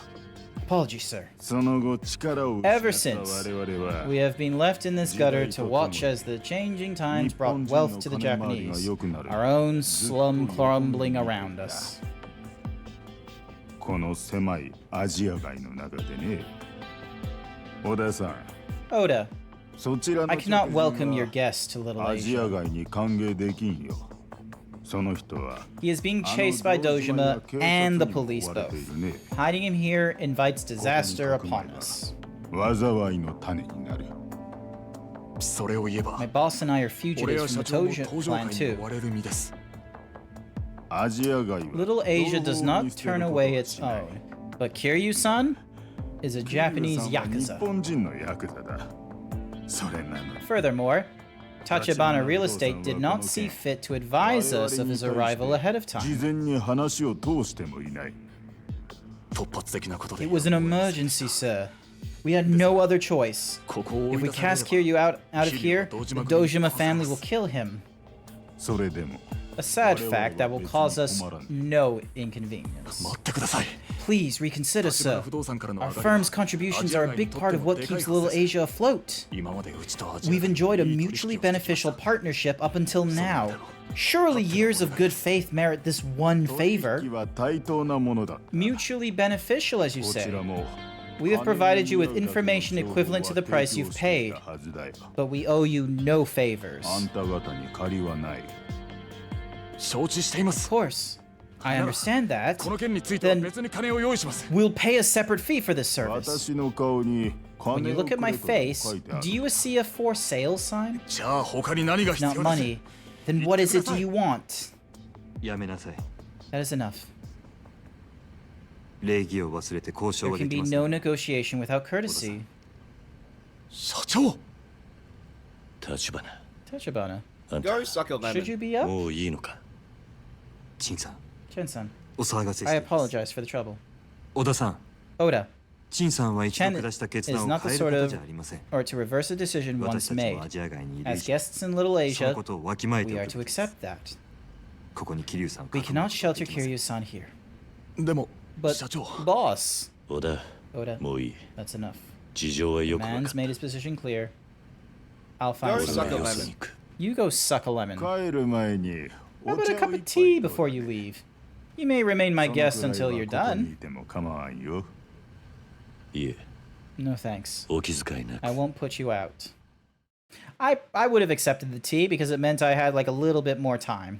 Apologies, sir. その後力を Ever 失った since, 我々は we have been left in this gutter to watch as the changing times brought wealth to the Japanese, our own slum crumbling around us. この狭いアジア街の中でね。小田さん、 Oda, そちらの I cannot 着 welcome 人 your は guests to Little アジア Asia. 街に歓迎できんよ。その人は He is being chased by Dojima and the police both. Hiding him here invites disaster upon us. 災いの種になる。それを言えば My boss and I are 俺 fugitives や from 社 the 長も Toja 登場 clan 会に too. 追われる身です。アジア街は Little Asia does not turn away its own, but Kiryu-san is a Japanese 日 yakuza. 本人のヤクザだ。それなのに Furthermore, Tachibana Real Estate did not see fit to advise us of his arrival ahead of 事 time. 前に話を通してもいない。突発的なことで It was an emergency, sir. We had no other choice. ここを追 If い we 出され cast れば Kiryu out of here, the Dojima family will kill him. それでも A sad fact that will cause us no inconvenience. 待ってください。 Please reconsider, 立花 sir. 不動産からの Our 上がり firm's contributions are a big part of what keeps Little Asia afloat. 今までうちとアジア We've が enjoyed a いい取引 mutually をしてきました beneficial partnership up until now. Surely years of good faith merit this one 取 favor. 引は対等なものだ。 Mutually beneficial, as you こち say. らも We have provided you with information equivalent to the price you've paid, はずだよ。 but we owe you no favors. あんた方に借りはない。承知していま Of す。 course. I understand that. この件については Then 別に金を用意します。 we'll pay a separate fee for this service. 私の顔に When 金 you を look く at my れと face, 書いてあ do る。 you see a for sale sign? じゃあ他に何が必要 Not です money. Then what is it do you want? やめなさい。 That is enough. 礼儀を忘れて交渉 There はで can き be ません。 no negotiation without courtesy. 社長立花、 Tachibana, Go suck a should lemon. you be up? もういいのか。陳さん、 Chen-san, お騒がせし I ています apologize for the trouble. 小田さん、 Oda, 陳さんは一度 Chen 下した決 is 断を not the 変えるこ sort と of, じゃありません。 or to reverse a decision 私 once たちもア made. ジア街にいる以 As 上、 guests in Little その Asia, ことをわきまえて we お are く to べきです accept that. ここに桐生さんを We 囲む cannot ことは shelter できません。 Kiryu-san here. でも But 社長 boss, 小田、 Oda, もういい。 that's enough. 事情はよくわか Man's った。 made his position clear. I'll Go find 俺 suck some. は a よそ lemon. に行く。 You go suck a lemon. 帰る前に How お about 茶 a を cup of 一杯 tea before you leave? You may remain my その guest くらい until は you're ここに done. いても構わんよ。いえ、 No thanks. お気遣いな I く。 won't put you out. I would have accepted the tea because it meant I had like a little bit more time.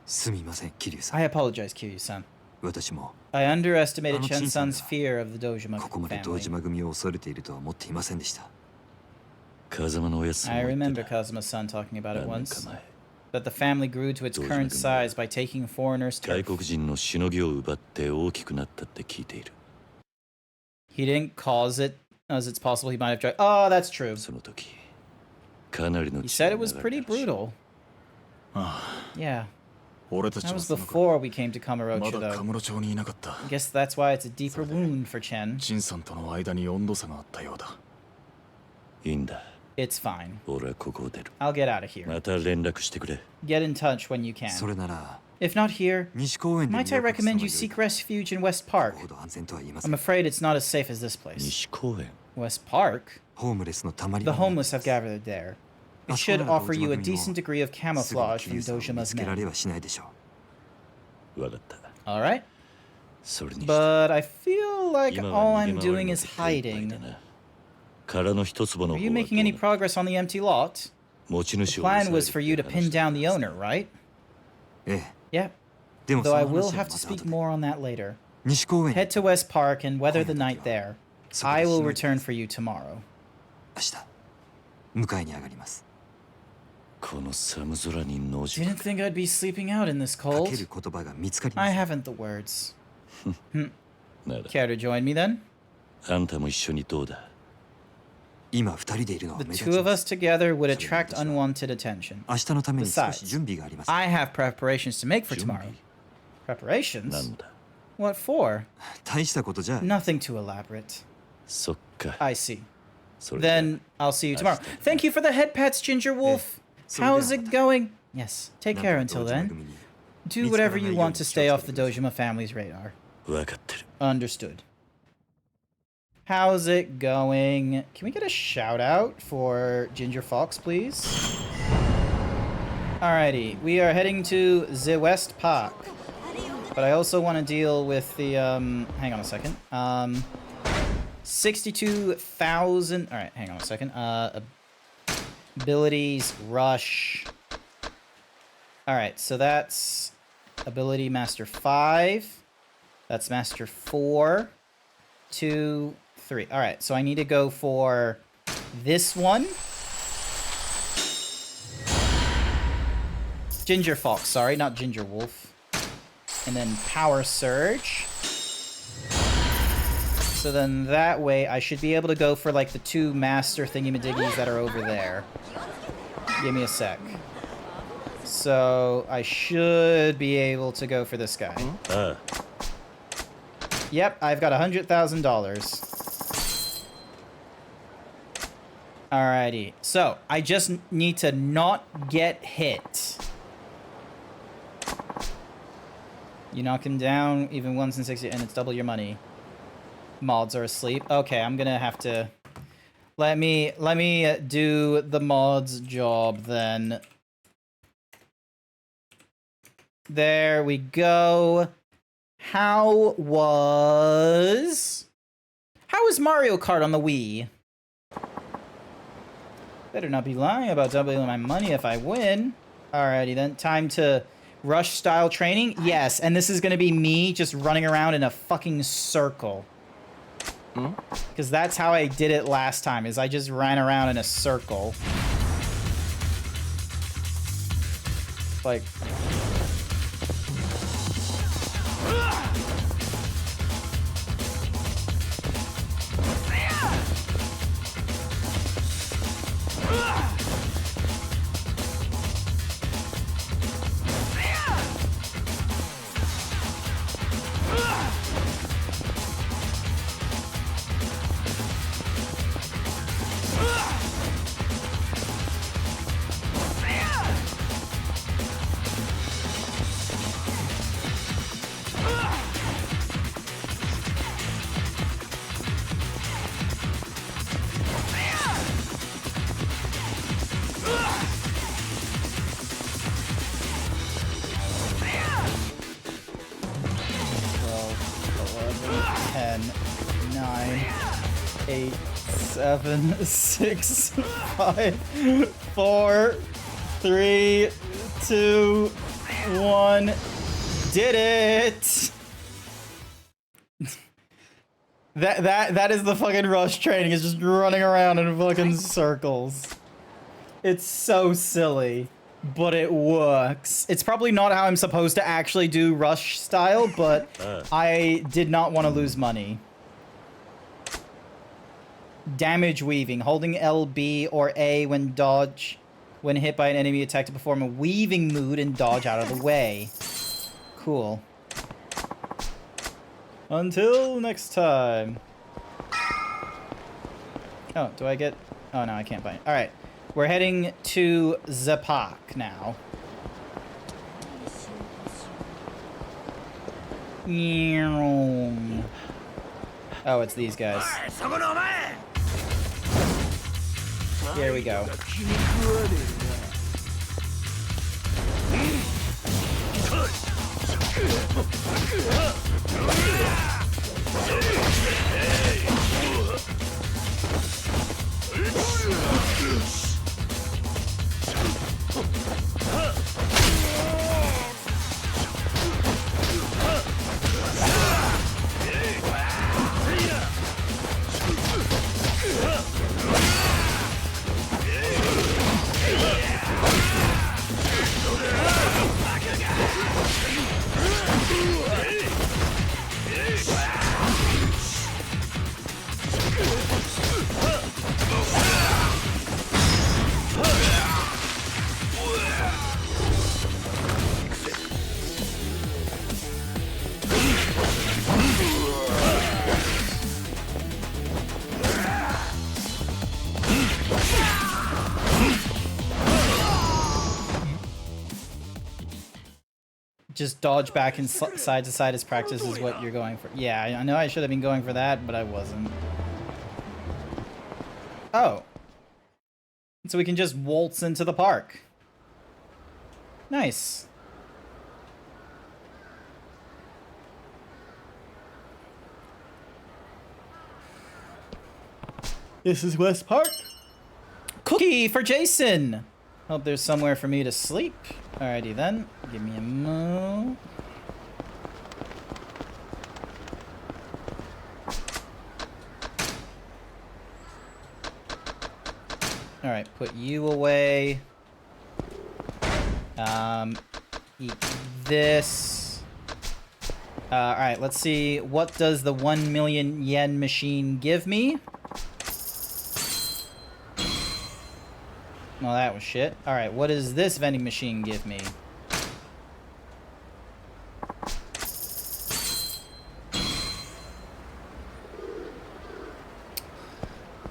すみません、桐生さん。 I apologize, Kiryu-san. 私も I underestimated あの小さな Chen-san's fear of the Dojima ここまで堂 family. 島組を恐れているとは思っていませんでした。風間のおやつさん I も言って remember た。 Kazuma-san talking about it 何年 once. か前、 That the family grew to its current size by taking foreigners' 外 turf. 国人のしのぎを奪って大きくなったって聞いている。 He didn't cause it, as it's possible he might have tried. Oh, that's true. その時、かなりの He 血が said it 流 was れ pretty たらしい。 brutal. あ Yeah, あ俺たち that は was その頃 before we came to ま Kamurocho, だ though. カムロ町にいなかった I guess that's why it's a deeper wound for Chen. 陳さんとの間に温度差があったようだいいんだ。 It's fine. 俺はここを出る。 I'll get out of here. また連絡してくれ。 Get in touch when you そ can. れなら、 If not here, 西公園で might I 身を隠す recommend のが you 良い seek が refuge in West こ Park? れほど安全とは言いませ I'm ん。 afraid it's not as safe as this place. 西公園。 West Park? ホームレスのたまり The 場にな homeless って have ます gathered there. あ It そこ should なら offer you a 堂島組も decent degree of すぐに camouflage 桐 from 生さんを見 Dojima's つけられ men. はしないでしょう。わかった。 Alright? それにして But I feel like 今 all は I'm 逃げ回る doing の is で手いっぱい hiding. だな。空の一坪の Are 方 you はどう making な any る？ progress on the empty lot? 持ち The 主を plan 抑え was る for you to って pin 話だ down the owner, right? ええ。 Yeah. でもそ Though の I 話 will は have ま to た speak 後で。 more on that later. 西公園 Head to West Park and weather the 今夜 night の時は there. そこで I し will のいで return for you tomorrow. 明日迎えに上がります。この寒空に野宿 Didn't think I'd be sleeping out in this か cold. ける言葉が見つかりま I せん。 haven't the words. なら Care to join me then? あんたも一緒にどうだ？今二人でいるのは The 目立 two ち of ま us す。 together would それに attract 私は unwanted attention. 明日のために少し Besides, 準備があります。 I have preparations to make for 準 tomorrow. 備？ Preparations? 何のだ？ What for? 大したことじゃ。 Nothing too elaborate. そっか。 I see. それじゃ Then I'll see you tomorrow. Thank you for the head pats, Ginger Wolf. How's it going? Yes. Take なん care とか until 堂島 then. 組に Do whatever you want to stay off the Dojima family's radar. 分かってる。 Understood. How's it going? Can we get a shout out for Ginger Fox, please? Alrighty, we are heading to the West Park. But I also want to deal with the, hang on a second. 62,000. All right, hang on a second. Abilities, rush. All right, so that's ability master 5. That's master 4, 2, 3. All right, so I need to go for this one. Ginger Fox, sorry, not Ginger Wolf. And then Power Surge. So then that way I should be able to go for like the 2 master thingy-majiggies that are over there. Give me a sec. So I should be able to go for this guy. Yep, I've got $100,000. Alrighty. So I just need to not get hit. You knock him down even once in 60 and it's double your money. Mods are asleep. Okay, I'm gonna have to let me do the mods job then. There we go. How was Mario Kart on the Wii? Better not be lying about doubling my money if I win. Alrighty then, time to rush style training. Yes, and this is gonna be me just running around in a fucking circle. Because that's how I did it last time, is I just ran around in a circle. Like... Seven, 6, 5, 4, 3, 2, 1. Did it! That is the fucking rush training. It's just running around in fucking circles. It's so silly, but it works. It's probably not how I'm supposed to actually do rush style, but I did not want to lose money. Damage weaving. Holding LB or A when hit by an enemy attack to perform a weaving mood and dodge out of the way. Cool. Until next time. Oh, do I get... Oh, no, I can't buy it. Alright. We're heading to the park now. Oh, it's these guys. Here we go. Just dodge back and side to side as practice is what you're going for. Yeah, I know I should have been going for that, but I wasn't. Oh. So we can just waltz into the park. Nice. This is West Park. Cookie for Jason. Hope there's somewhere for me to sleep. Alrighty then. Give me a mo. Alright, put you away. Eat this. Alright, let's see. What does the 1 million yen machine give me? Well, that was shit. Alright, what does this vending machine give me?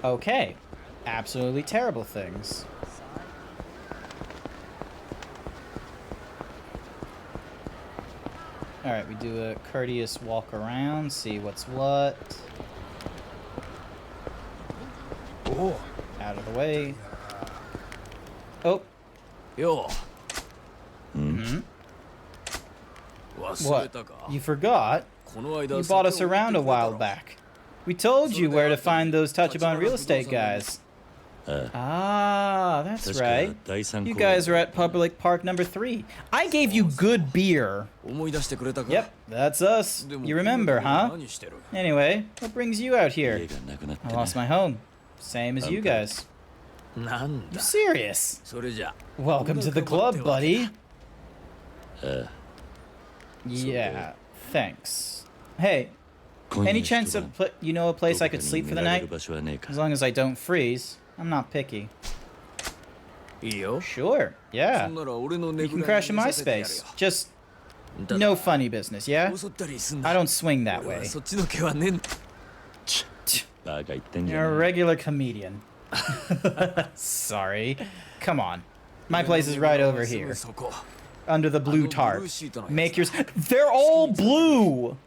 Okay. Absolutely terrible things. Alright, we do a courteous walk around, see what's what. Oh, out of the way. Oh. Yo. Mm-hmm. What? You forgot? You bought us around a while back. We told you where to find those Tachibana real estate guys. Ah, that's right. You guys are at Public Park number 3. I gave you good beer. Yep, that's us. You remember, huh? Anyway, what brings you out here? I lost my home. Same as you guys. You serious? Welcome to the club, buddy. Yeah, thanks. Hey, any chance of you know a place I could sleep for the night? As long as I don't freeze. I'm not picky. Sure, yeah. You can crash in my space. Just no funny business, yeah? I don't swing that way. You're a regular comedian. Sorry. Come on. My place is right over here. Under the blue tarp. Make yours. They're all blue!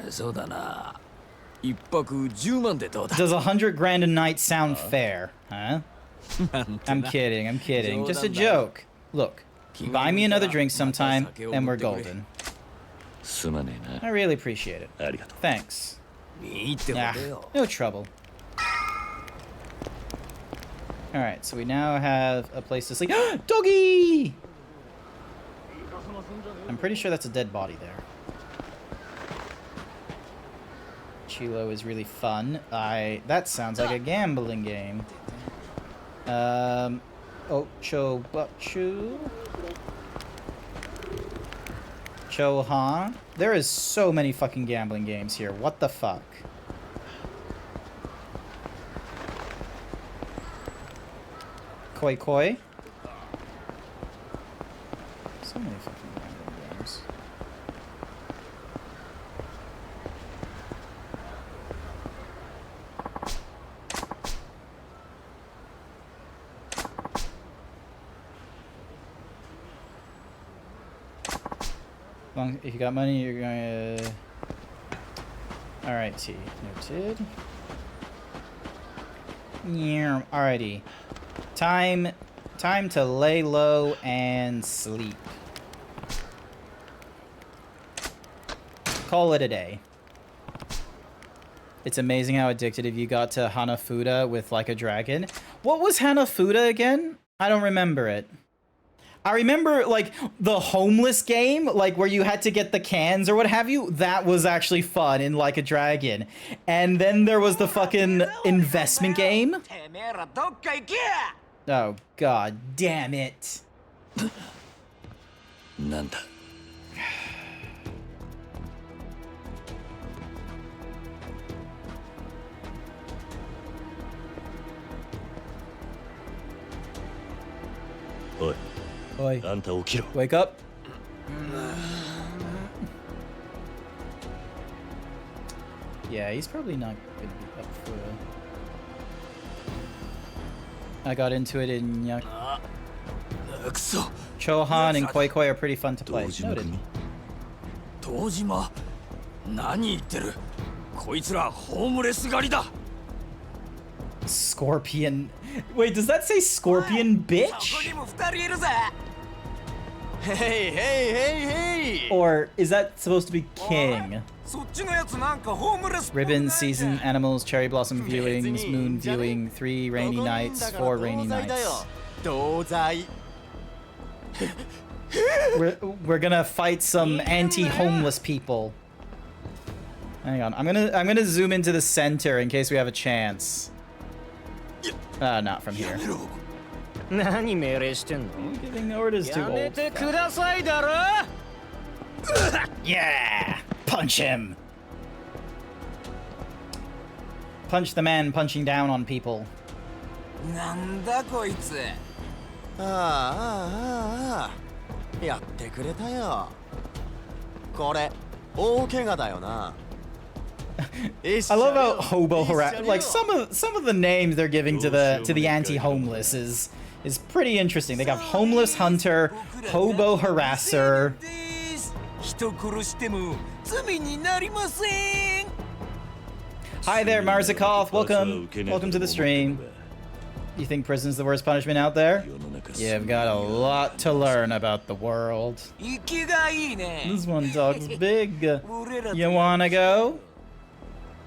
Does 100 grand a night sound fair? Huh? I'm kidding, I'm kidding. Just a joke. Look, buy me another drink sometime, and we're golden. I really appreciate it. Thanks. Nah, no trouble. Alright, so we now have a place to sleep. Doggy! I'm pretty sure that's a dead body there. Chilo is really fun. That sounds like a gambling game. Ochobuchu. Chohan. There is so many fucking gambling games here. What the fuck? Koi Koi. So many fucking gambling games. If you got money, you're gonna... Alright, T. Noted. Yeah, alrighty. Time to lay low and sleep. Call it a day. It's amazing how addicted you got to Hanafuda with like a dragon. What was Hanafuda again? I don't remember it. I remember, like, the homeless game, like, where you had to get the cans or what have you. That was actually fun in Like a Dragon. And then there was the fucking investment game. Oh, god damn it. Oi. Oi. Wake up. Yeah, he's probably not gonna be up for I got into it in Chohan and Koi Koi are pretty fun to play. Noted. Scorpion. Wait, does that say scorpion bitch? Hey, hey, hey, hey! Or is that supposed to be king? そっちのやつなんかホームレスっぽくないね Ribbon, season, animals, cherry blossom viewings, moon viewing, 3 rainy nights, 4 rainy nights. 同罪 We're gonna fight some anti-homeless people. Hang on, I'm gonna zoom into the center in case we have a chance. Not from here. 何命令してんの Giving orders to やめ old. てくださいだろ Yeah! Punch him! Punch the man punching down on people. なんだこいつああやってくれたよこれ大怪我だよな I love how hobo harass like some of the names they're giving to the anti-homeless is pretty interesting. They got homeless hunter, hobo harasser. 人殺しても罪になりません Hi there, Marzikov. Welcome to the stream. You think prison's the worst punishment out there? You've got a lot to learn about the world. 息がいいね This one talks big. You wanna go?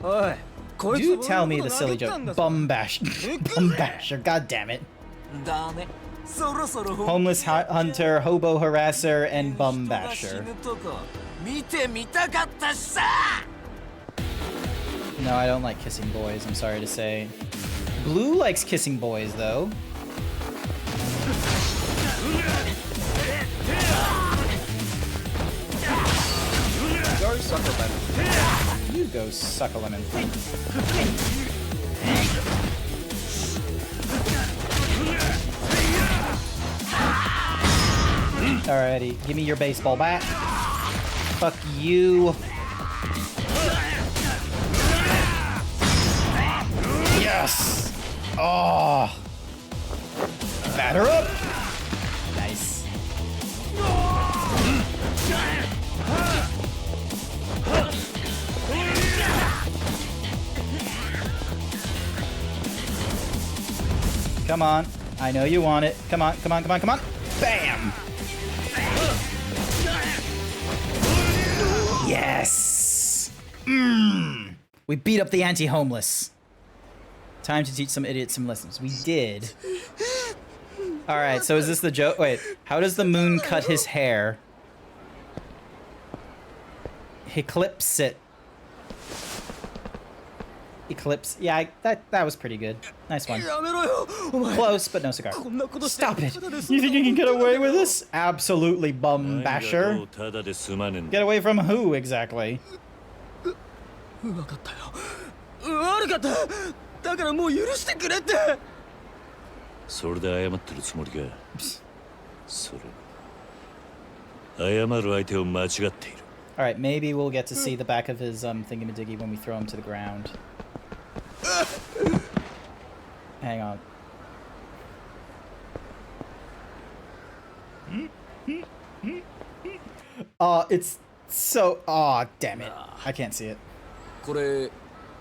おいこいつ Do tell me the silly joke. Bum bash. Bum basher. God damn it. だねそろそろ Homeless hunter, hobo harasser, and bum 人が死 basher. ぬとこ見てみたかったしさ No, I don't like kissing boys, I'm sorry to say. Blue likes kissing boys, though. Go suck a lemon. You go suck a lemon. Alrighty, give me your baseball bat. Fuck you. Yes! Oh! Batter up! Nice. Come on. I know you want it. Come on, come on, come on, come on. Bam! Yes! Mmm! We beat up the anti-homeless. Time to teach some idiots some lessons. We did. Alright, so is this the joke? Wait, how does the moon cut his hair? Eclipse it. Eclipse. Yeah, that was pretty good. Nice one. Close, but no cigar. Stop it! You think you can get away with this? Absolutely, bum basher. Get away from who, exactly? 分かったよ悪かっただからもう許してくれってそれで謝ってるつもりかそれ謝る相手を間違っている Alright, maybe we'll get to see the back of his thingamadiggy when we throw him to the ground. Hang on. It's so... Aw, damn it. I can't see it. これ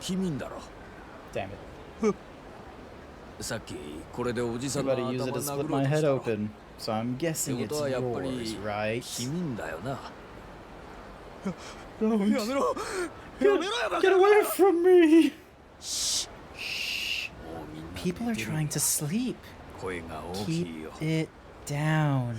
貧民だろ Damn it. さっきこれでおじさんの Gotta 頭 use it to split 殴ろ my うとし head たろ open. So I'm って guessing こ it's とはやっぱ yours, り right? 貧民だよな Don't. やめろやめろよバカ Get away from me! シッもうみんな People are trying to sleep. 声が大きいよ Keep it down.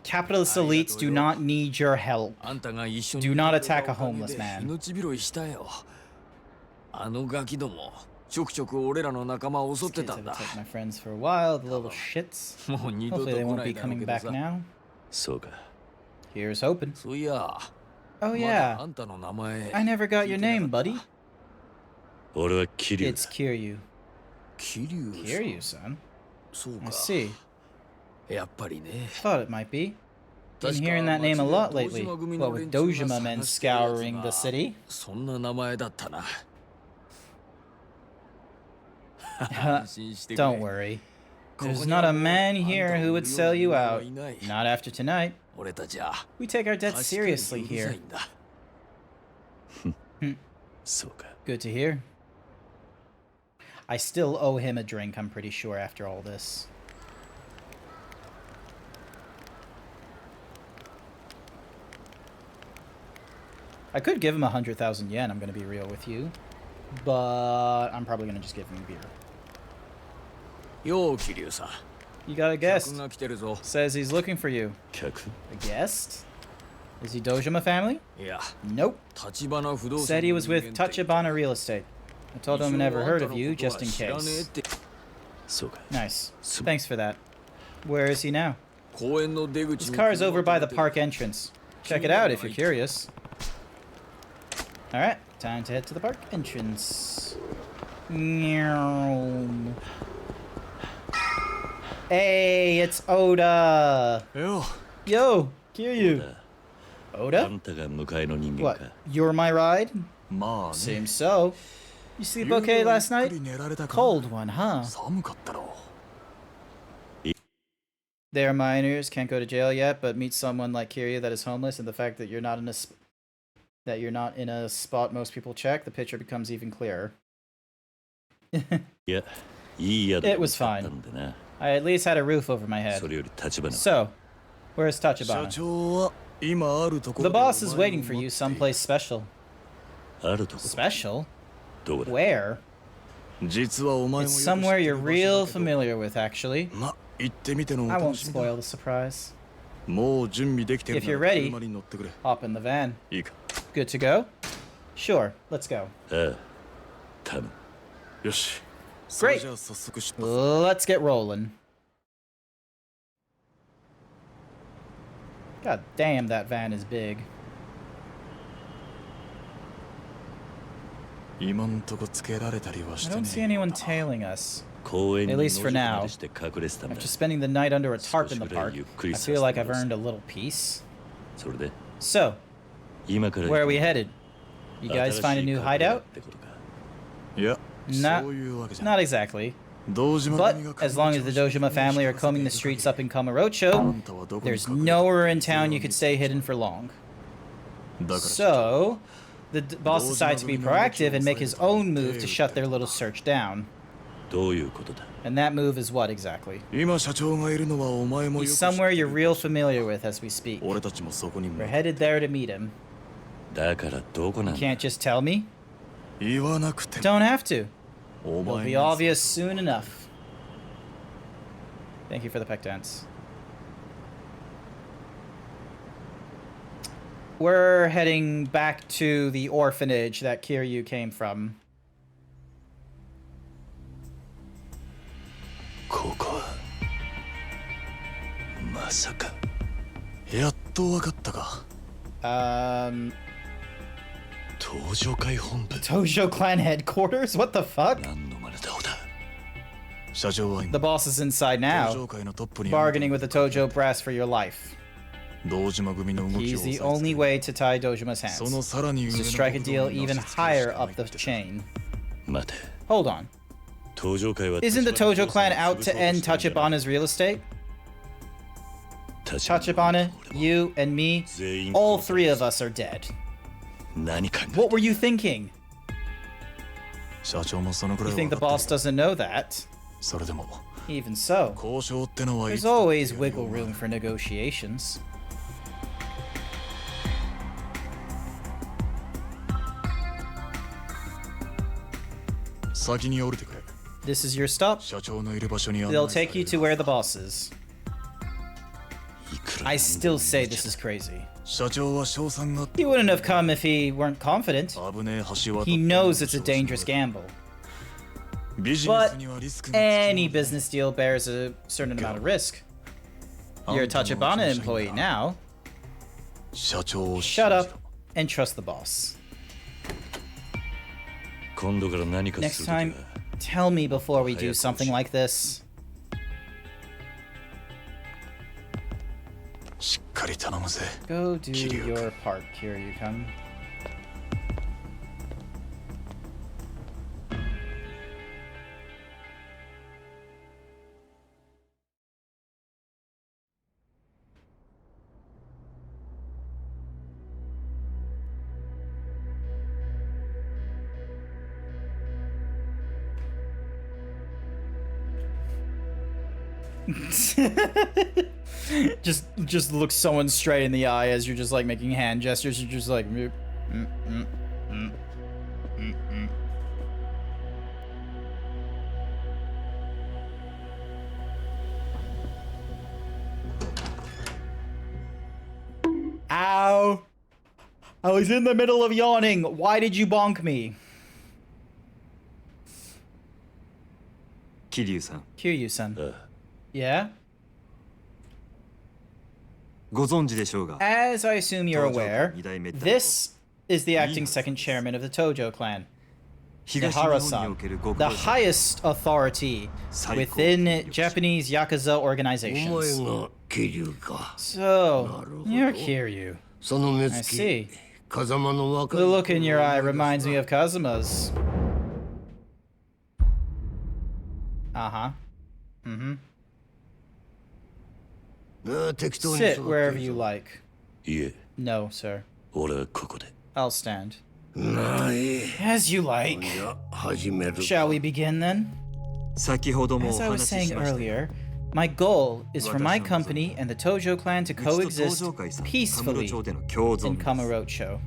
Capitalist elites do not need your help. あんたが一緒に Do not attack a homeless いたおか man. げで命拾いしたよあのガキどもちょくちょく俺らの仲間を襲っ These て kids た have んだ attacked my friends for a while, the little shits. もう二度と Hopefully they 来 won't な be いだろう coming けど back さ now. そうか Here's hoping. そういや Oh まだ yeah. あんたの名前 I never got your name, buddy. 俺はキリュウ It's Kiryu. 桐生 Kiryu, son. そう I か see. やっぱりね Thought it might be. Been hearing that name a lot lately. What with Dojima men scouring the city? そんな名前だったな安心してくれ Don't worry. There's not a man here who would sell you out. Not after tonight. 俺たちは We take our debt 確かに seriously うるさ here. いんだそうか。 Good to hear. I still owe him a drink, I'm pretty sure, after all this. I could give him 100,000 yen, I'm gonna be real with you. But I'm probably gonna just give him beer. Yo, Kiryuさん。 You got a guest. 客が来てるぞ。 Says he's looking for you. 客 A guest? Is he Dojima family? いや、 Nope. 橘不動産 Said he was の with 人間って Tachibana Real Estate. I told him I never heard of you, just in 知らねえっ case. て。そうか。 Nice. Thanks for that. Where is he now? 公園の出口 His に car is over by the 車を park entrance. Check it out if you're curious. Alright, time to head to the park entrance. Meow. Hey, it's Oda. よ Yo, Kiryu. あ Oda? んたが迎えの人間 What? か。 You're my ride? まあね Seems so. You sleep okay last night? Cold one, huh? 寒かったろ They're minors, can't go to jail yet, but meet someone like Kiryu that is homeless, and the fact that you're not in a spot most people check, the picture becomes even clearer. いや、いい宿 It が was 見つかっ fine. たんでな。 I at least had a roof over my head. それより橘は So, where's 社 Tachibana? 長は今あるところ The で boss is お前を waiting for 待 you っている someplace special. あるところ。 Special? どこだ Where? 実はお前も It's よく知って somewhere る you're 場所 real だけど familiar with, actually. ま、行ってみてのお I won't 楽しみだ spoil the surprise. もう準備できてる If な you're ら ready, 車に乗ってくれ hop in the van. いいか Good to go? Sure, let's go. ああ、頼む。よしそれ Great. じゃあ早速出発 Let's get rolling. God damn, that van is big. 今んとこつけられたりはし I て don't ね see anyone tailing us. 公園に At 野 least 宿 for ま now. でして隠れてたんだ After。spending the night under a tarp in the 少しぐらい park, ゆっく I りさせて feel like I've もらう earned a little peace. それで、 So, 今から where are we headed? You guys find a new hideout? ってことか。いや Not- そういうわけじゃ Not exactly. 堂島 But 組が as long as the Dojima family are combing the streets up in Kamurocho, there's nowhere in town you could stay hidden for long. だから So, the boss decides to be proactive and make his own move to shut their little search down. どういうことだ And that move is what exactly? 今社長がいるのはお前もよ He's く知って somewhere る you're real familiar with as we speak. 俺たちもそこに We're headed there to meet him. だからどこなんだ Can't just tell me? 言わなくても Don't have to. お It'll 前 be が obvious soon enough. Thank you for the peck dance. We're heading back to the orphanage that Kiryu came from. ここはまさかやっとわかったか 登場会本部 Tojo Clan headquarters? What the fuck? 何の真似だおだ社長は The 今 boss is inside 登 now, 場会のトップに bargaining with the Tojo brass for your life. 堂島組の動きを He's the 抑えつ only け way to tie Dojima's その hands. さらに Is 上 to の strike a 国 deal 道に even 乗せつける higher しか up ない the って chain. 待て Hold on. 登場会は Isn't the Tojo clan out to end Tachibana's real estate? Tachibana, you, and me, all three of us are dead. 何考え What were you thinking? 社長もそのくら You い think the 分か boss ってる doesn't know that? それでも Even so, 交渉ってのはいつ there's だって always やりよ wiggle うがある room for negotiations. 先に降りてくれ This is your stop. 社長のいる場所に案内 They'll され take る you to where the boss is. いくら I still say this is crazy. 社長は賞賛があって He wouldn't have come if he weren't confident. 危ねえ橋渡って He knows it's a dangerous gamble. ビジネ But スにはリスクが必要 any business deal bears a certain amount of risk. You're a Tachibana employee now. 社長を信 Shut じろ up and trust the boss. 今度から何か Next するときは time, tell me before we do something like this. しっかり頼むぜ Go do Kiryu. your part, Kiryu-kun. just look someone straight in the eye as you're just like making hand gestures. You're just like. Ow! I was in the middle of yawning. Why did you bonk me? Kiryu-san. Kiryu-san. Yeah? ご存知でしょうが、 As I assume you're aware, this is the acting second chairman of the Tojo clan, Nihara-san, the highest authority within Japanese Yakuza organizations. So, you're Kiryu. I see. The look in your eye reminds me of Kazuma's. Uh-huh. Mm-hmm. Sit wherever you like. No, sir. I'll stand. As you like. Shall we begin then? As I was saying earlier, my goal is for my company and the Tojo clan to coexist peacefully in Kamurocho.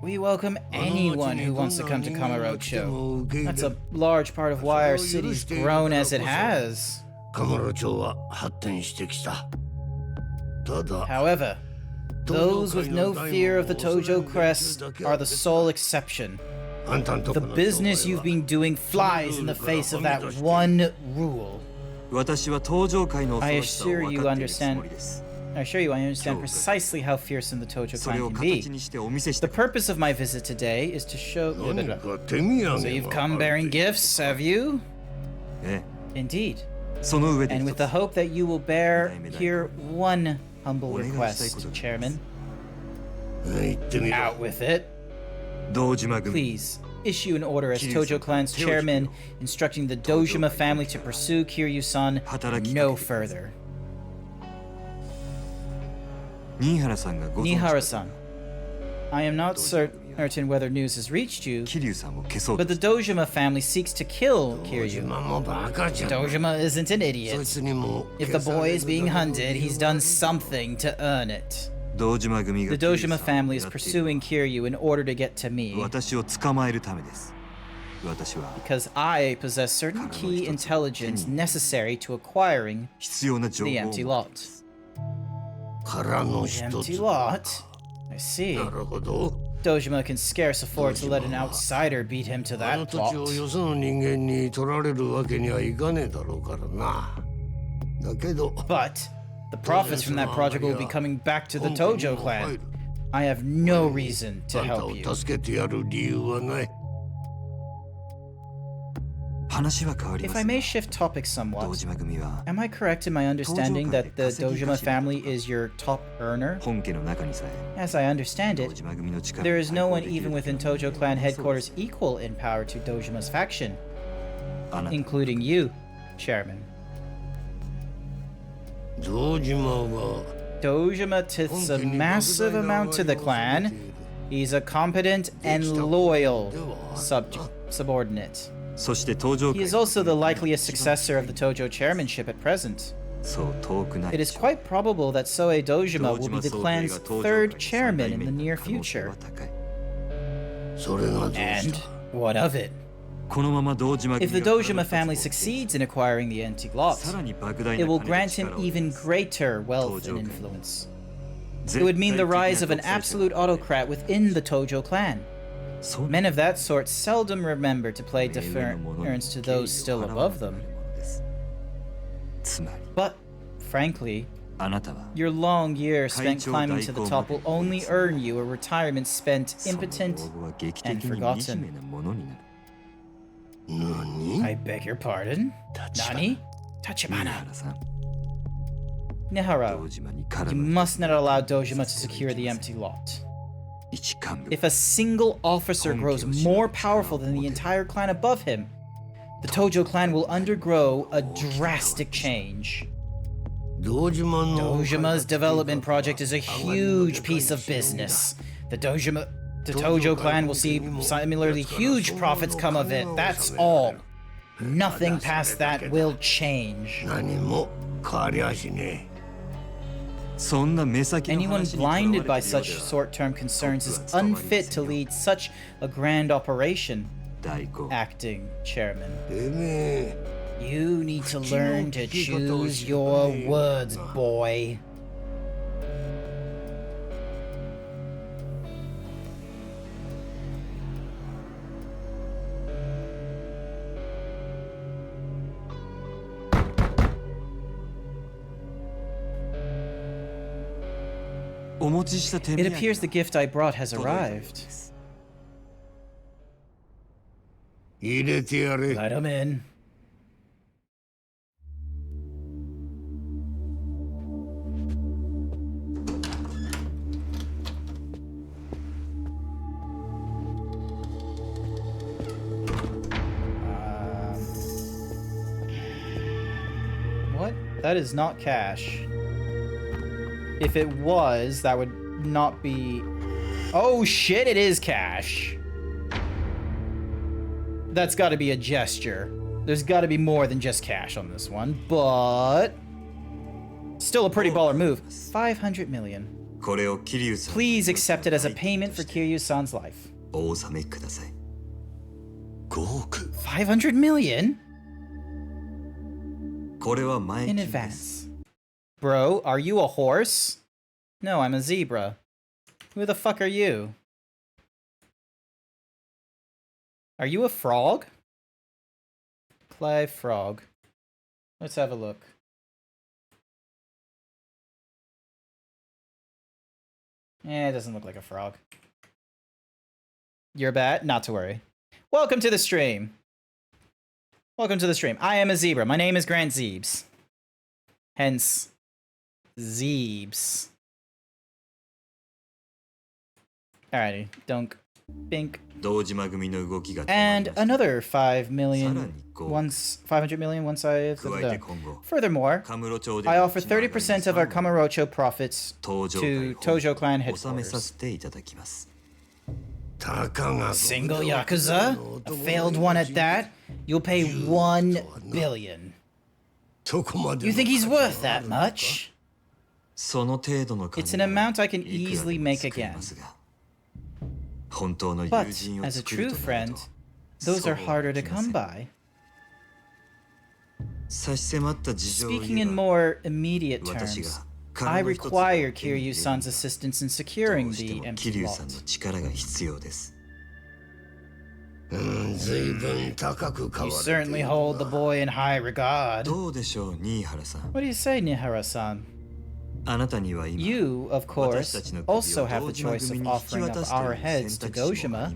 We welcome anyone who wants to come to Kamurocho. That's a large part of why our city's grown as it has. However, those with no fear of the Tojo crest are the sole exception. The business you've been doing flies in the face of that one rule. I assure you I understand precisely how fearsome the Tojo clan can be. The purpose of my visit today is to show... So you've come bearing gifts, have you? Indeed. And with the hope that you will bear here one humble request, Chairman. Out with it. Please, issue an order as Tojo Clan's chairman, instructing the Dojima family to pursue Kiryu-san no further. Nihara-san, I am not certain whether news has reached you, but the Dojima family seeks to kill Kiryu. Dojima isn't an idiot. If the boy is being hunted, he's done something to earn it. The Dojima family is pursuing Kiryu in order to get to me. Because I possess certain key intelligence necessary to acquiring the empty lot. The empty lot? I see. Dojima can scarce afford to let an outsider beat him to that plot. But the profits from that project will be coming back to the Tojo clan. I have no reason to help you. If I may shift topics somewhat, am I correct in my understanding that the Dojima family is your top earner? As I understand it, there is no one even within Tojo clan headquarters equal in power to Dojima's faction, including you, Chairman. Dojima tithes a massive amount to the clan. He's a competent and loyal subordinate. He is also the likeliest successor of the Tojo chairmanship at present. It is quite probable that Soe Dojima will be the clan's third chairman in the near future. And what of it? If the Dojima family succeeds in acquiring the empty lot, it will grant him even greater wealth and influence. It would mean the rise of an absolute autocrat within the Tojo clan. Men of that sort seldom remember to play deference to those still above them. But, frankly, your long years spent climbing to the top will only earn you a retirement spent impotent and forgotten. I beg your pardon? Nani? Tachibana. Nihara, you must not allow Dojima to secure the empty lot. If a single officer grows more powerful than the entire clan above him, the Tojo clan will undergo a drastic change. Dojima's development project is a huge piece of business. The Tojo clan will see similarly huge profits come of it, that's all. Nothing past that will change. 何も変わりはしねえ。 Anyone blinded by such short-term concerns is unfit to lead such a grand operation. Acting chairman. You need to learn to choose your words, boy. It appears the gift I brought has arrived. Let him in. What? That is not cash. If it was, that would not be... Oh shit, it is cash. That's gotta be a gesture. There's gotta be more than just cash on this one, but... Still a pretty baller move. 500 million. Please accept it as a payment for Kiryu-san's life. 500 million? In advance. Bro, are you a horse? No, I'm a zebra. Who the fuck are you? Are you a frog? Clive Frog. Let's have a look. Eh, it doesn't look like a frog. You're bad? Not to worry. Welcome to the stream. Welcome to the stream. I am a zebra. My name is GrantZeebs. Hence... Zeebs. Alrighty, dunk, bink. And another 5 million, 500 million once I... Furthermore, I offer 30% of our Kamurocho profits to Tojo Clan headquarters. Single Yakuza? A failed one at that? You'll pay 1 billion. You think he's worth that much? It's an amount I can easily make again. But, as a true friend, those are harder to come by. Speaking in more immediate terms, I require Kiryu-san's assistance in securing the empty lot. You certainly hold the boy in high regard. What do you say, Nihara-san? You, of course, also have the choice of offering up our heads to Dojima.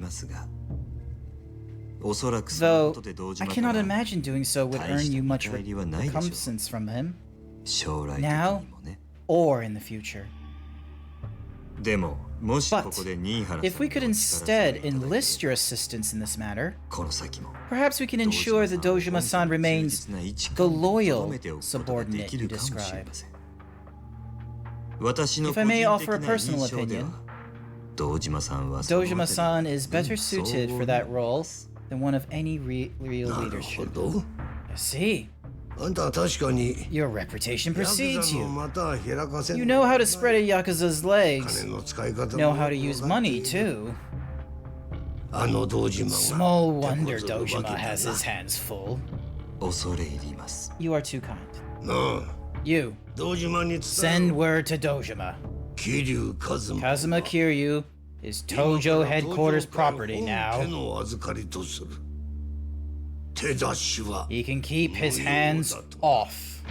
Though, I cannot imagine doing so would earn you much recompense from him. Now, or in the future. But, if we could instead enlist your assistance in this matter, perhaps we can ensure that Dojima-san remains the loyal subordinate you describe. If I may offer a personal opinion, Dojima-san is better suited for that role than one of any real leadership. I see. Your reputation precedes you. You know how to spread a Yakuza's legs. Know how to use money, too. Small wonder Dojima has his hands full. You are too kind. You. Send word to Dojima. Kazuma Kiryu is Tojo headquarters property now. He can keep his hands off.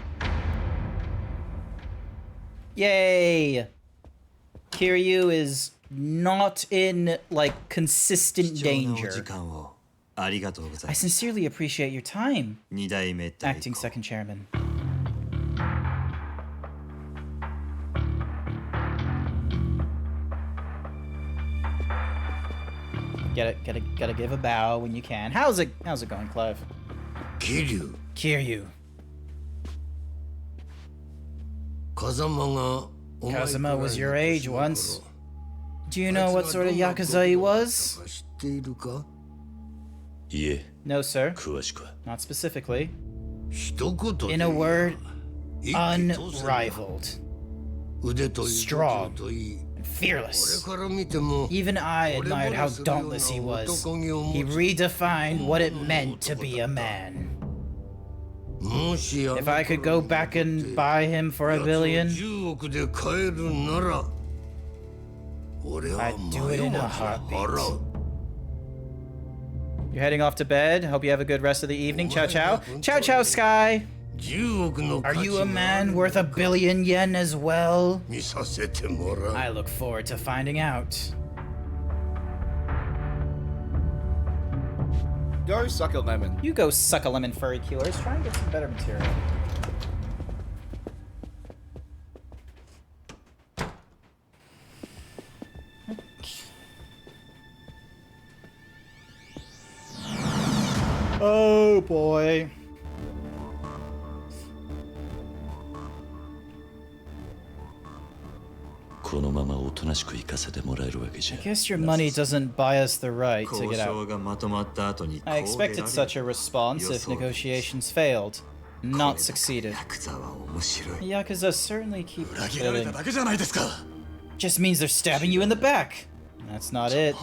Yay! Kiryu is not in, like, consistent danger. I sincerely appreciate your time, acting second chairman. Gotta give a bow when you can. How's it going, Clive? Kiryu. Kazuma was your age once. Do you know what sort of Yakuza he was? いえ、 No, sir. 詳しくは。 Not specifically. 一言で In a word, 一気当選だ unrivaled. 腕といい Strong 度胸といい Fearless. これから見ても Even I admired how dauntless he was. He redefined what it meant to be a man. もし If I could go back and buy him for $1 billion, 10億で買えるなら俺は I'd do it in a 真夜中 heartbeat. 払う You're heading off to bed. Hope you have a good rest of the evening. Ciao, ciao. Ciao, ciao, Sky. 10億の Are 価値 you a が man worth $1 billion yen as well? 見させてもらう I look forward to finding out. Go suck a lemon. You go suck a lemon, furry killers. Try and get some better material. Oh boy. I guess your money doesn't buy us the right to get out. I expected such a response if negotiations failed. Not succeeded. Yakuza certainly keep killing. Just means they're stabbing you in the back. That's not it.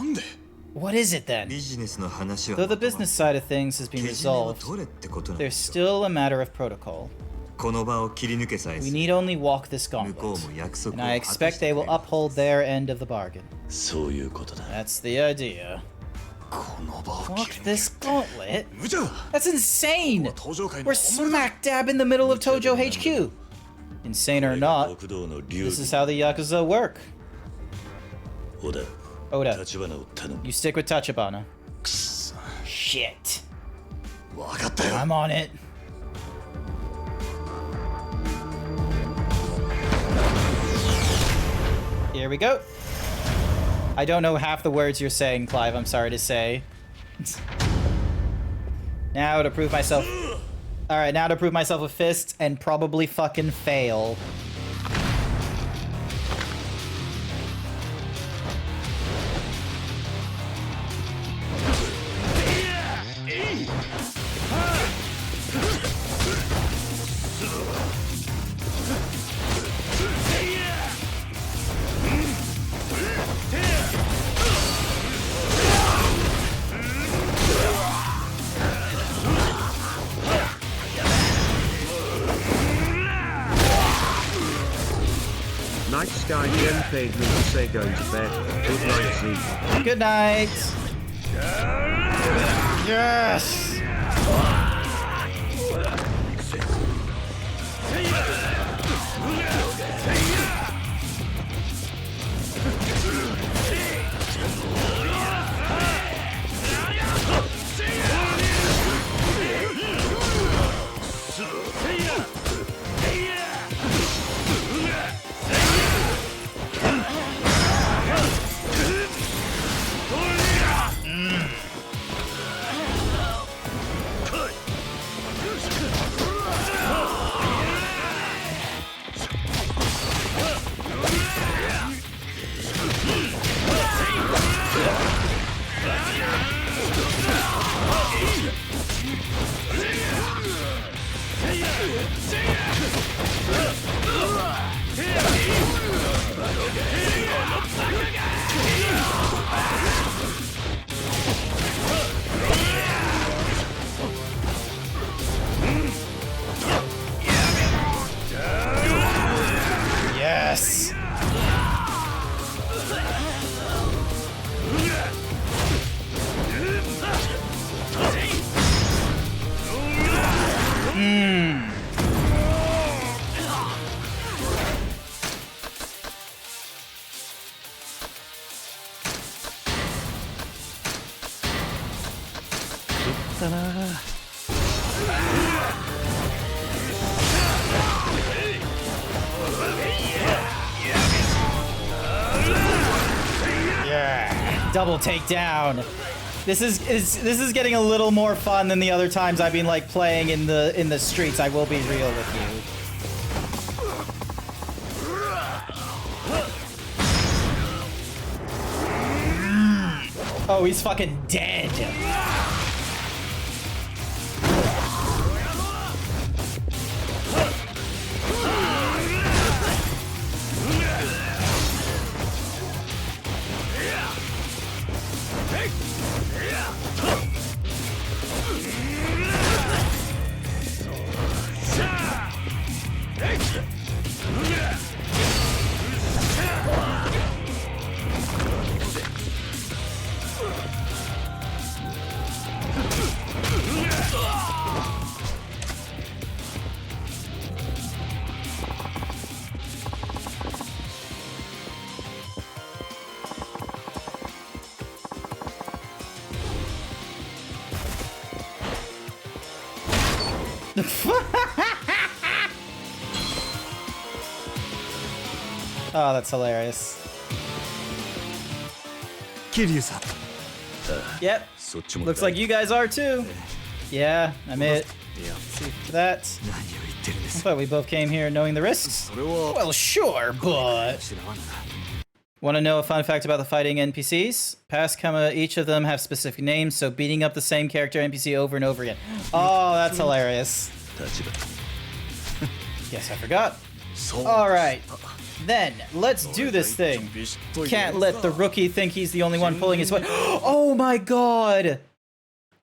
What is it then? Though the business side of things has been resolved, there's still a matter of protocol. We need only walk this gauntlet, and I expect they will uphold their end of the bargain. That's the idea. Walk this gauntlet? That's insane! We're smack dab in the middle of Tojo HQ! Insane or not, this is how the Yakuza work. Oda, you stick with Tachibana. Shit. I'm on it. Here we go. I don't know half the words you're saying, Clive, I'm sorry to say. Now to prove myself... Alright, now to prove myself a fist and probably fucking fail. Night Sky Yen paid me to say go to bed. Good night, Z. Good night. Yes. Yes. Yeah. Double takedown. This is getting a little more fun than the other times I've been like playing in the streets. I will be real with you. Oh, he's fucking dead. Oh, that's hilarious. Kiryu-san. Yep. Looks like you guys are too. Yeah, I'm it. See for that. I thought we both came here knowing the risks. Well, sure, but... Want to know a fun fact about the fighting NPCs? Past, each of them have specific names, so beating up the same character NPC over and over again. Oh, that's hilarious. Guess I forgot. Alright. Then, let's do this thing. Can't let the rookie think he's the only one pulling his weight. Oh my god!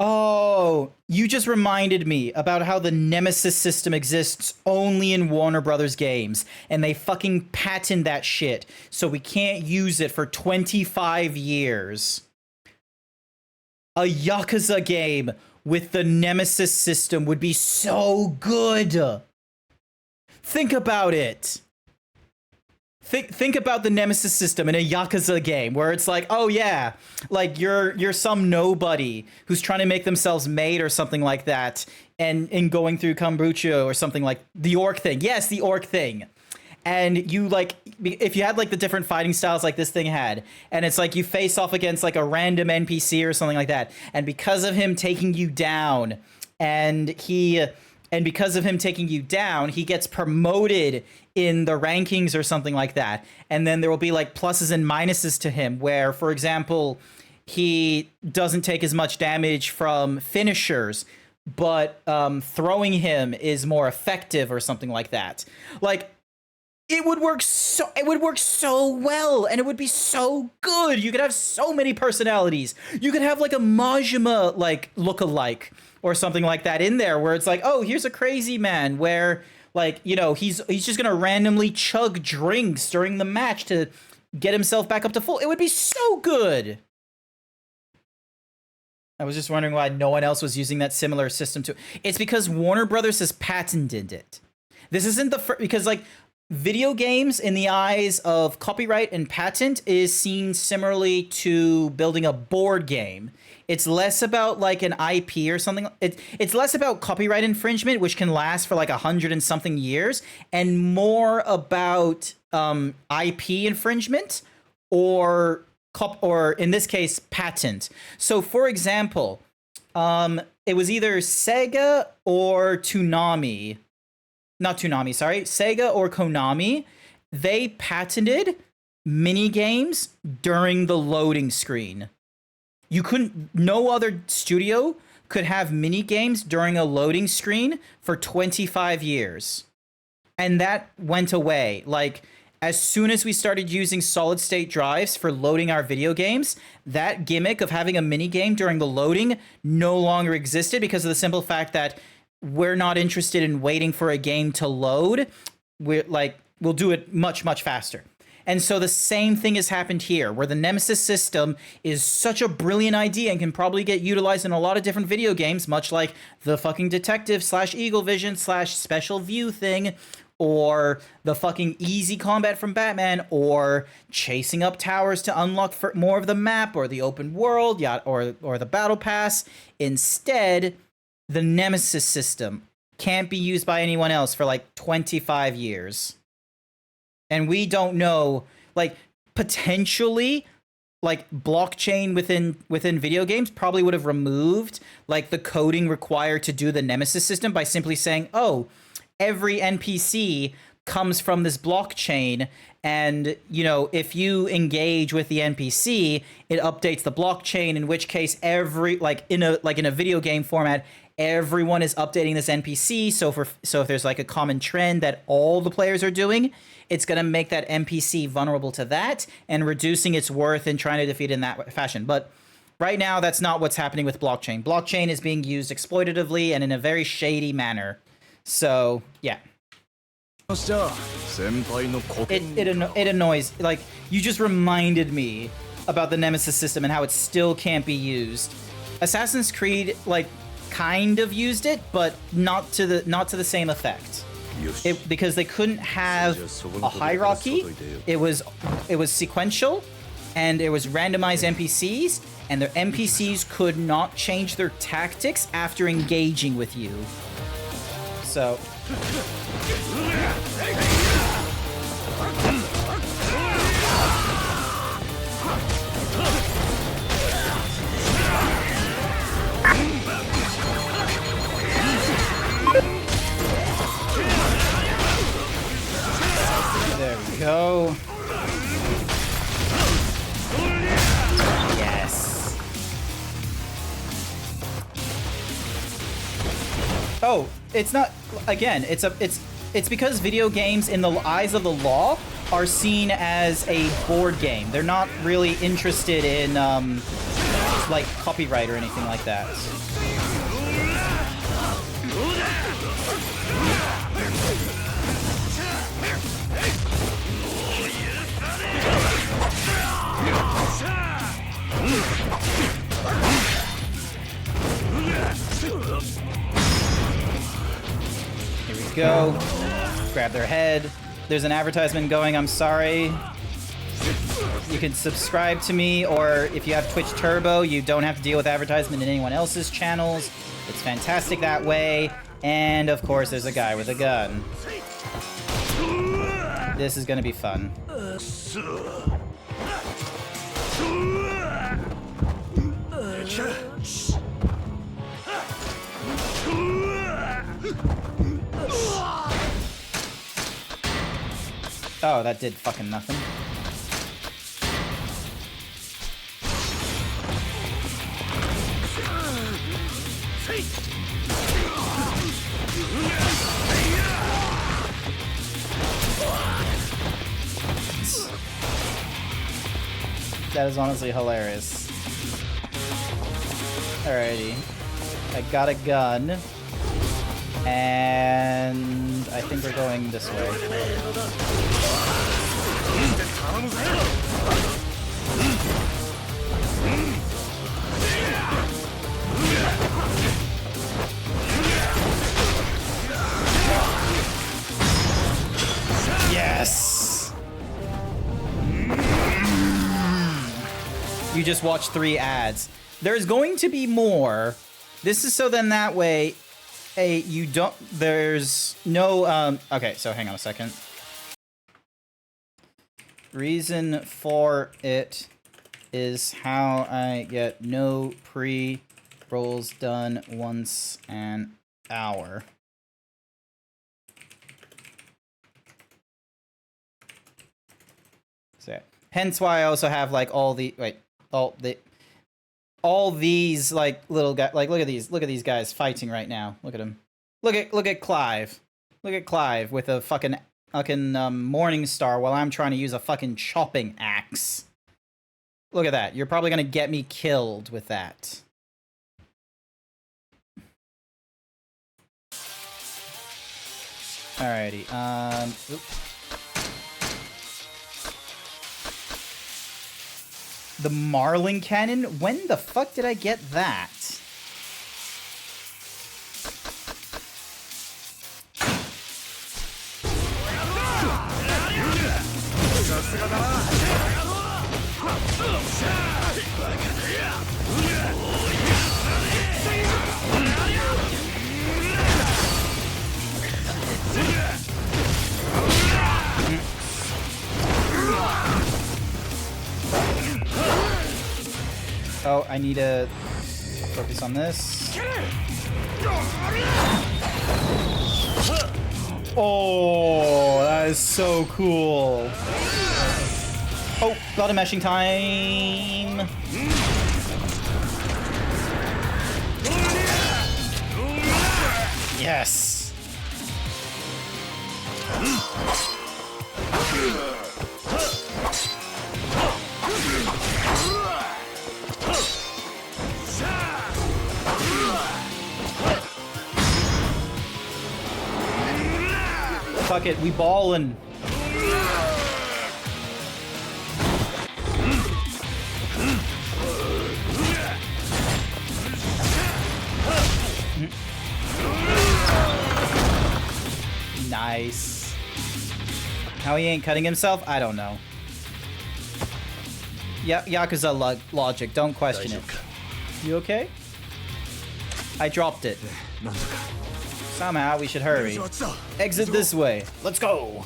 Oh, you just reminded me about how the Nemesis system exists only in Warner Brothers games, and they fucking patent that shit, so we can't use it for 25 years. A Yakuza game with the Nemesis system would be so good. Think about it. Think about the Nemesis system in a Yakuza game where it's like, oh yeah, like you're some nobody who's trying to make themselves made or something like that, and in going through kombucha or something like the orc thing. Yes, the orc thing. And you like, if you had like the different fighting styles like this thing had, and it's like you face off against like a random NPC or something like that, and because of him taking you down, because of him taking you down, he gets promoted in the rankings or something like that. And then there will be like pluses and minuses to him where, for example, he doesn't take as much damage from finishers, but throwing him is more effective or something like that. Like, it would work so well, and it would be so good. You could have so many personalities. You could have like a Majima like look-alike or something like that in there, where it's like, oh, here's a crazy man where, like, you know, he's just gonna randomly chug drinks during the match to get himself back up to full. It would be so good. I was just wondering why no one else was using that similar system to. It's because Warner Brothers has patented it. This isn't the first, because like video games in the eyes of copyright and patent is seen similarly to building a board game. It's less about like an IP or something. It's less about copyright infringement, which can last for like 100 and something years, and more about IP infringement or in this case, patent. So for example, it was either Sega or Toonami. Not Toonami, sorry. Sega or Konami. They patented mini games during the loading screen. No other studio could have mini games during a loading screen for 25 years. And that went away. Like, as soon as we started using solid state drives for loading our video games, that gimmick of having a mini game during the loading no longer existed because of the simple fact that we're not interested in waiting for a game to load. We'll do it much, much faster. And so the same thing has happened here, where the Nemesis system is such a brilliant idea and can probably get utilized in a lot of different video games, much like the fucking detective / Eagle Vision / special view thing, or the fucking easy combat from Batman, or chasing up towers to unlock more of the map, or the open world, or the battle pass. Instead, the Nemesis system can't be used by anyone else for like 25 years. And we don't know, like, potentially, like, blockchain within video games probably would have removed, like, the coding required to do the Nemesis system by simply saying, oh, every NPC comes from this blockchain, and, you know, if you engage with the NPC, it updates the blockchain, in which case in a video game format, everyone is updating this NPC. So if there's like a common trend that all the players are doing, it's going to make that NPC vulnerable to that and reducing its worth and trying to defeat it in that fashion. But right now, that's not what's happening with blockchain. Blockchain is being used exploitatively and in a very shady manner. So, yeah. It annoys. Like, you just reminded me about the Nemesis system and how it still can't be used. Assassin's Creed, like, kind of used it, but not to the same effect. Because they couldn't have a hierarchy. It was sequential, and it was randomized NPCs, and their NPCs could not change their tactics after engaging with you. So. There we go. Yes. Oh, it's not. Again, it's because video games in the eyes of the law are seen as a board game. They're not really interested in like copyright or anything like that. Here we go. Grab their head. There's an advertisement going, I'm sorry. You can subscribe to me, or if you have Twitch Turbo, you don't have to deal with advertisement in anyone else's channels. It's fantastic that way. And of course, there's a guy with a gun. This is gonna be fun. Oh, that did fucking nothing. That is honestly hilarious. Alrighty. I got a gun. And I think we're going this way. Yes! You just watched 3 ads. There's going to be more. This is so then that way, you don't, there's no, okay, so hang on a second. Reason for it is how I get no pre-rolls done once an hour. So, hence why I also have like all the, all these like little guys, like look at these guys fighting right now. Look at them. Look at Clive. Look at Clive with a fucking Morning Star while I'm trying to use a fucking chopping axe. Look at that. You're probably gonna get me killed with that. Alrighty. Oops. The Marlin Cannon? When the fuck did I get that? Oh, I need to focus on this. Oh, that is so cool. Oh, bottom meshing time. Yes. Fuck it, we ballin'. Nice. How he ain't cutting himself? I don't know. Yakuza logic, don't question it. You okay? I dropped it. Somehow we should hurry. Exit this way. Let's go.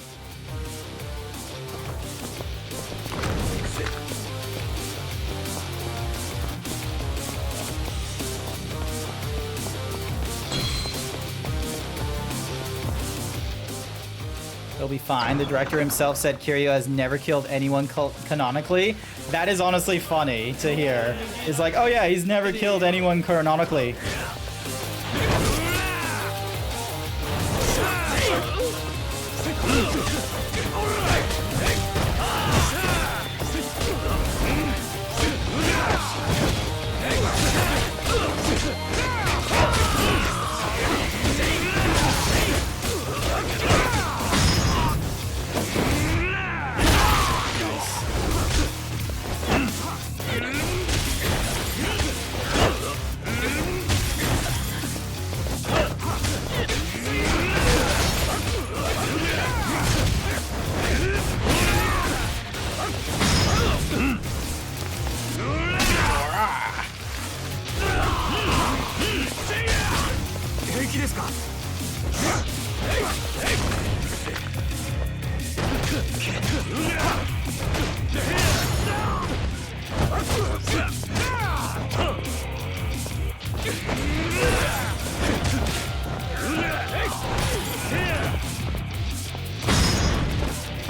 It'll be fine. The director himself said Kiryu has never killed anyone canonically. That is honestly funny to hear. It's like, oh yeah, he's never killed anyone canonically.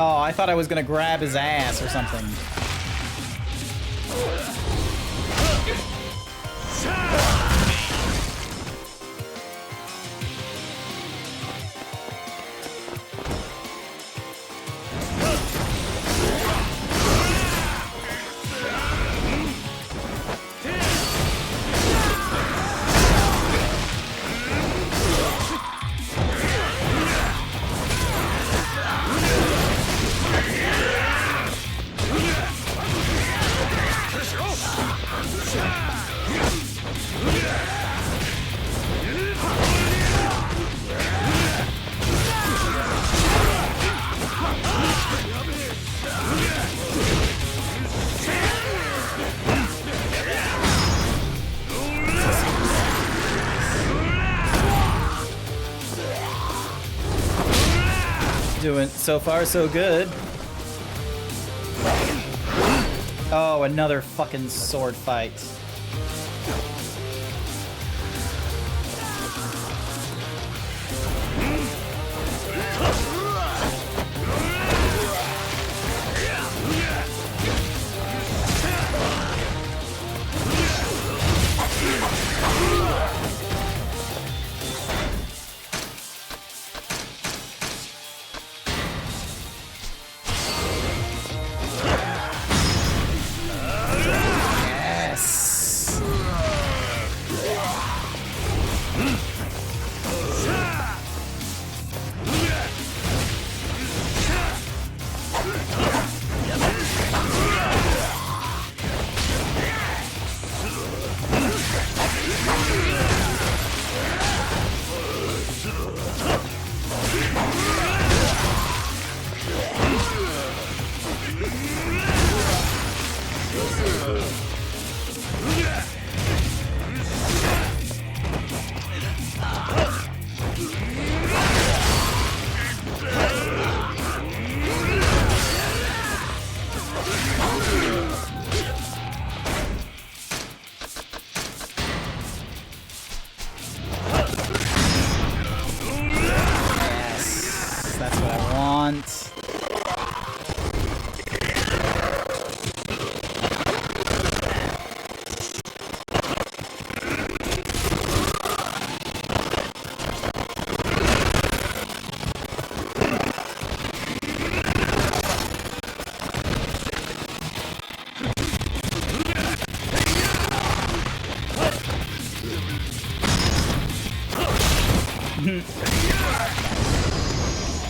Oh, I thought I was gonna grab his ass or something. Doing so far so good. Oh, another fucking sword fight.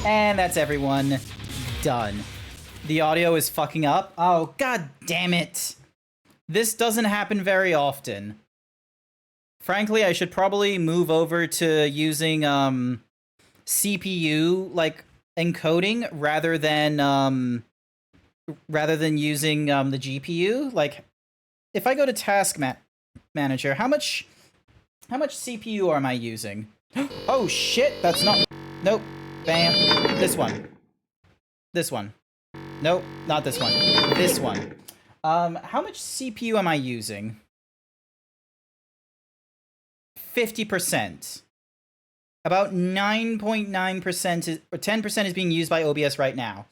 And that's everyone. Done. The audio is fucking up. Oh, god damn it. This doesn't happen very often. Frankly, I should probably move over to using CPU like encoding rather than using the GPU. Like, if I go to Task Manager, how much CPU am I using? Oh shit, that's not... Nope. Bam. This one. This one. Nope, not this one. This one. How much CPU am I using? 50%. About 9.9% is, or 10% is being used by OBS right now.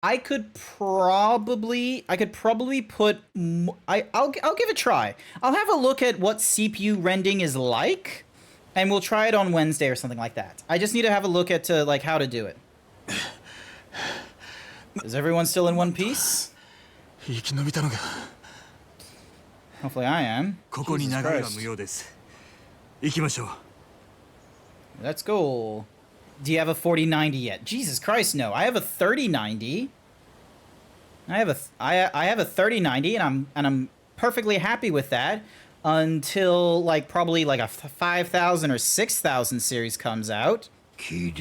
I could probably put... I'll give it a try. I'll have a look at what CPU rendering is like, and we'll try it on Wednesday or something like that. I just need to have a look at like how to do it. Is everyone still in one piece? Hopefully I am. Jesus Christ. Let's go. Do you have a 4090 yet? Jesus Christ, no. I have a 3090. I have a 3090 and I'm perfectly happy with that until like probably like a 5000 or 6000 series comes out.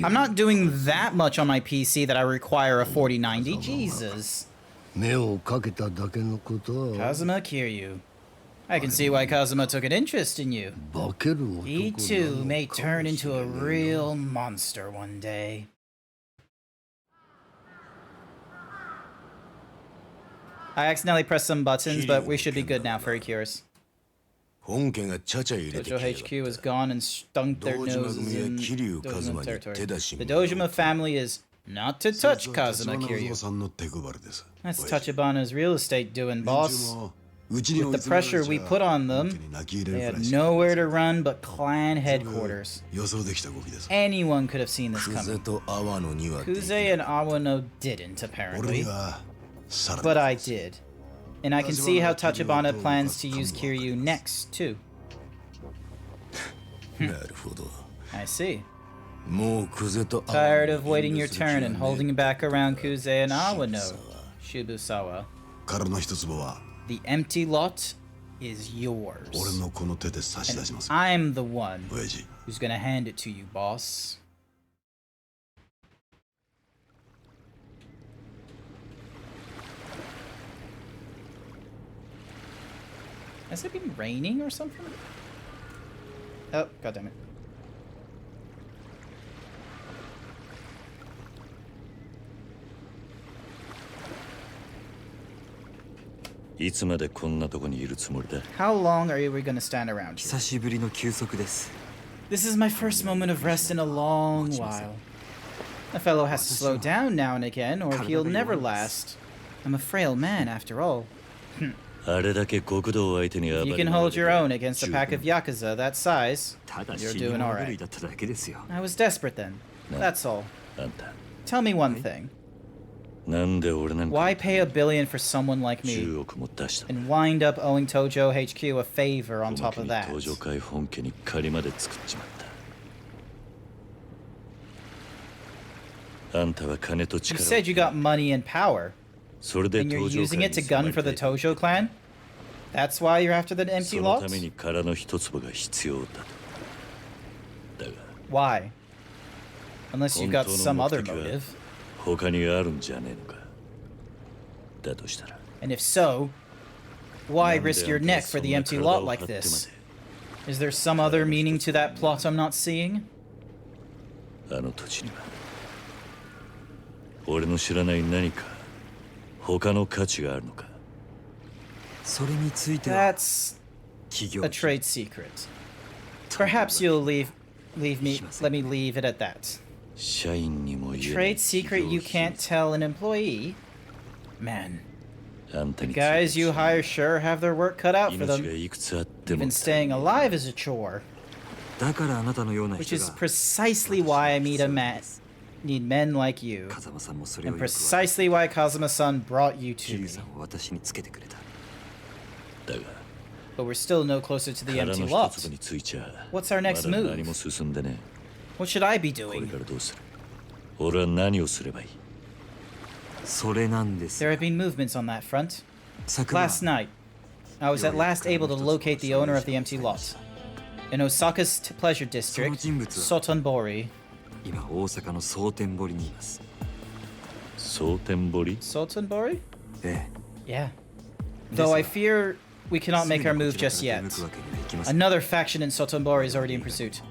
I'm not doing that much on my PC that I require a 4090. Jesus. Kazuma Kiryu. I can see why Kazuma took an interest in you. He too may turn into a real monster one day. I accidentally pressed some buttons, but we should be good now, Furry Cures. Dojo HQ is gone and stunk their noses in Dojima territory. The Dojima family is not to touch Kazuma Kiryu. That's Tachibana's real estate doing, boss. With the pressure we put on them, they had nowhere to run but clan headquarters. Anyone could have seen this coming. Kuze and Awano didn't, apparently. But I did. And I can see how Tachibana plans to use Kiryu next, too. I see. Tired of waiting your turn and holding back around Kuze and Awano, Shibusawa. The empty lot is yours. And I'm the one who's gonna hand it to you, boss. Has it been raining or something? Oh, goddammit. How long are we gonna stand around here? This is my first moment of rest in a long while. A fellow has to slow down now and again, or he'll never last. I'm a frail man, after all. If you can hold your own against a pack of Yakuza that size, you're doing alright. I was desperate then. That's all. Tell me one thing. Why pay $1 billion for someone like me, and wind up owing Tojo HQ a favor on top of that? You said you got money and power, and you're using it to gun for the Tojo clan? That's why you're after the empty lot? Why? Unless you've got some other motive. And if so, why risk your neck for the empty lot like this? Is there some other meaning to that plot I'm not seeing? That's a trade secret. Perhaps you'll let me leave it at that. A trade secret you can't tell an employee? Man, the guys you hire sure have their work cut out for them. Even staying alive is a chore. Which is precisely why I need men like you. And precisely why Kazuma-san brought you to me. But we're still no closer to the empty lot. What's our next move? What should I be doing? There have been movements on that front. Last night, I was at last able to locate the owner of the empty lot. In Osaka's pleasure district, Sotenbori. Sotenbori? Yeah. Though I fear we cannot make our move just yet. Another faction in Sotenbori is already in pursuit.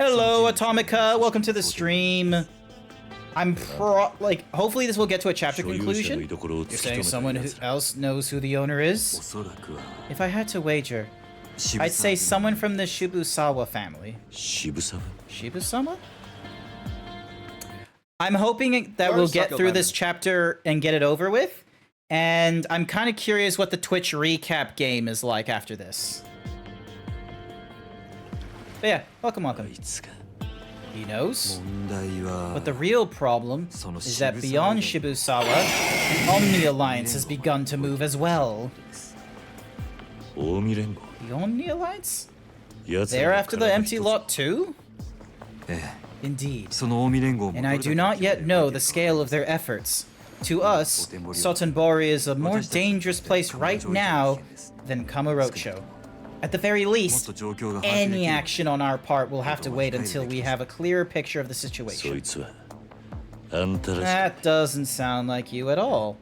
Hello, Atomica. Welcome to the stream. I'm hopefully this will get to a chapter conclusion. You're saying someone else knows who the owner is? If I had to wager, I'd say someone from the Shibusawa family. Shibusawa? I'm hoping that we'll get through this chapter and get it over with. And I'm kind of curious what the Twitch recap game is like after this. But yeah, welcome. He knows. But the real problem is that beyond Shibusawa, an Omni Alliance has begun to move as well. The Omni Alliance? They're after the empty lot too? Indeed. And I do not yet know the scale of their efforts. To us, Sotenbori is a more dangerous place right now than Kamurocho. At the very least, any action on our part will have to wait until we have a clearer picture of the situation. That doesn't sound like you at all.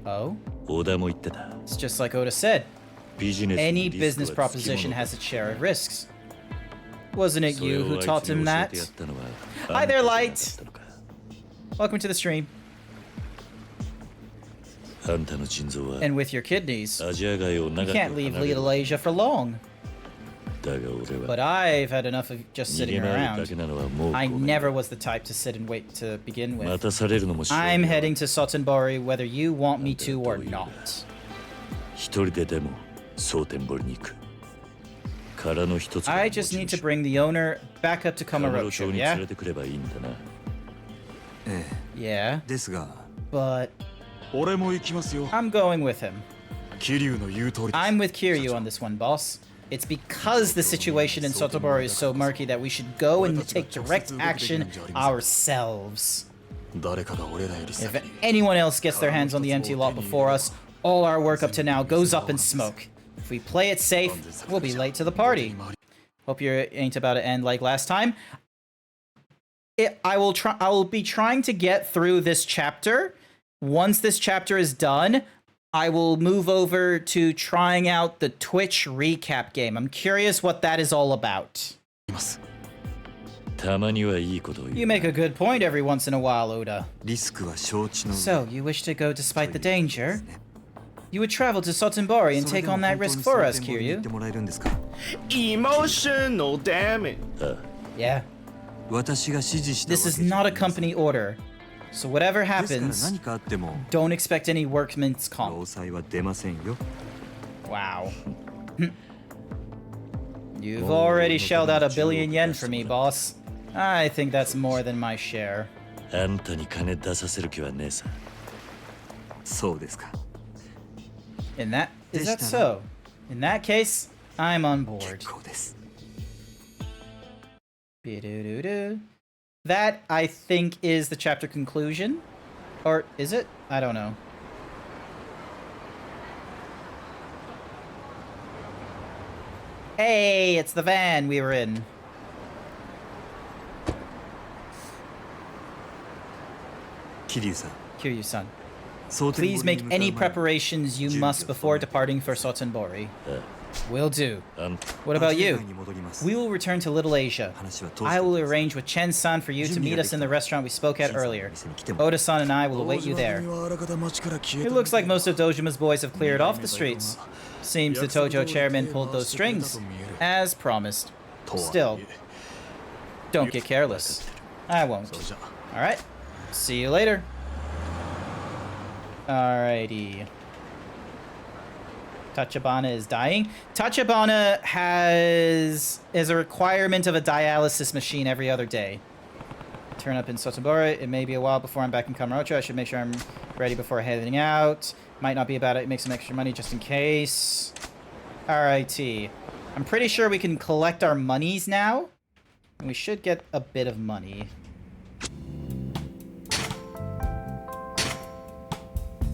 Oh? It's just like Oda said. Any business proposition has its share of risks. Wasn't it you who taught him that? Hi there, Light! Welcome to the stream. And with your kidneys, you can't leave Little Asia for long. But I've had enough of just sitting around. I never was the type to sit and wait to begin with. I'm heading to Sotenbori whether you want me to or not. I just need to bring the owner back up to Kamurocho, yeah? Yeah. But I'm going with him. I'm with Kiryu on this one, boss. It's because the situation in Sotenbori is so murky that we should go and take direct action ourselves. If anyone else gets their hands on the empty lot before us, all our work up to now goes up in smoke. If we play it safe, we'll be late to the party. Hope you ain't about to end like last time. I will be trying to get through this chapter. Once this chapter is done, I will move over to trying out the Twitch recap game. I'm curious what that is all about. You make a good point every once in a while, Oda. So, you wish to go despite the danger? You would travel to Sotenbori and take on that risk for us, Kiryu. Emotional damage. Yeah. This is not a company order. So whatever happens, don't expect any workman's comp. Wow. You've already shelled out 1 billion yen for me, boss. I think that's more than my share. Is that so? In that case, I'm on board. That, I think, is the chapter conclusion. Or is it? I don't know. Hey, it's the van we were in. Kiryu-san. Please make any preparations you must before departing for Sotenbori. Will do. What about you? We will return to Little Asia. I will arrange with Chen-san for you to meet us in the restaurant we spoke at earlier. Oda-san and I will await you there. It looks like most of Dojima's boys have cleared off the streets. Seems the Tojo chairman pulled those strings, as promised. Still, don't get careless. I won't. Alright, see you later. Alrighty. Tachibana is dying. Tachibana has a requirement of a dialysis machine every other day. Turn up in Sotenbori. It may be a while before I'm back in Kamurocho. I should make sure I'm ready before heading out. Might not be a bad idea to make some extra money just in case. Alrighty. I'm pretty sure we can collect our monies now. And we should get a bit of money.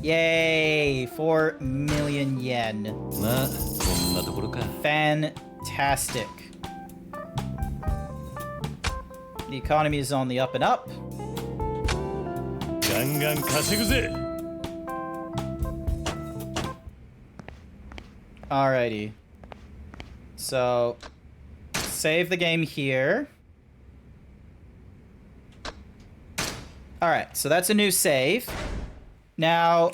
Yay! 4 million yen. Fantastic. The economy is on the up and up. Alrighty. So, save the game here. All right, so that's a new save. Now,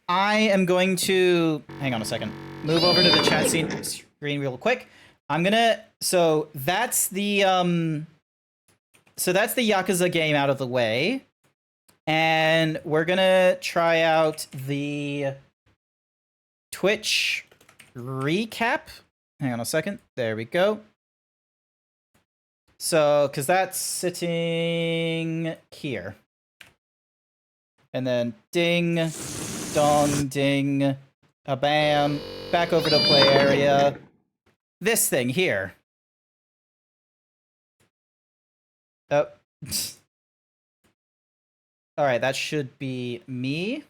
I am going to hang on a second. Move over to the chat screen real quick. I'm gonna. So that's the Yakuza game out of the way, and we're gonna try out the Twitch recap. Hang on a second. There we go. So, because that's sitting here. And then ding, dong, ding, a bam, back over to play area. This thing here. Oh. Alright, that should be me.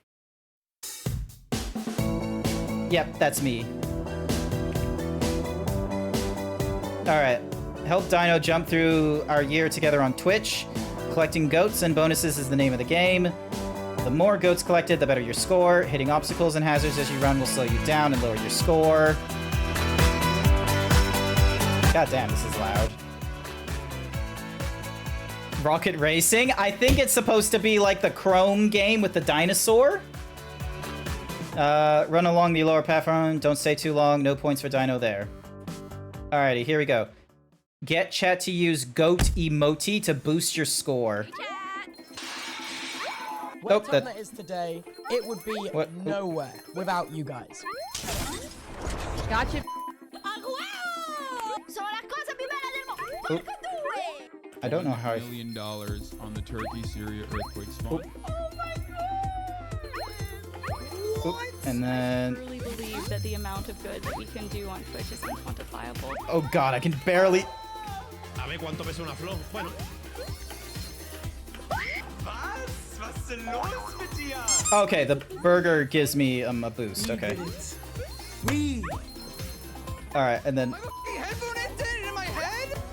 Yep, that's me. Alright. Help Dino jump through our year together on Twitch. Collecting goats and bonuses is the name of the game. The more goats collected, the better your score. Hitting obstacles and hazards as you run will slow you down and lower your score. God damn, this is loud. Rocket Racing? I think it's supposed to be like the Chrome game with the dinosaur. Run along the lower platform. Don't stay too long. No points for Dino there. Alrighty, here we go. Get chat to use goat emoji to boost your score. What time it is today, it would be nowhere without you guys. Gotcha. Oop. I don't know how I... $1 million on the Turkey-Syria earthquake spawn. Oop. And then... I really believe that the amount of good that we can do on Twitch is unquantifiable. Oh god, I can barely... A ver cuánto pesa una flor. Bueno. Okay, the burger gives me a boost. Okay. Alright, and then...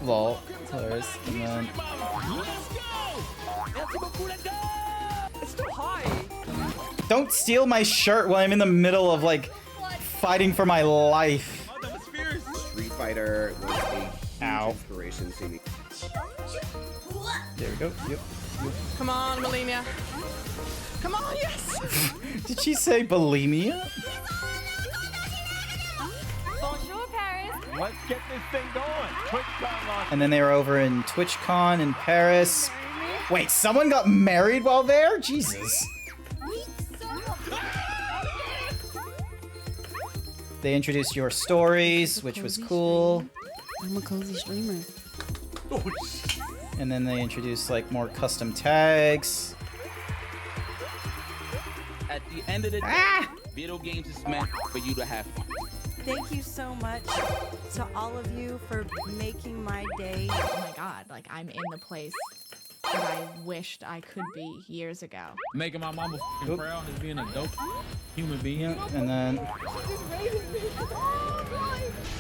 Lol. Players. And then... It's too high. Don't steal my shirt while I'm in the middle of, like, fighting for my life. Street Fighter was a huge inspiration to me. There we go. Yep. Come on, Melania. Come on, yes! Did she say bulimia? Bonjour, Paris. Let's get this thing going. TwitchCon lost. And then they were over in TwitchCon in Paris. Wait, someone got married while there? Jesus. They introduced your stories, which was cool. I'm a cozy streamer. And then they introduced like more custom tags. At the end of the day, video games is meant for you to have fun. Thank you so much to all of you for making my day. Oh my god, like I'm in the place that I wished I could be years ago. Making my mama proud as being a dope human being. And then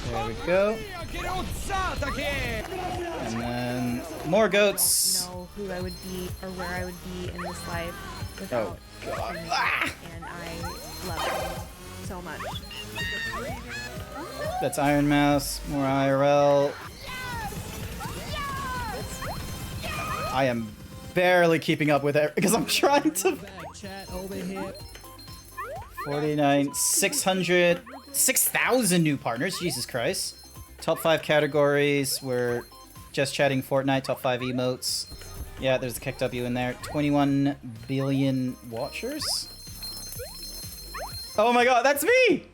there we go. And then more goats. I don't know who I would be or where I would be in this life without God. and I love it so much. That's Iron Mouse, more IRL. I am barely keeping up with it because I'm trying to... 49, 600, 6,000 new partners, Jesus Christ. Top 5 categories, we're just chatting Fortnite, top 5 emotes. Yeah, there's the Kick W in there. 21 billion watchers. Oh my god, that's me!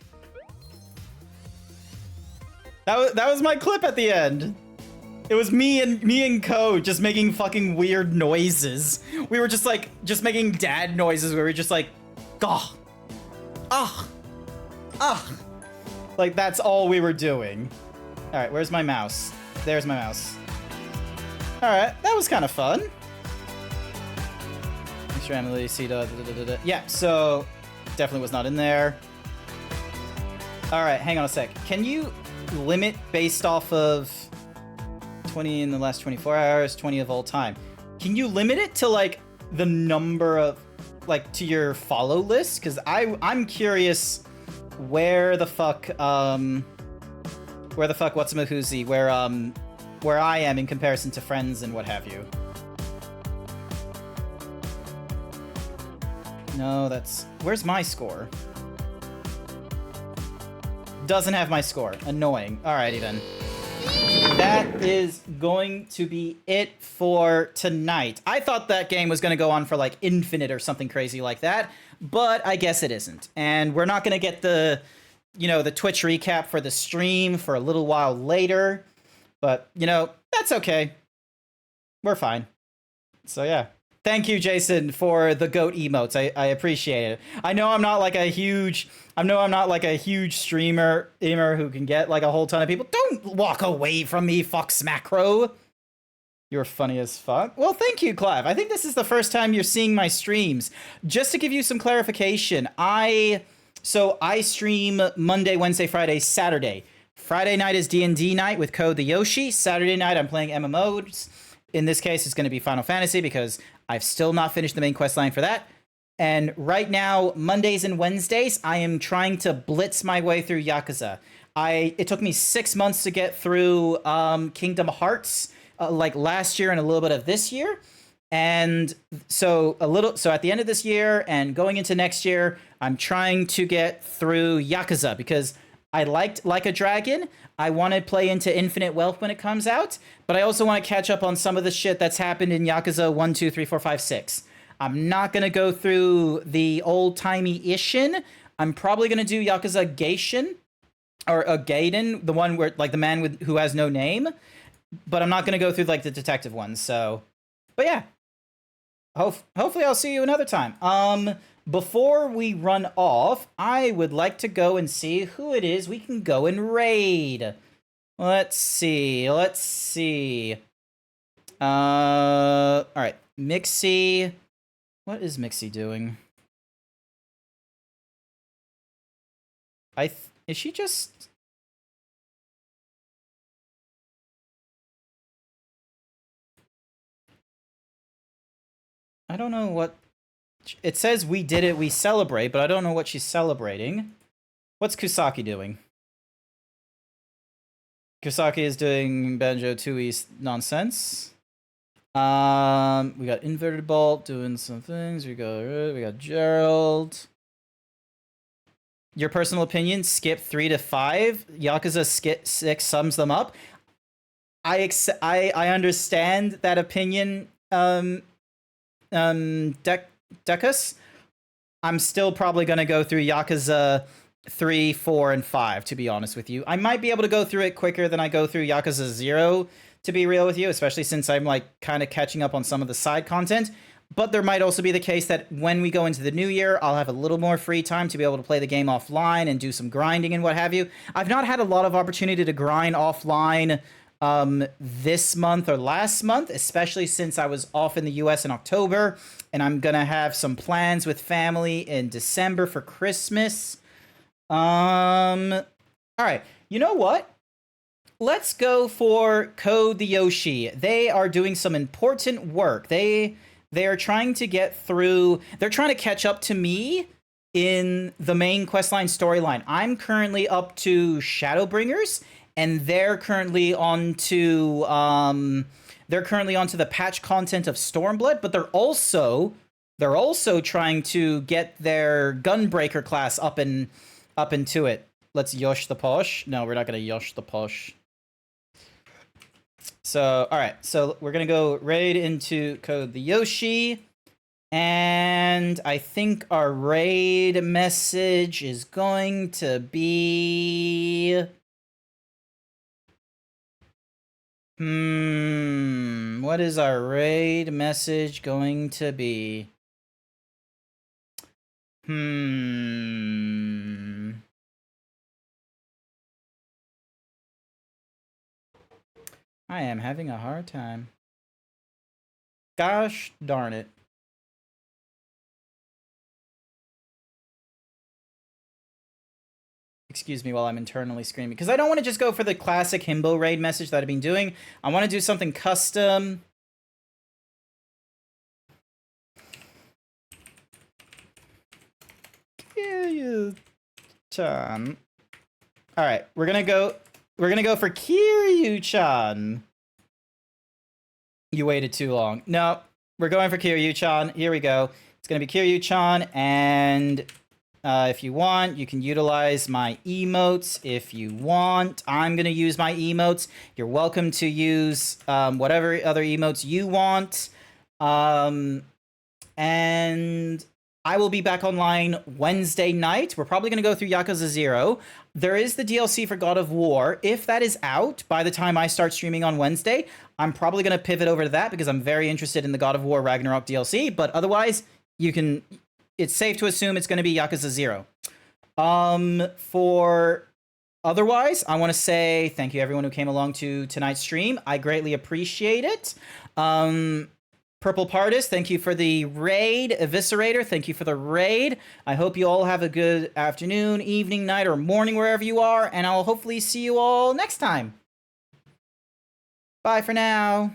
That was my clip at the end. It was me and Ko just making fucking weird noises. We were just making dad noises where we were just like, gah, ah, ah. Like that's all we were doing. All right, where's my mouse? There's my mouse. All right, that was kind of fun. Extremely see yeah, so definitely was not in there. All right, hang on a sec. Can you limit based off of 20 in the last 24 hours, 20 of all time? Can you limit it to like the number of like to your follow list? Because I'm curious where the fuck What's-a-Mahoozy, where I am in comparison to friends and what have you. No, that's... Where's my score? Doesn't have my score. Annoying. Alrighty then. That is going to be it for tonight. I thought that game was going to go on for like infinite or something crazy like that, but I guess it isn't. And we're not going to get the, you know, the Twitch recap for the stream for a little while later, but, you know, that's okay. We're fine. So yeah. Thank you, Jason, for the goat emotes. I appreciate it. I know I'm not like a huge streamer who can get like a whole ton of people. Don't walk away from me, Fox Macro. You're funny as fuck. Well, thank you, Clav. I think this is the first time you're seeing my streams. Just to give you some clarification, I stream Monday, Wednesday, Friday, Saturday. Friday night is D&D night with Code the Yoshi. Saturday night I'm playing MMOs. In this case, it's going to be Final Fantasy because I've still not finished the main quest line for that. And right now, Mondays and Wednesdays, I am trying to blitz my way through Yakuza. It took me 6 months to get through Kingdom Hearts, like last year and a little bit of this year. And so at the end of this year and going into next year, I'm trying to get through Yakuza because I liked Like a Dragon. I want to play into Infinite Wealth when it comes out, but I also want to catch up on some of the shit that's happened in Yakuza 1, 2, 3, 4, 5, 6. I'm not going to go through the old-timey Ishin. I'm probably going to do Yakuza Gaiden, or Gaiden, the one where, like, the man who has no name, but I'm not going to go through, like, the detective ones, so... But yeah. Hopefully I'll see you another time. Before we run off, I would like to go and see who it is we can go and raid. Let's see. Alright. Mixie. What is Mixie doing? Is she just... I don't know what... It says we did it, we celebrate, but I don't know what she's celebrating. What's Kusaki doing? Kusaki is doing Banjo-Tooie nonsense. We got Inverted Bolt doing some things. We got Gerald. Your personal opinion, skip 3 to 5. Yakuza skip 6 sums them up. I understand that opinion, Decus. I'm still probably going to go through Yakuza 3, 4, and 5, to be honest with you. I might be able to go through it quicker than I go through Yakuza 0, to be real with you, especially since I'm, like, kind of catching up on some of the side content. But there might also be the case that when we go into the new year, I'll have a little more free time to be able to play the game offline and do some grinding and what have you. I've not had a lot of opportunity to grind offline this month or last month, especially since I was off in the US in October, and I'm gonna have some plans with family in December for Christmas. All right, you know what? Let's go for Code the Yoshi. They are doing some important work. They are trying to get through, they're trying to catch up to me in the main questline storyline. I'm currently up to Shadowbringers, and they're currently onto the patch content of Stormblood, but they're also trying to get their Gunbreaker class up into it. Let's Yosh the Posh. No, we're not gonna Yosh the Posh. So, all right. So we're gonna go raid into Code the Yoshi, and I think our raid message is going to be. What is our raid message going to be? I am having a hard time. Gosh darn it. Excuse me while I'm internally screaming, because I don't want to just go for the classic Himbo raid message that I've been doing. I want to do something custom. Kiryu-chan. All right, we're gonna go for Kiryu-chan. You waited too long. No, we're going for Kiryu-chan. Here we go. It's going to be Kiryu-chan, and if you want, you can utilize my emotes if you want. I'm going to use my emotes. You're welcome to use whatever other emotes you want. And I will be back online Wednesday night. We're probably going to go through Yakuza 0. There is the DLC for God of War. If that is out by the time I start streaming on Wednesday, I'm probably going to pivot over to that because I'm very interested in the God of War Ragnarok DLC. But otherwise, it's safe to assume it's going to be Yakuza 0. For otherwise, I want to say thank you everyone who came along to tonight's stream. I greatly appreciate it. Purple Pardis, thank you for the raid. Eviscerator, thank you for the raid. I hope you all have a good afternoon, evening, night, or morning wherever you are, and I'll hopefully see you all next time. Bye for now.